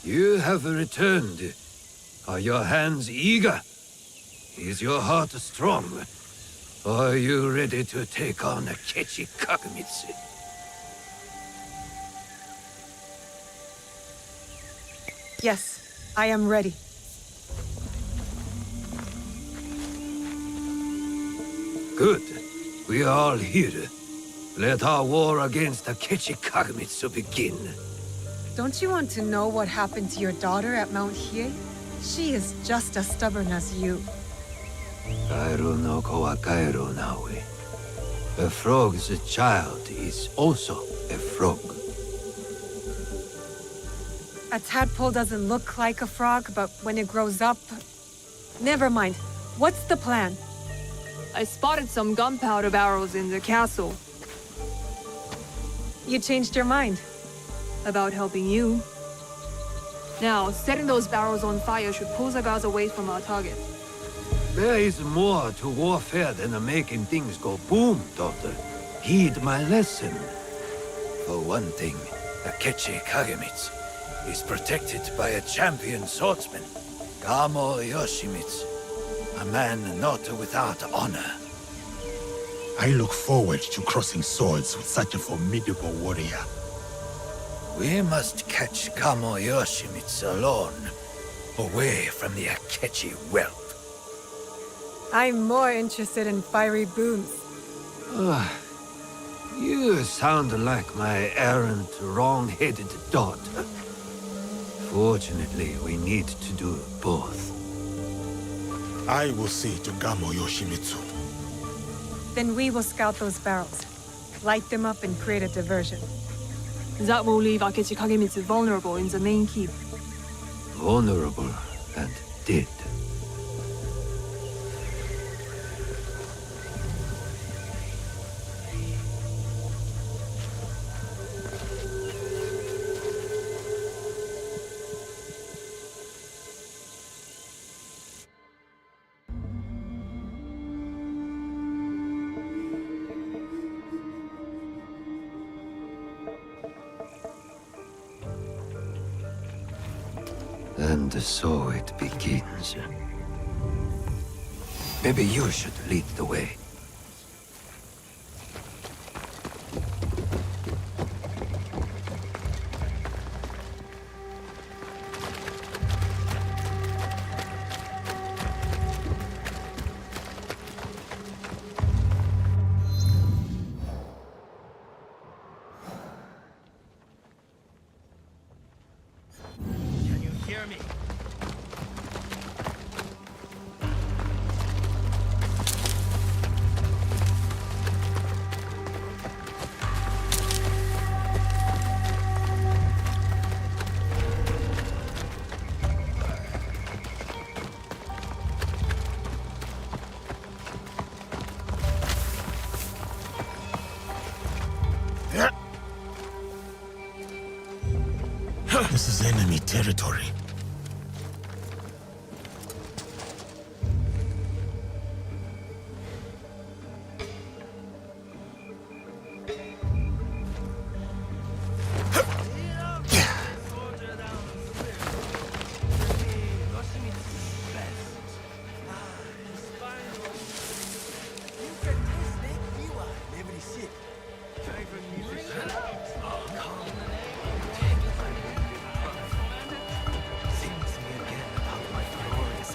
You have returned. Are your hands eager? Is your heart strong? Are you ready to take on Akechi Kagamitsu? Yes, I am ready. Good. We are all here. Let our war against Akechi Kagamitsu begin. Don't you want to know what happened to your daughter at Mount Hiei? She is just as stubborn as you. Kairo no ko wa Kairo nawe. A frog's child is also a frog. A tadpole doesn't look like a frog, but when it grows up... Never mind. What's the plan? I spotted some gunpowder barrels in the castle. You changed your mind. About helping you. Now, setting those barrels on fire should pull the guards away from our target. There is more to warfare than making things go boom, daughter. Heed my lesson. For one thing, Akechi Kagamitsu is protected by a champion swordsman, Gamo Yoshimitsu, a man not without honor. I look forward to crossing swords with such a formidable warrior. We must catch Gamo Yoshimitsu alone, away from the Akechi wealth. I'm more interested in fiery boons. You sound like my errant, wrong-headed daughter. Fortunately, we need to do both. I will see to Gamo Yoshimitsu. Then we will scout those barrels, light them up and create a diversion. That will leave Akechi Kagemitsu vulnerable in the main keep. Vulnerable and dead. And so it begins. Maybe you should lead the way. Can you hear me? This is enemy territory.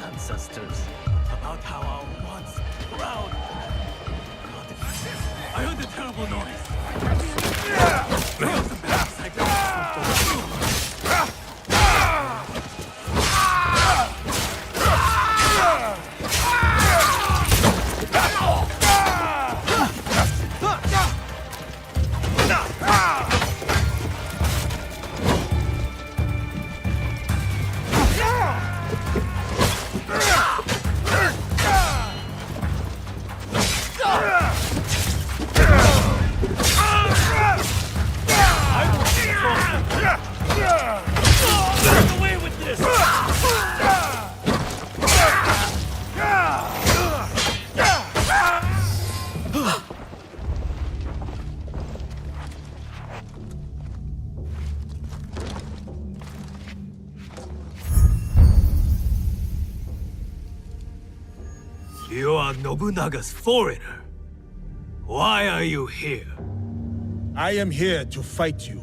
Ancestors, about how I was once proud. God, I heard the terrible noise. It was the blast I You are Nobunaga's foreigner. Why are you here? I am here to fight you.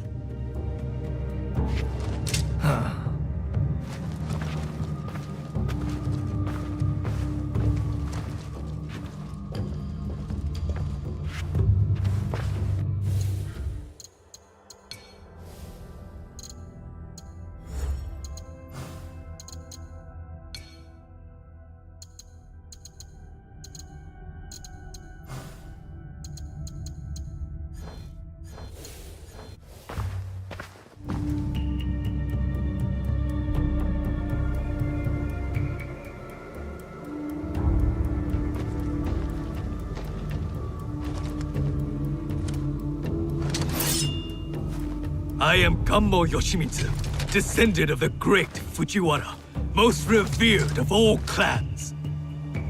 I am Gammo Yoshimitsu, descendant of the great Fujiwara, most revered of all clans.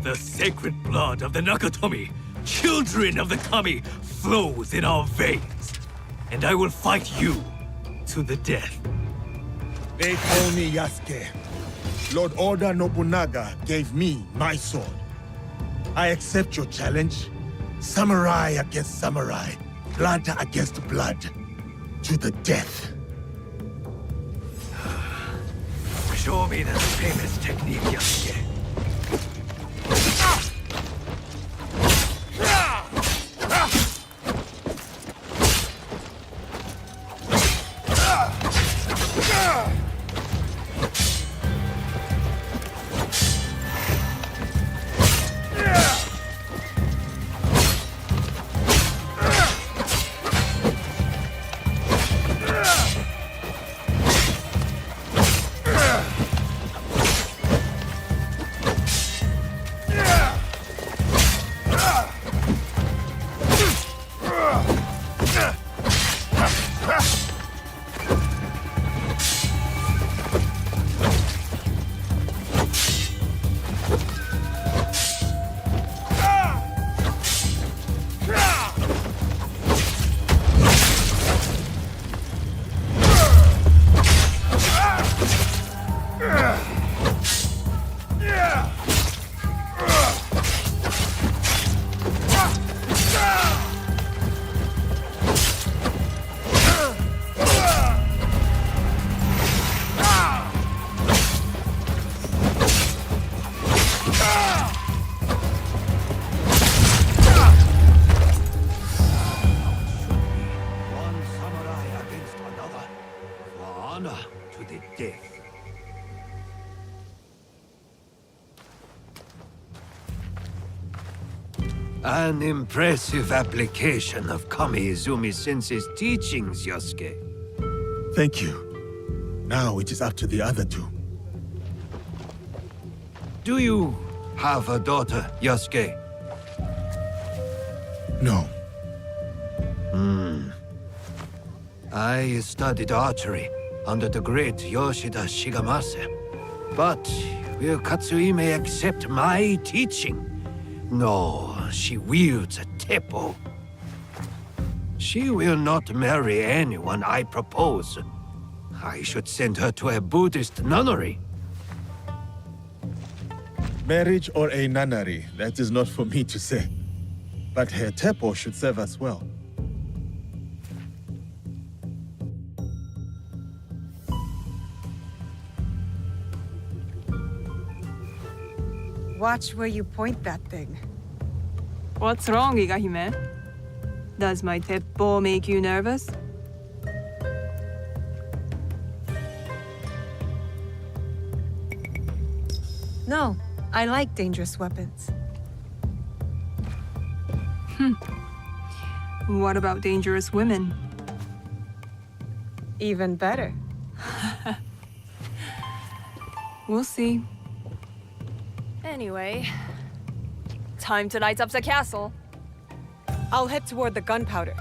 The sacred blood of the Nakatomi, children of the Kami, flows in our veins. And I will fight you to the death. They call me Yasuke. Lord Oda Nobunaga gave me my sword. I accept your challenge. Samurai against samurai, blood against blood. To the death. Show me that famous technique, Yasuke. An impressive application of Kami Izumi-sensei's teachings, Yosuke. Thank you. Now it is up to the other two. Do you have a daughter, Yosuke? No. I studied archery under the great Yoshida Shigemasa. But will Katsuhime accept my teaching? No, she wields a teppo. She will not marry anyone I propose. I should send her to a Buddhist nunnery. Marriage or a nunnery, that is not for me to say. But her teppo should serve us well. Watch where you point that thing. What's wrong, Igahime? Does my teppo make you nervous? No, I like dangerous weapons. What about dangerous women? Even better. We'll see. Anyway, time to light up the castle. I'll head toward the gunpowder.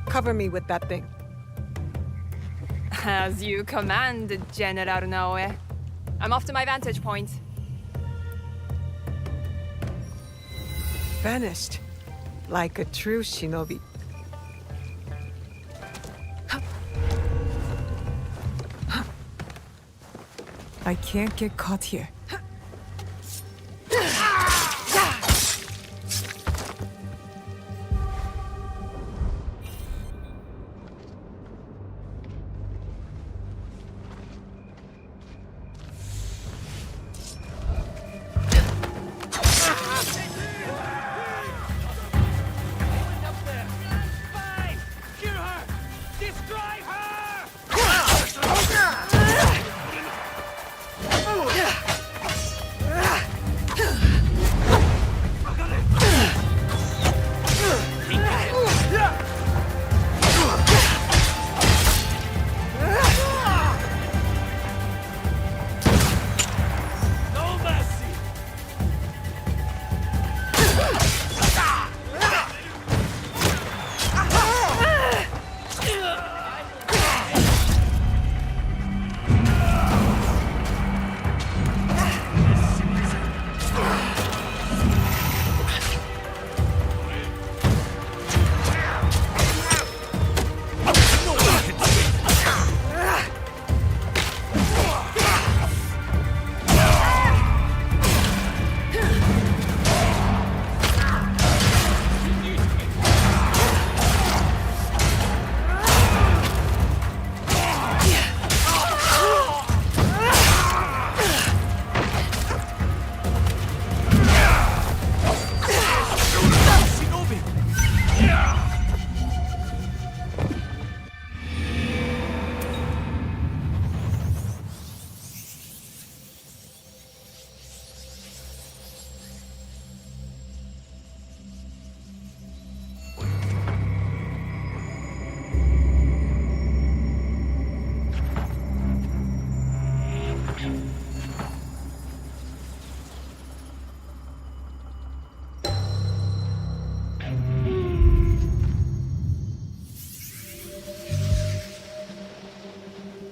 Cover me with that thing. As you command, General Naoe. I'm off to my vantage point. Vanished. Like a true shinobi. I can't get caught here.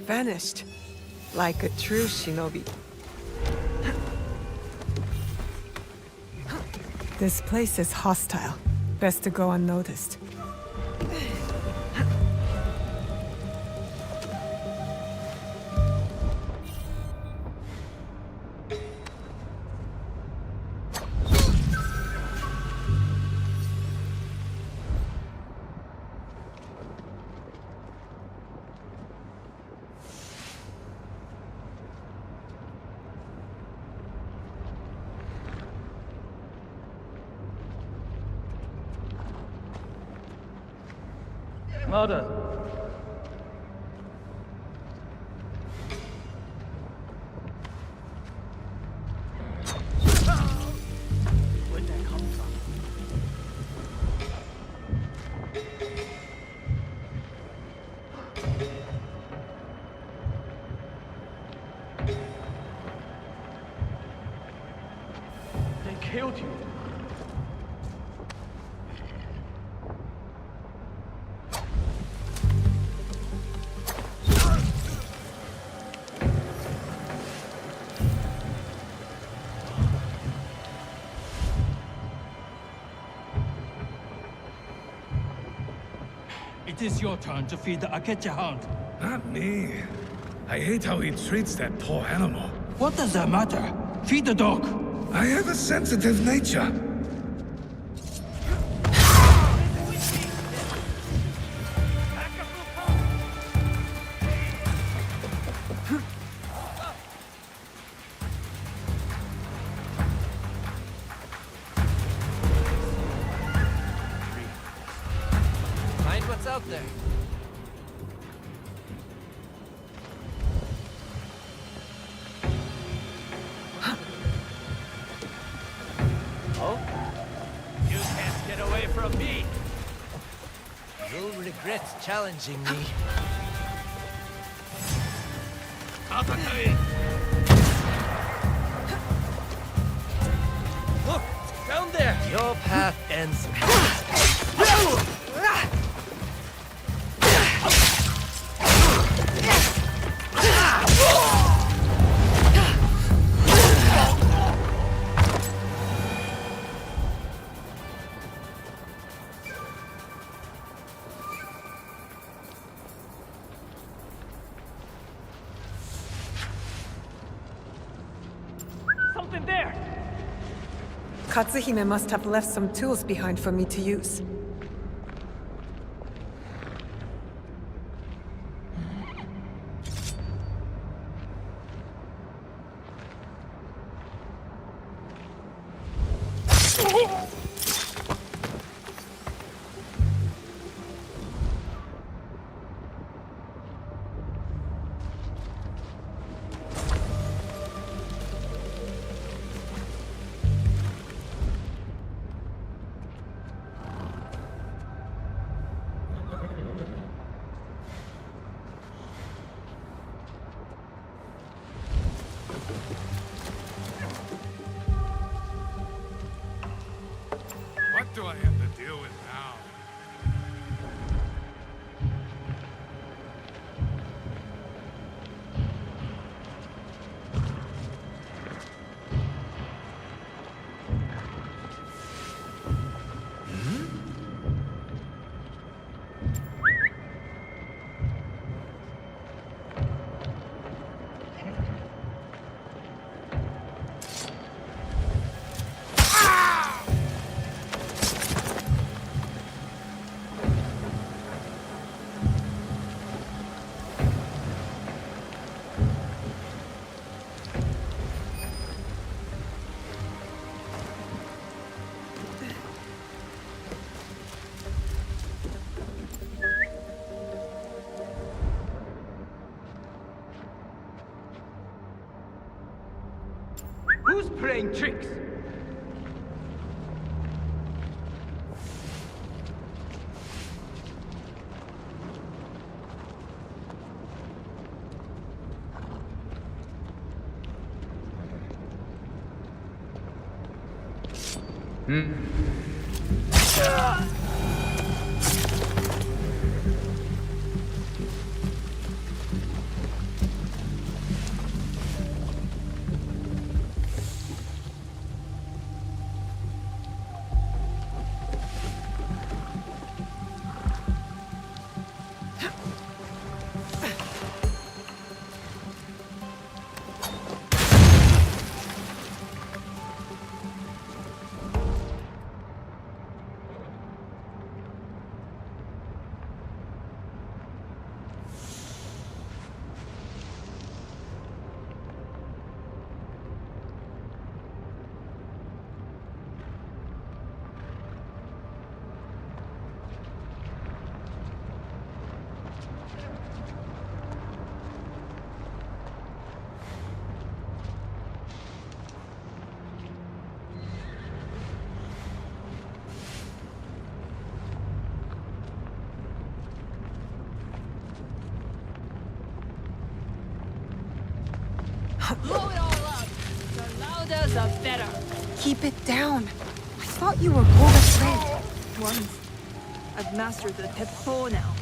vanished. Like a true shinobi. This place is hostile. Best to go unnoticed. Murder. Where'd that come from? They killed you. It is your turn to feed the Akechi hound. Not me. I hate how he treats that poor animal. What does that matter? Feed the dog. I have a sensitive nature. Find what's out there. Oh? You can't get away from me! You'll regret challenging me. Look! Down there! Your path ends. Something there! Katsuhime must have left some tools behind for me to use. What do I have to deal with now? Who's playing tricks? Blow it all up. The louder, the better. Keep it down. I thought you were Koga's slave. Once. I've mastered the Teppo now.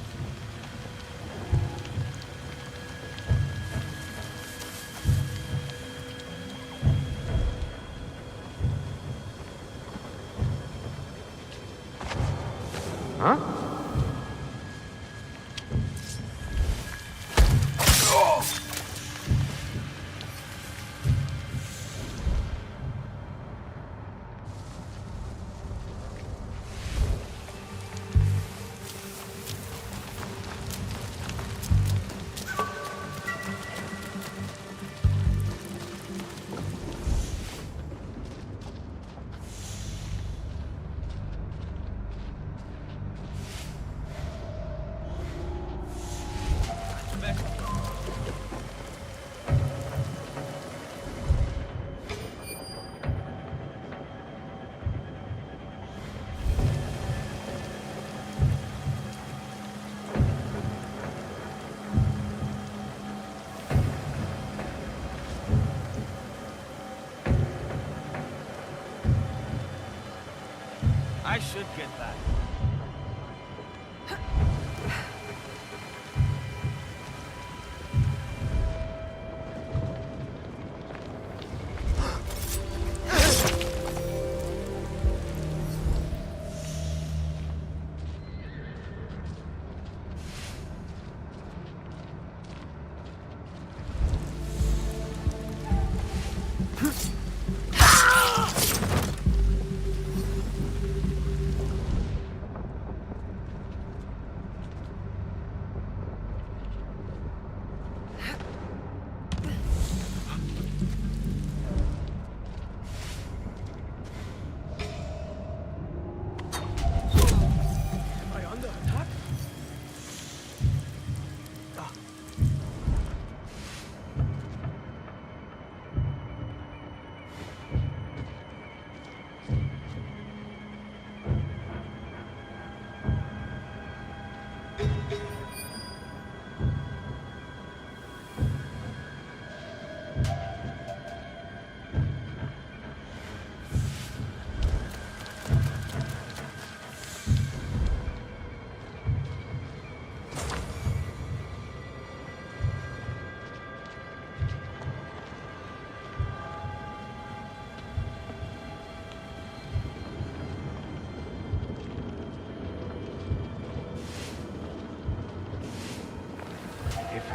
Huh? I should get that.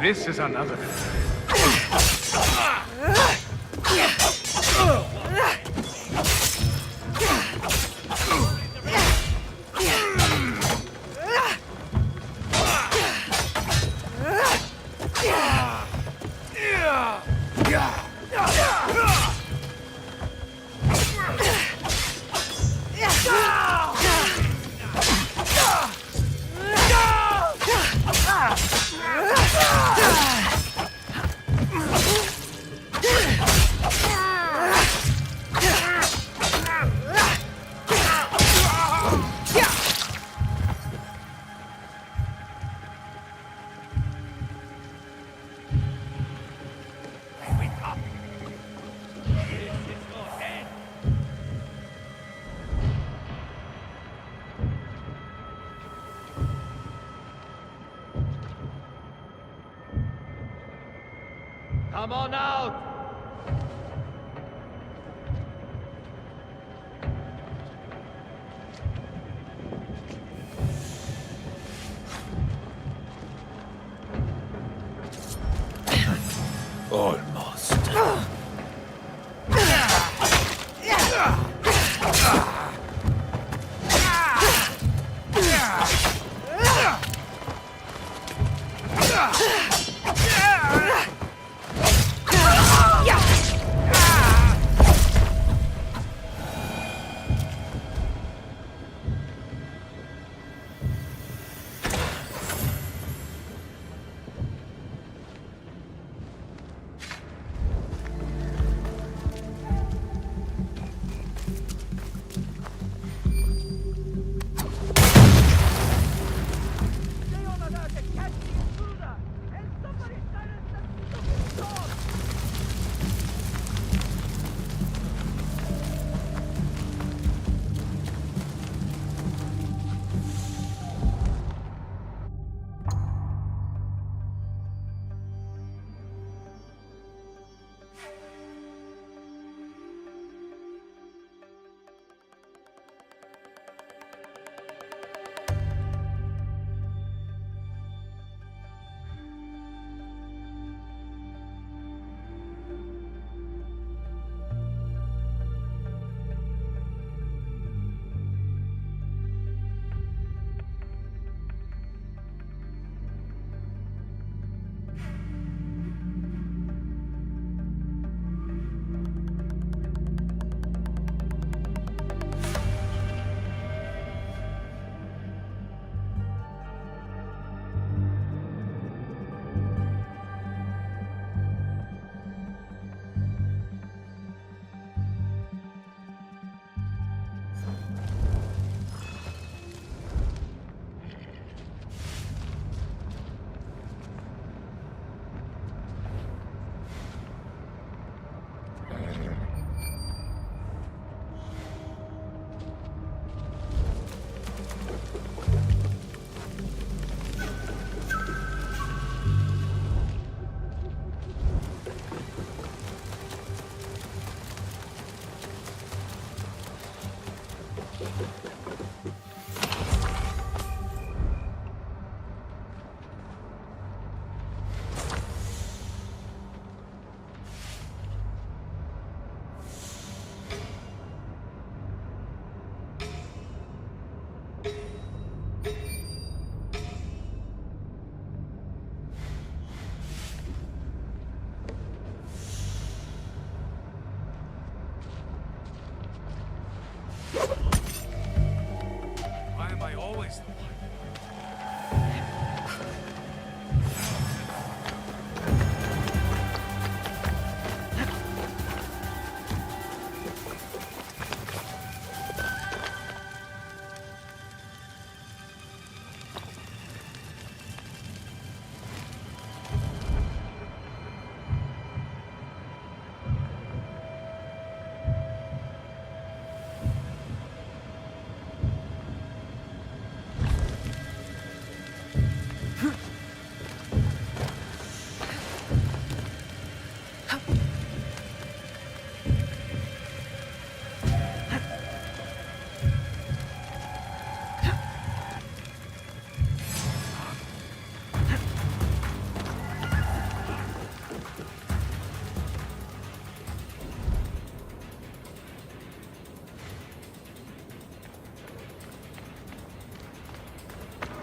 This is another. Come on out! Almost.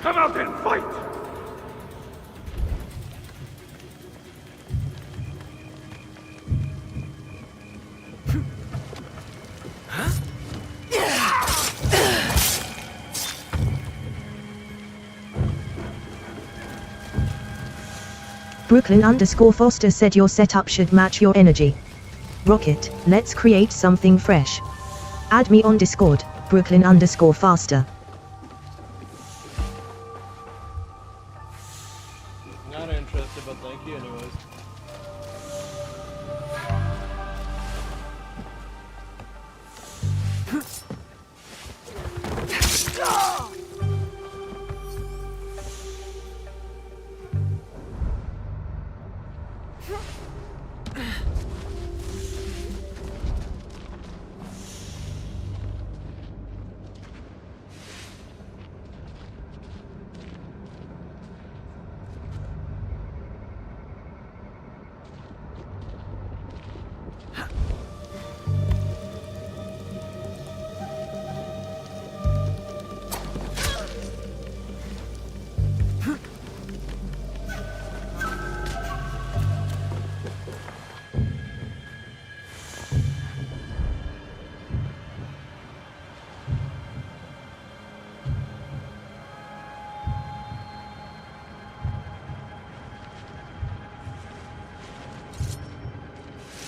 Come out and fight! Brooklyn_Foster said your setup should match your energy. Rocket, let's create something fresh. Add me on Discord, Brooklyn_Faster. Not interested, but thank you anyways.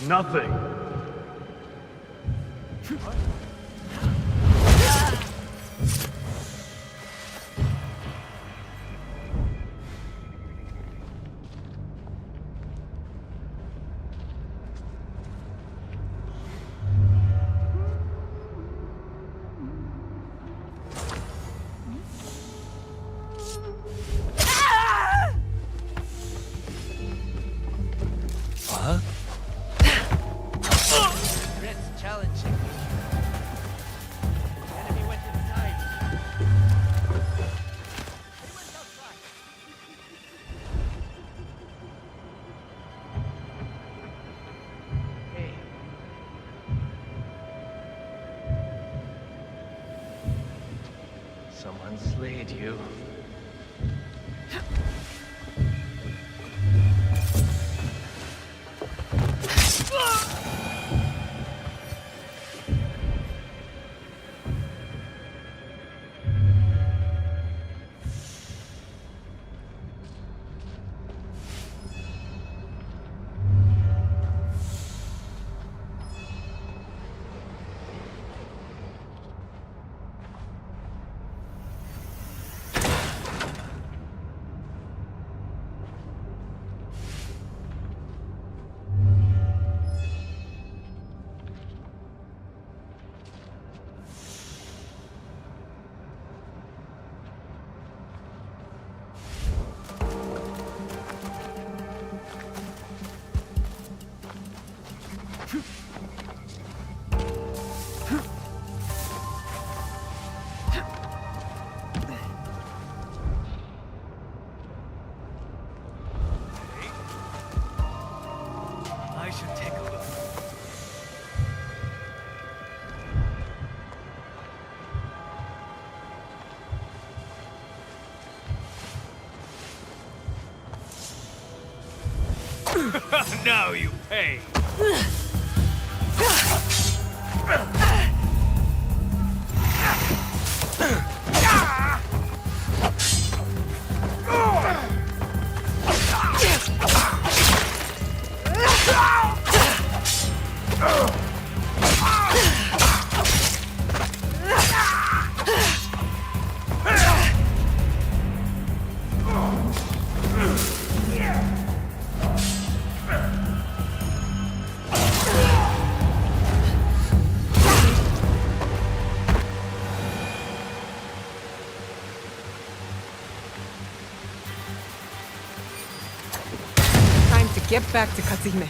Nothing. Huh? Prince challenging me. The enemy went inside. Anyone's outside. Hey. Someone slayed you. I should take a look. Now you pay. Time to get back to Katsuhime.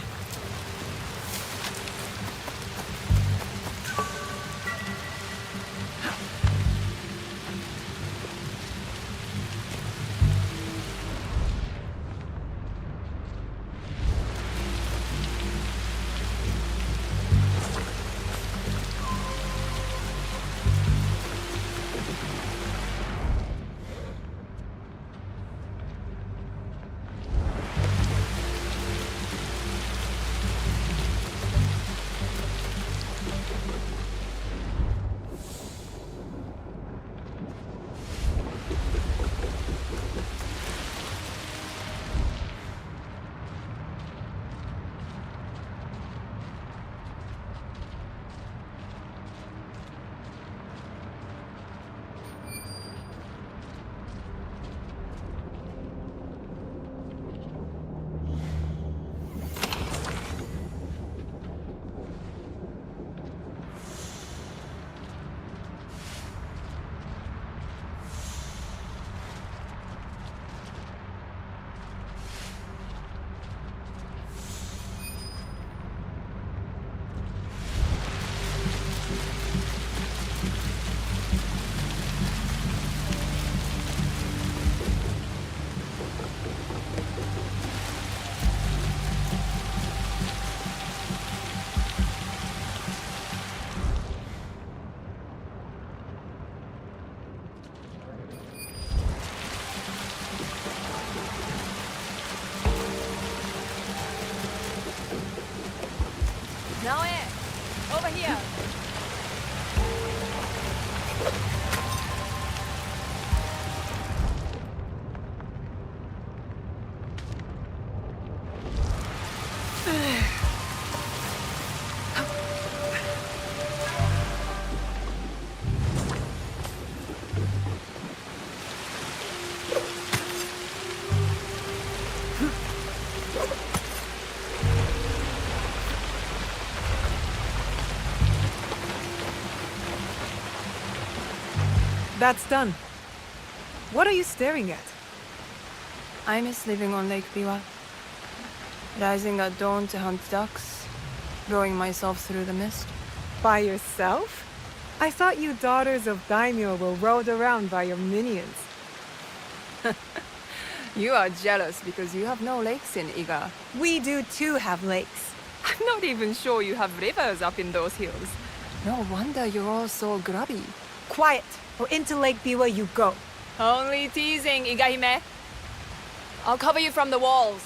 Naoe, over here. That's done. What are you staring at? I miss living on Lake Biwa. Rising at dawn to hunt ducks, rowing myself through the mist. By yourself? I thought you daughters of daimyo were rowed around by your minions. You are jealous because you have no lakes in Iga. We do too have lakes. I'm not even sure you have rivers up in those hills. No wonder you're all so grubby. Quiet, or into Lake Biwa you go. Only teasing, Igahime. I'll cover you from the walls.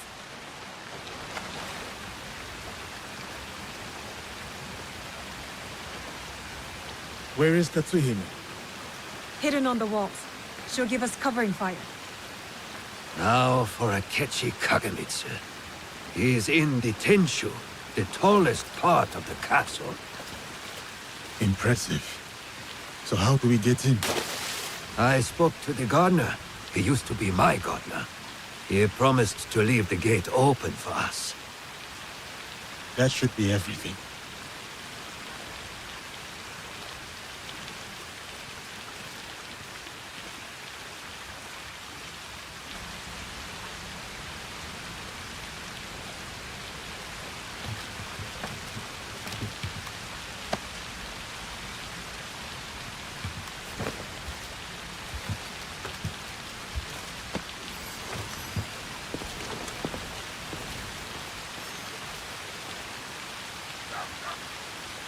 Where is Tatsuhime? Hidden on the walls. She'll give us covering fire. Now for Akechi Kagemitsu. He is in the Tenshu, the tallest part of the castle. Impressive. So how do we get in? I spoke to the gardener. He used to be my gardener. He promised to leave the gate open for us. That should be everything.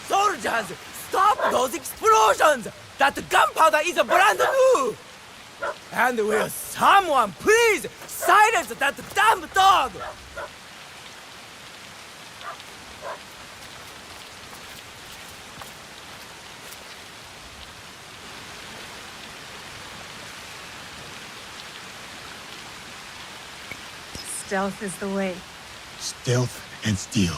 Soldiers, stop those explosions! That gunpowder is brand new! And will someone please silence that damn dog? Stealth is the way. Stealth and steel.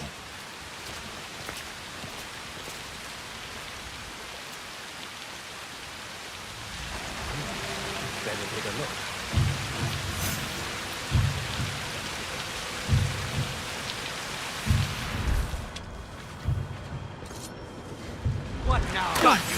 Better take a look. What now? Got you!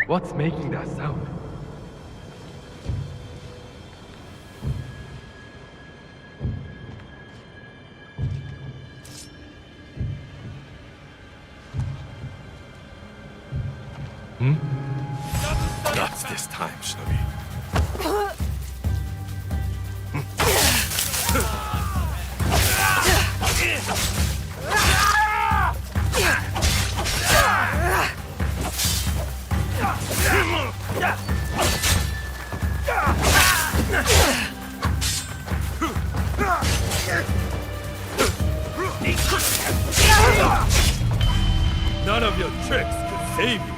What's making that sound? Not this time, Shinobi. None of your tricks could save you.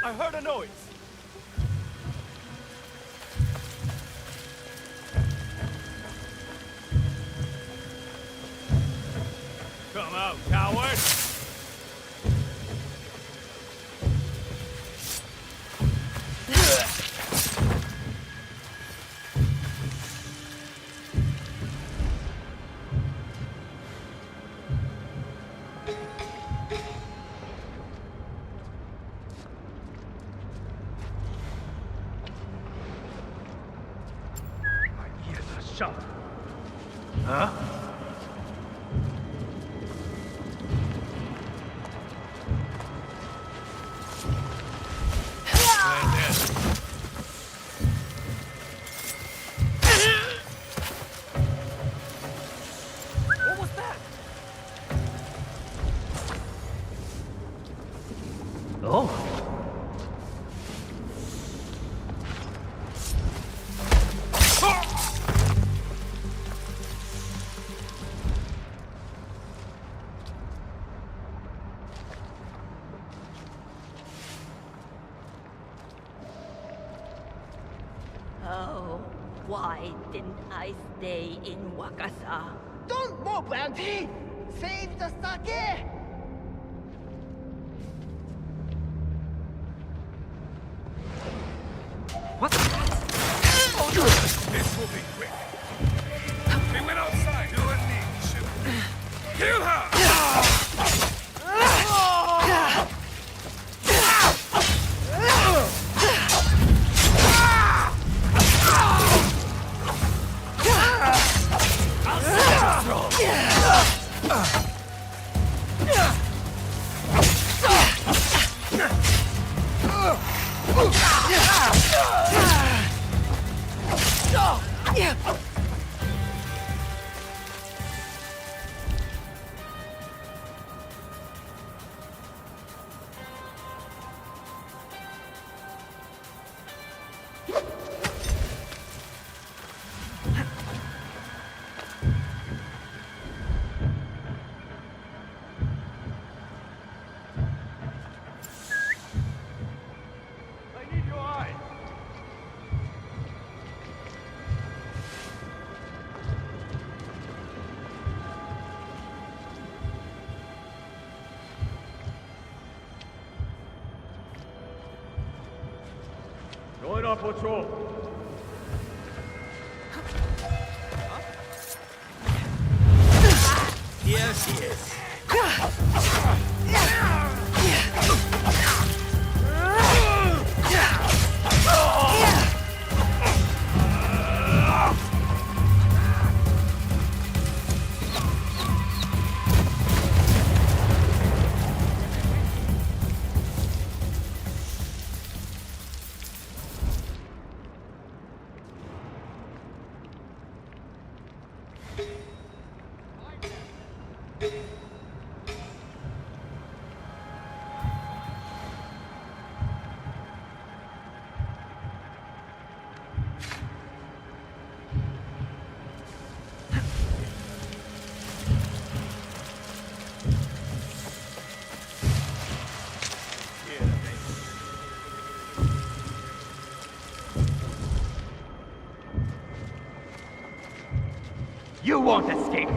I heard a noise. Come out, coward! Shut. Huh? What was that? Oh. Oh, why didn't I stay in Wakasa? Don't move, Auntie! Save the sake! This will be quick. They went outside. You and me should kill her. I need your eye. Going on patrol. Here she is. You won't escape.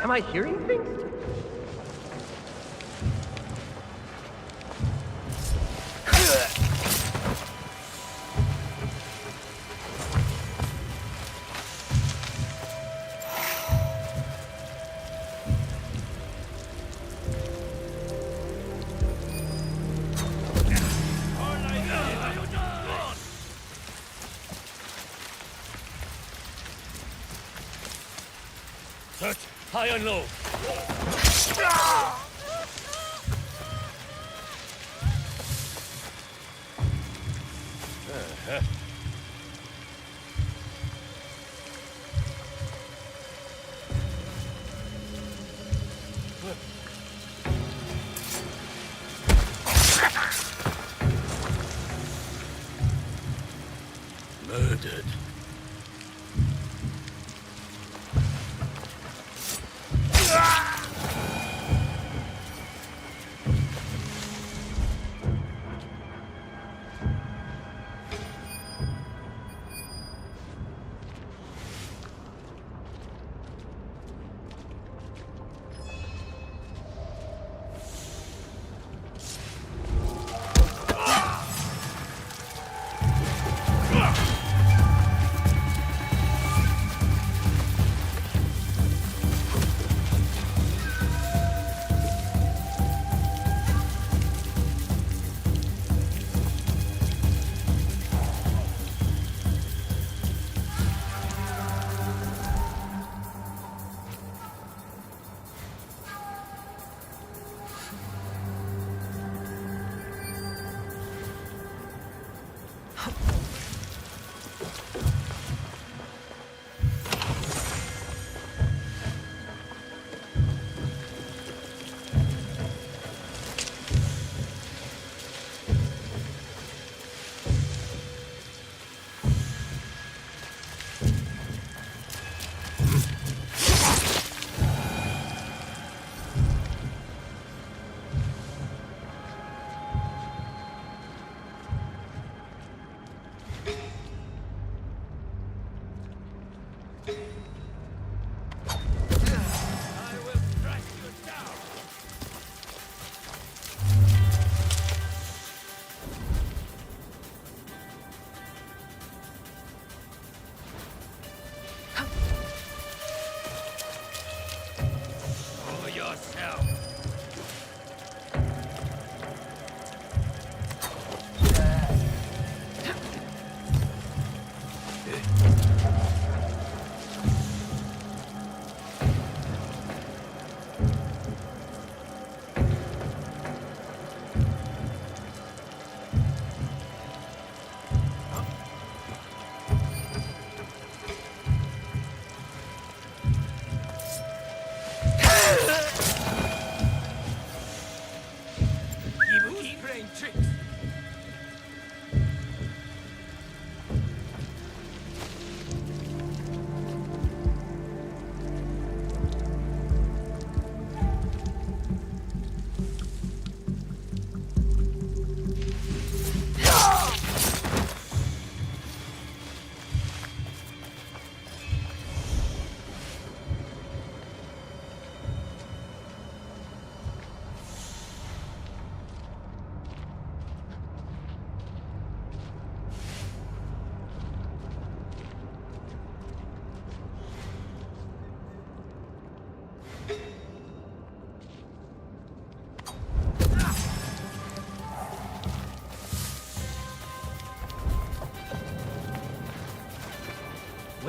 Am I hearing things? High and low. Murdered.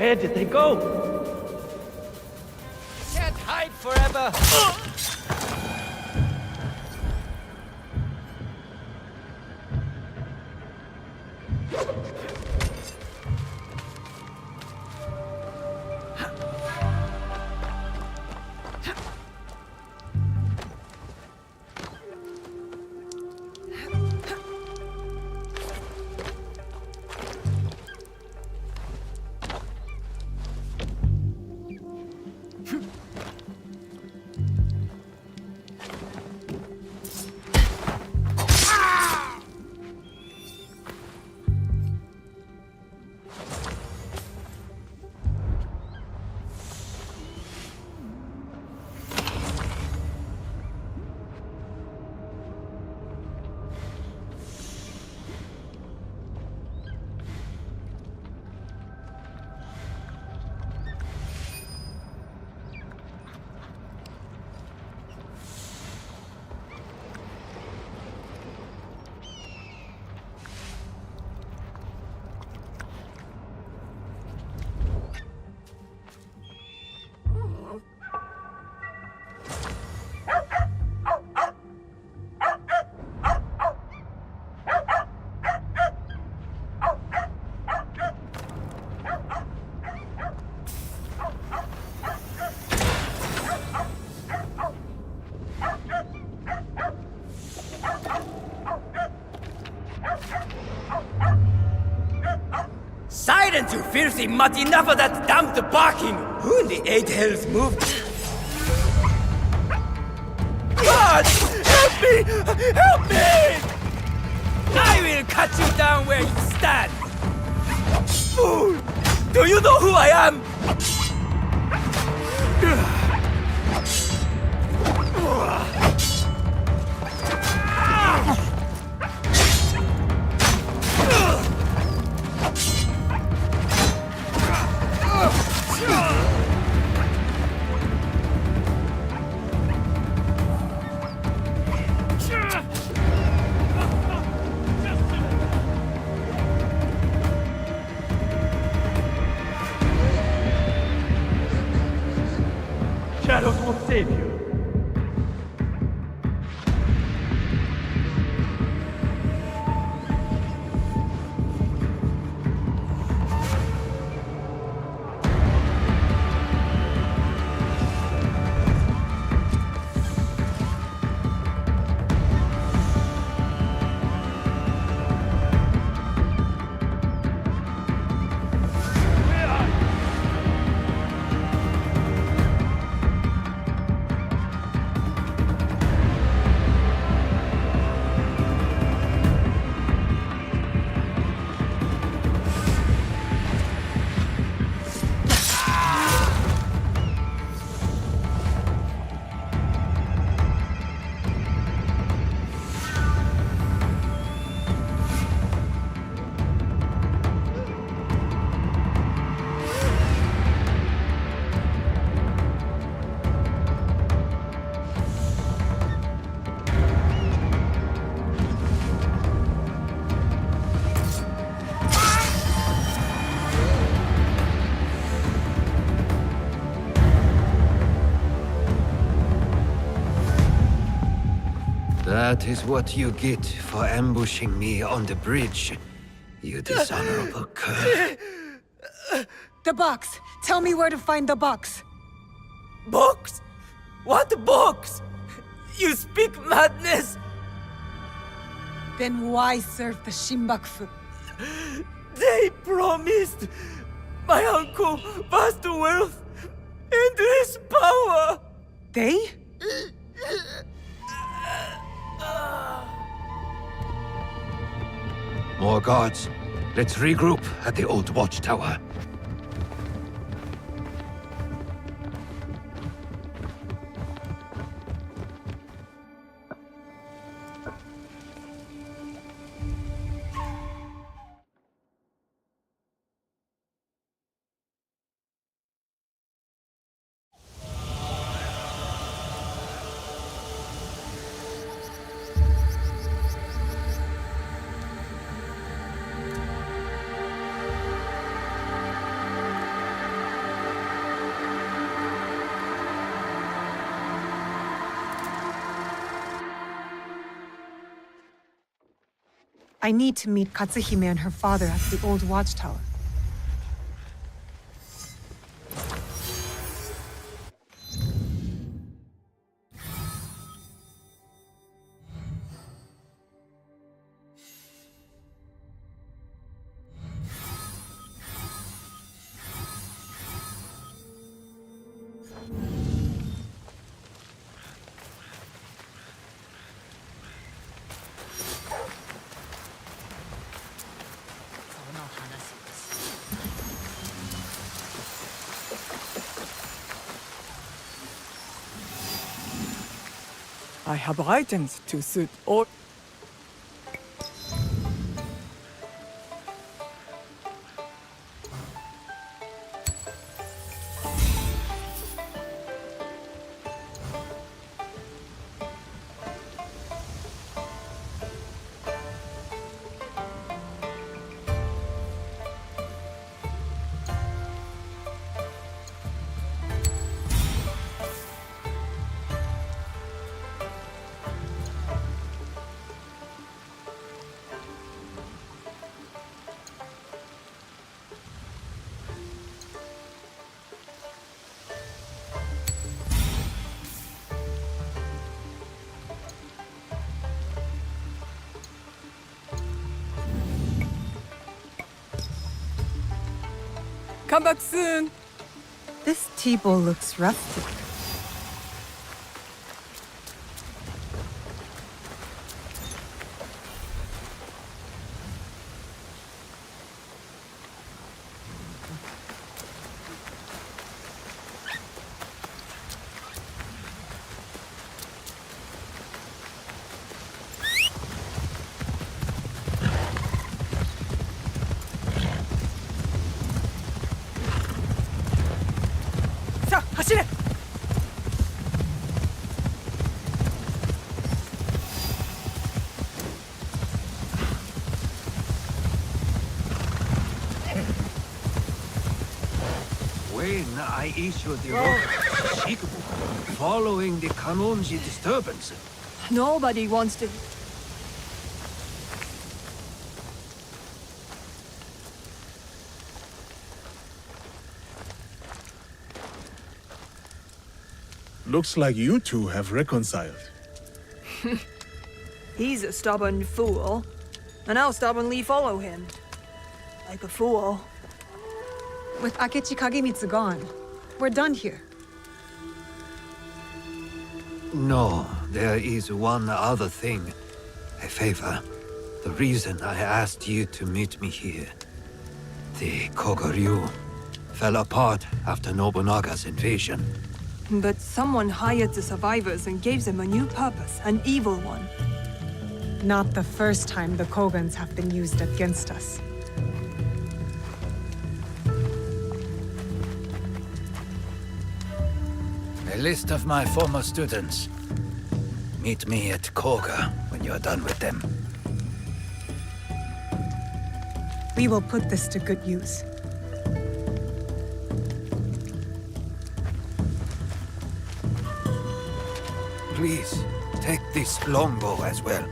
Where did they go? Can't hide forever. Silence, you filthy mutt! Enough of that damned barking! Who in the eight hells moved? God! Help me! Help me! I will cut you down where you stand! Fool! Do you know who I am? Shadows will save you. That is what you get for ambushing me on the bridge, you dishonorable cur. The box! Tell me where to find the box! Box? What box? You speak madness! Then why serve the Shinbakufu? They promised my uncle vast wealth and his power! They? More guards. Let's regroup at the old watchtower. I need to meet Katsuhime and her father at the old watchtower. I have items to suit all. Come back soon. This tea bowl looks rusty. 자, 走れ! When I issued the order, following the Kanonji disturbance, Nobody wants to. Looks like you two have reconciled. He's a stubborn fool, and I'll stubbornly follow him. Like a fool. With Akechi Kagemitsu gone, we're done here. no, there is one other thing. A favor. The reason I asked you to meet me here. The Kogoryu fell apart after Nobunaga's invasion. But someone hired the survivors and gave them a new purpose, an evil one. Not the first time the Kogans have been used against us. A list of my former students. Meet me at Koga when you're done with them. We will put this to good use. Please, take this longbow as well.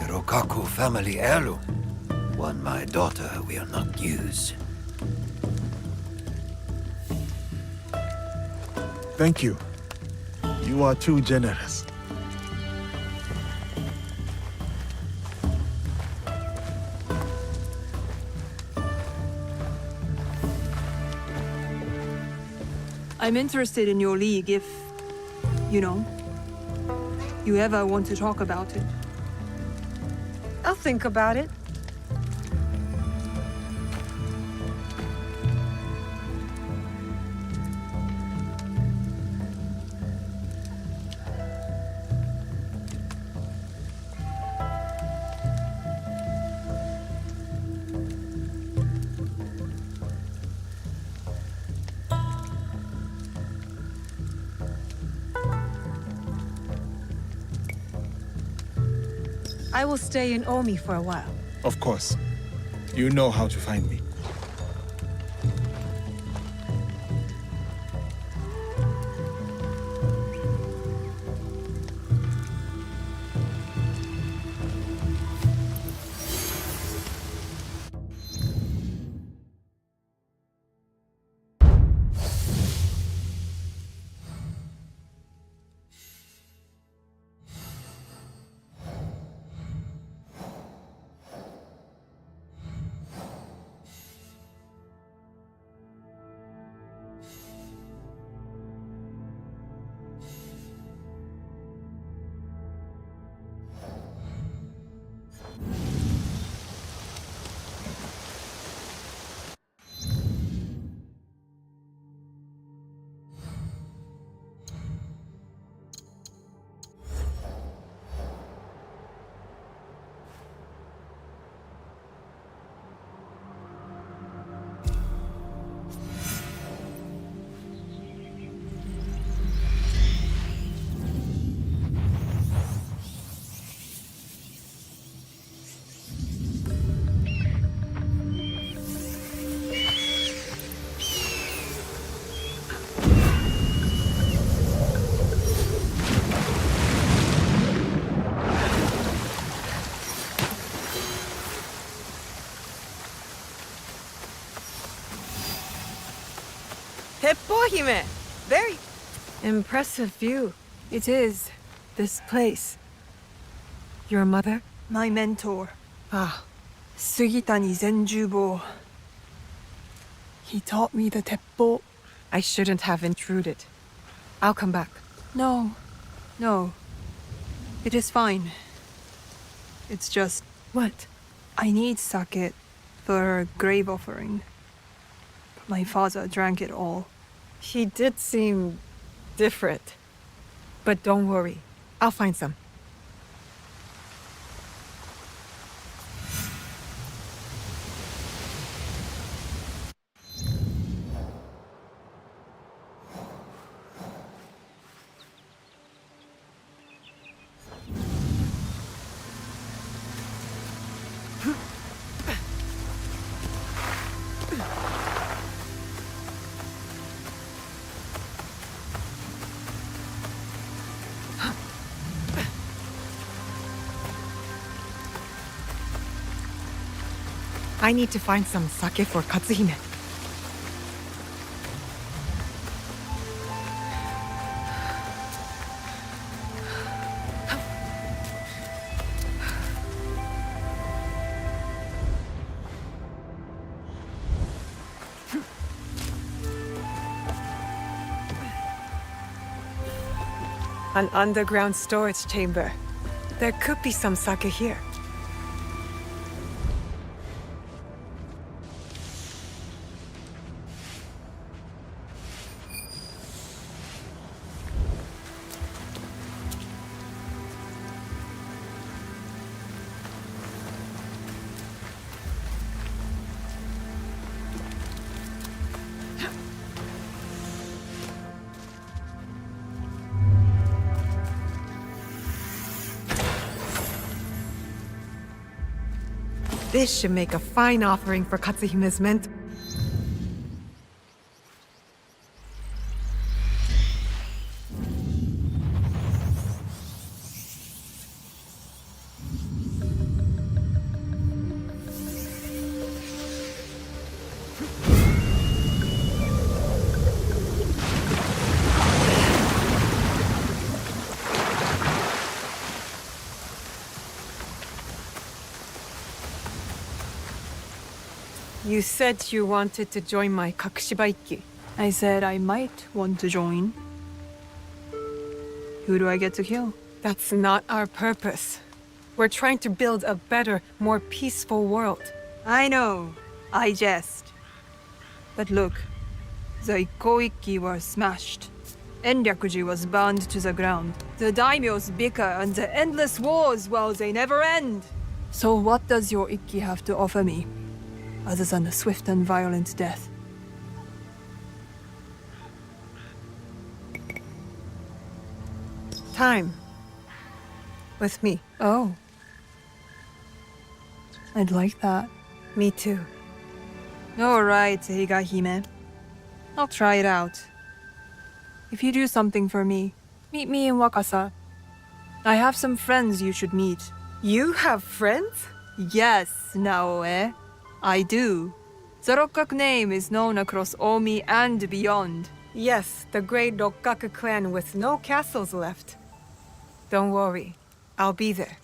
A Rokaku family heirloom. One my daughter will not use. Thank you. You are too generous. I'm interested in your league if, you know, you ever want to talk about it. I'll think about it. I will stay in Omi for a while. Of course. You know how to find me. Hime! Very impressive view. It is. This place. Your mother? My mentor. Ah. Sugitani Zenjubo. He taught me the teppo. I shouldn't have intruded. I'll come back. No. No. It is fine. It's just... What? I need sake for a grave offering. But my father drank it all. He did seem different. But don't worry. I'll find some. I need to find some sake for Katsuhime. An underground storage chamber. There could be some sake here. This should make a fine offering for Katsuhime's mentor. You said you wanted to join my Kakushibaiki. I said I might want to join. Who do I get to kill? That's not our purpose. We're trying to build a better, more peaceful world. I know. I jest. But look, the Ikoiki were smashed. Enryakuji was burned to the ground. The daimyos bicker and the endless wars, well, they never end. So what does your Ikki have to offer me? Other than a swift and violent death. Time. With me. Oh. I'd like that. Me too. All right, Higahime. I'll try it out. If you do something for me, meet me in Wakasa. I have some friends you should meet. You have friends? Yes, Naoe. I do. The Rokkaku name is known across Omi and beyond. Yes, the great Rokkaku clan with no castles left. Don't worry, I'll be there.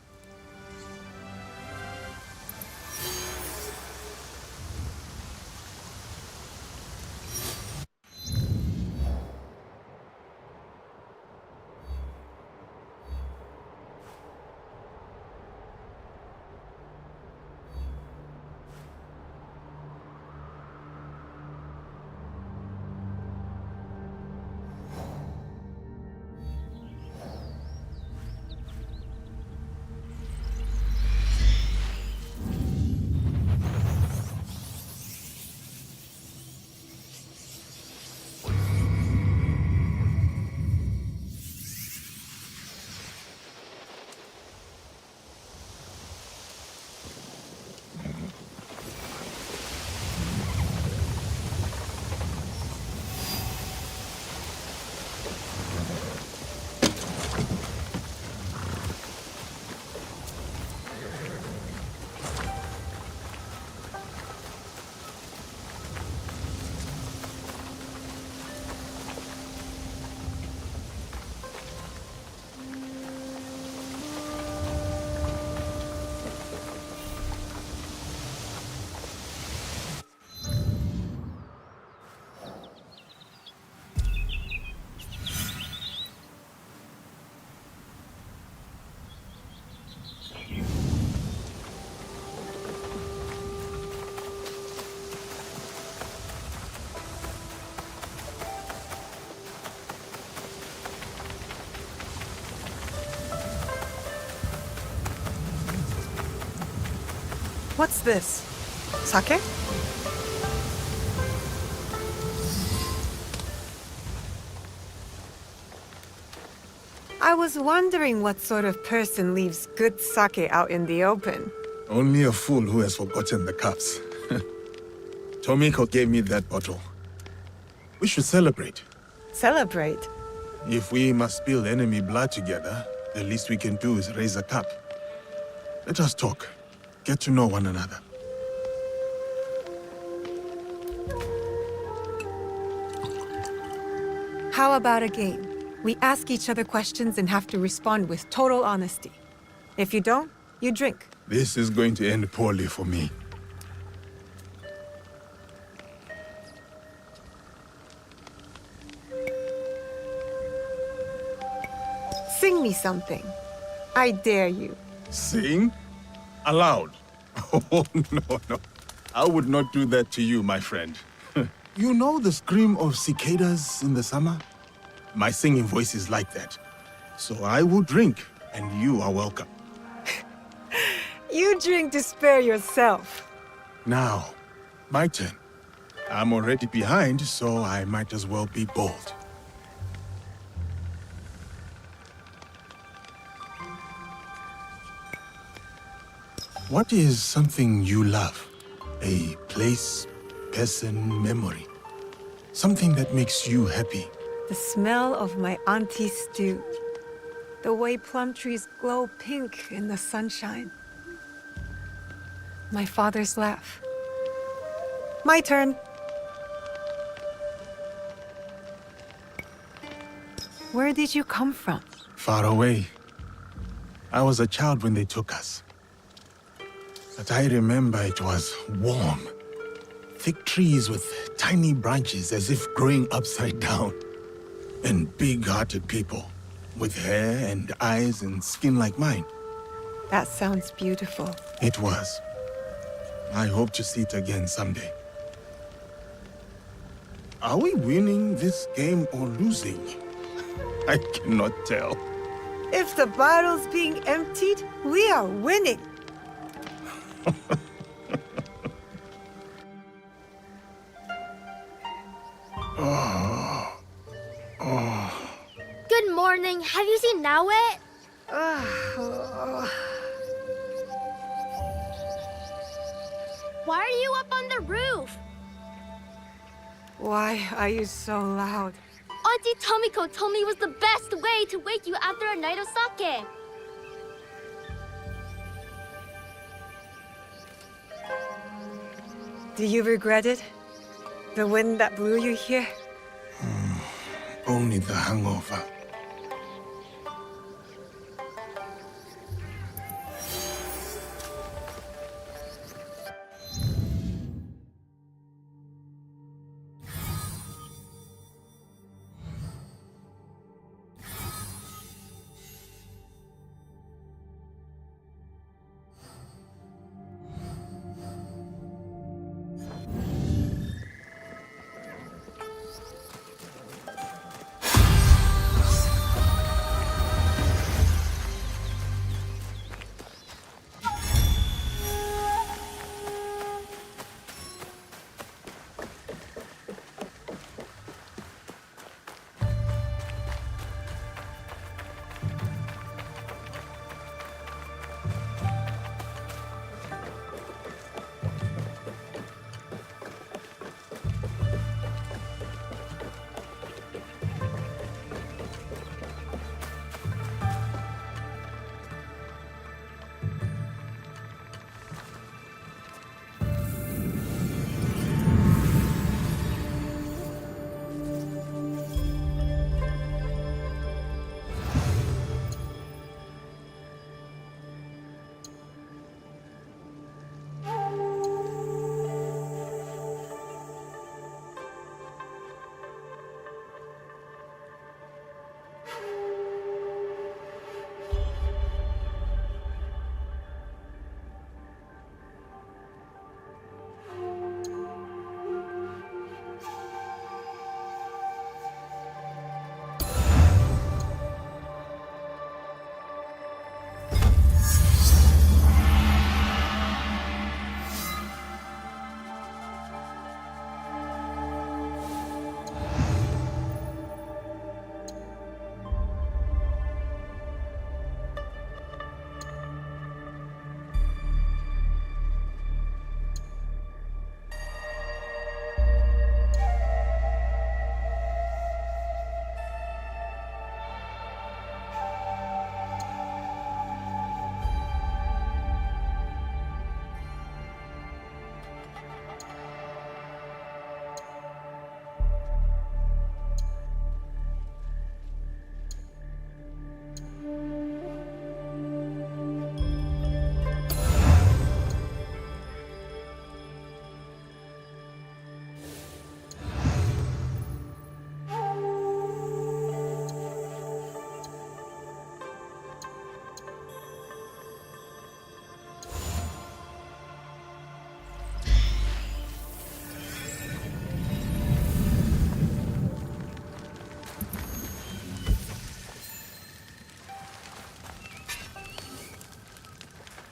What's this? Sake? I was wondering what sort of person leaves good sake out in the open. Only a fool who has forgotten the cups. Tomiko gave me that bottle. We should celebrate. Celebrate? If we must spill enemy blood together, the least we can do is raise a cup. Let us talk. Get to know one another. How about a game? We ask each other questions and have to respond with total honesty. If you don't, you drink. This is going to end poorly for me. Sing me something. I dare you. Sing? Aloud? Oh, no. I would not do that to you, my friend. You know the scream of cicadas in the summer? My singing voice is like that. So I will drink, and you are welcome. You drink to spare yourself. Now, my turn. I'm already behind, so I might as well be bold. What is something you love? A place, person, memory. Something that makes you happy. The smell of my auntie's stew. The way plum trees glow pink in the sunshine. My father's laugh. My turn. Where did you come from? Far away. I was a child when they took us. But I remember it was warm. Thick trees with tiny branches as if growing upside down. And big-hearted people with hair and eyes and skin like mine. That sounds beautiful. It was. I hope to see it again someday. Are we winning this game or losing? I cannot tell. If the bottle's being emptied, we are winning. Good morning. Have you seen Nawe? Why are you up on the roof? Why are you so loud? Auntie Tomiko told me it was the best way to wake you after a night of sake. Do you regret it? The wind that blew you here? Only the hangover.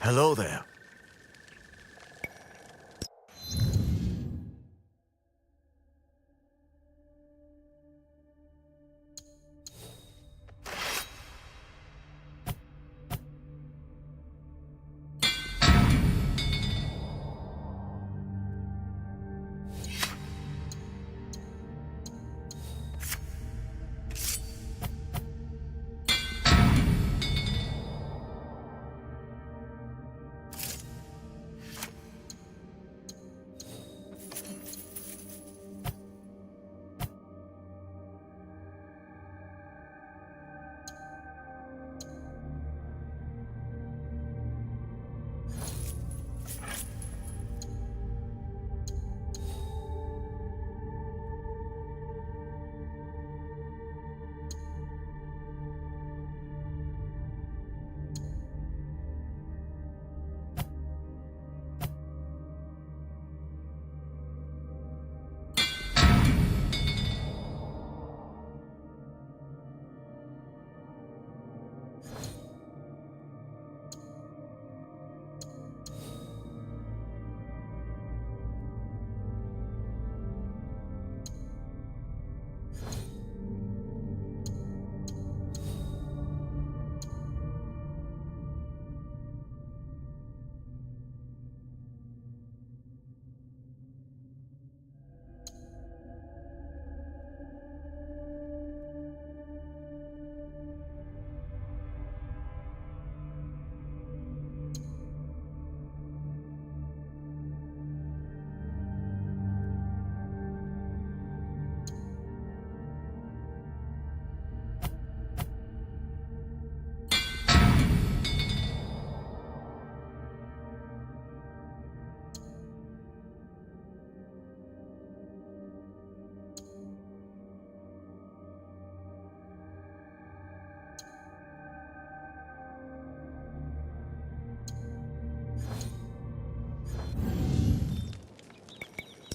Hello there.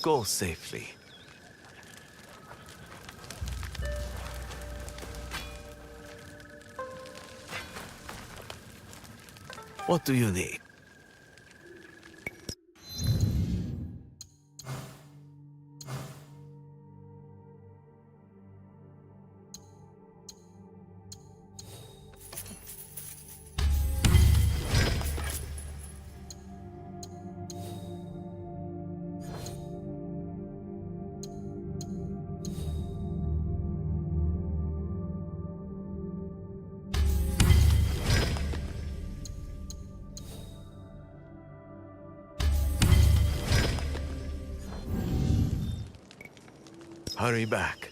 Go safely. What do you need? Hurry back.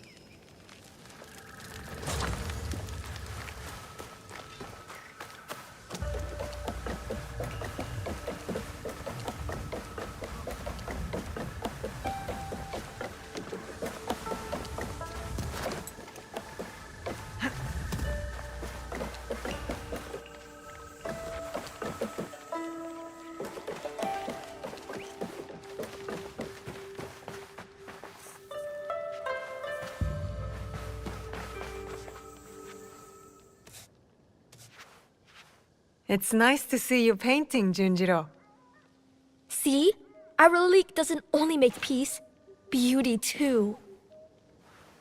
It's nice to see you painting, Junjiro. See? Our relic doesn't only make peace, beauty too.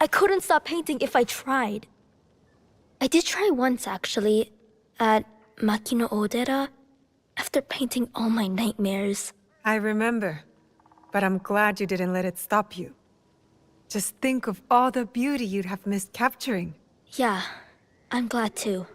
I couldn't stop painting if I tried. I did try once actually, at Makino Odera, after painting all my nightmares. I remember, but I'm glad you didn't let it stop you. Just think of all the beauty you'd have missed capturing. Yeah, I'm glad too.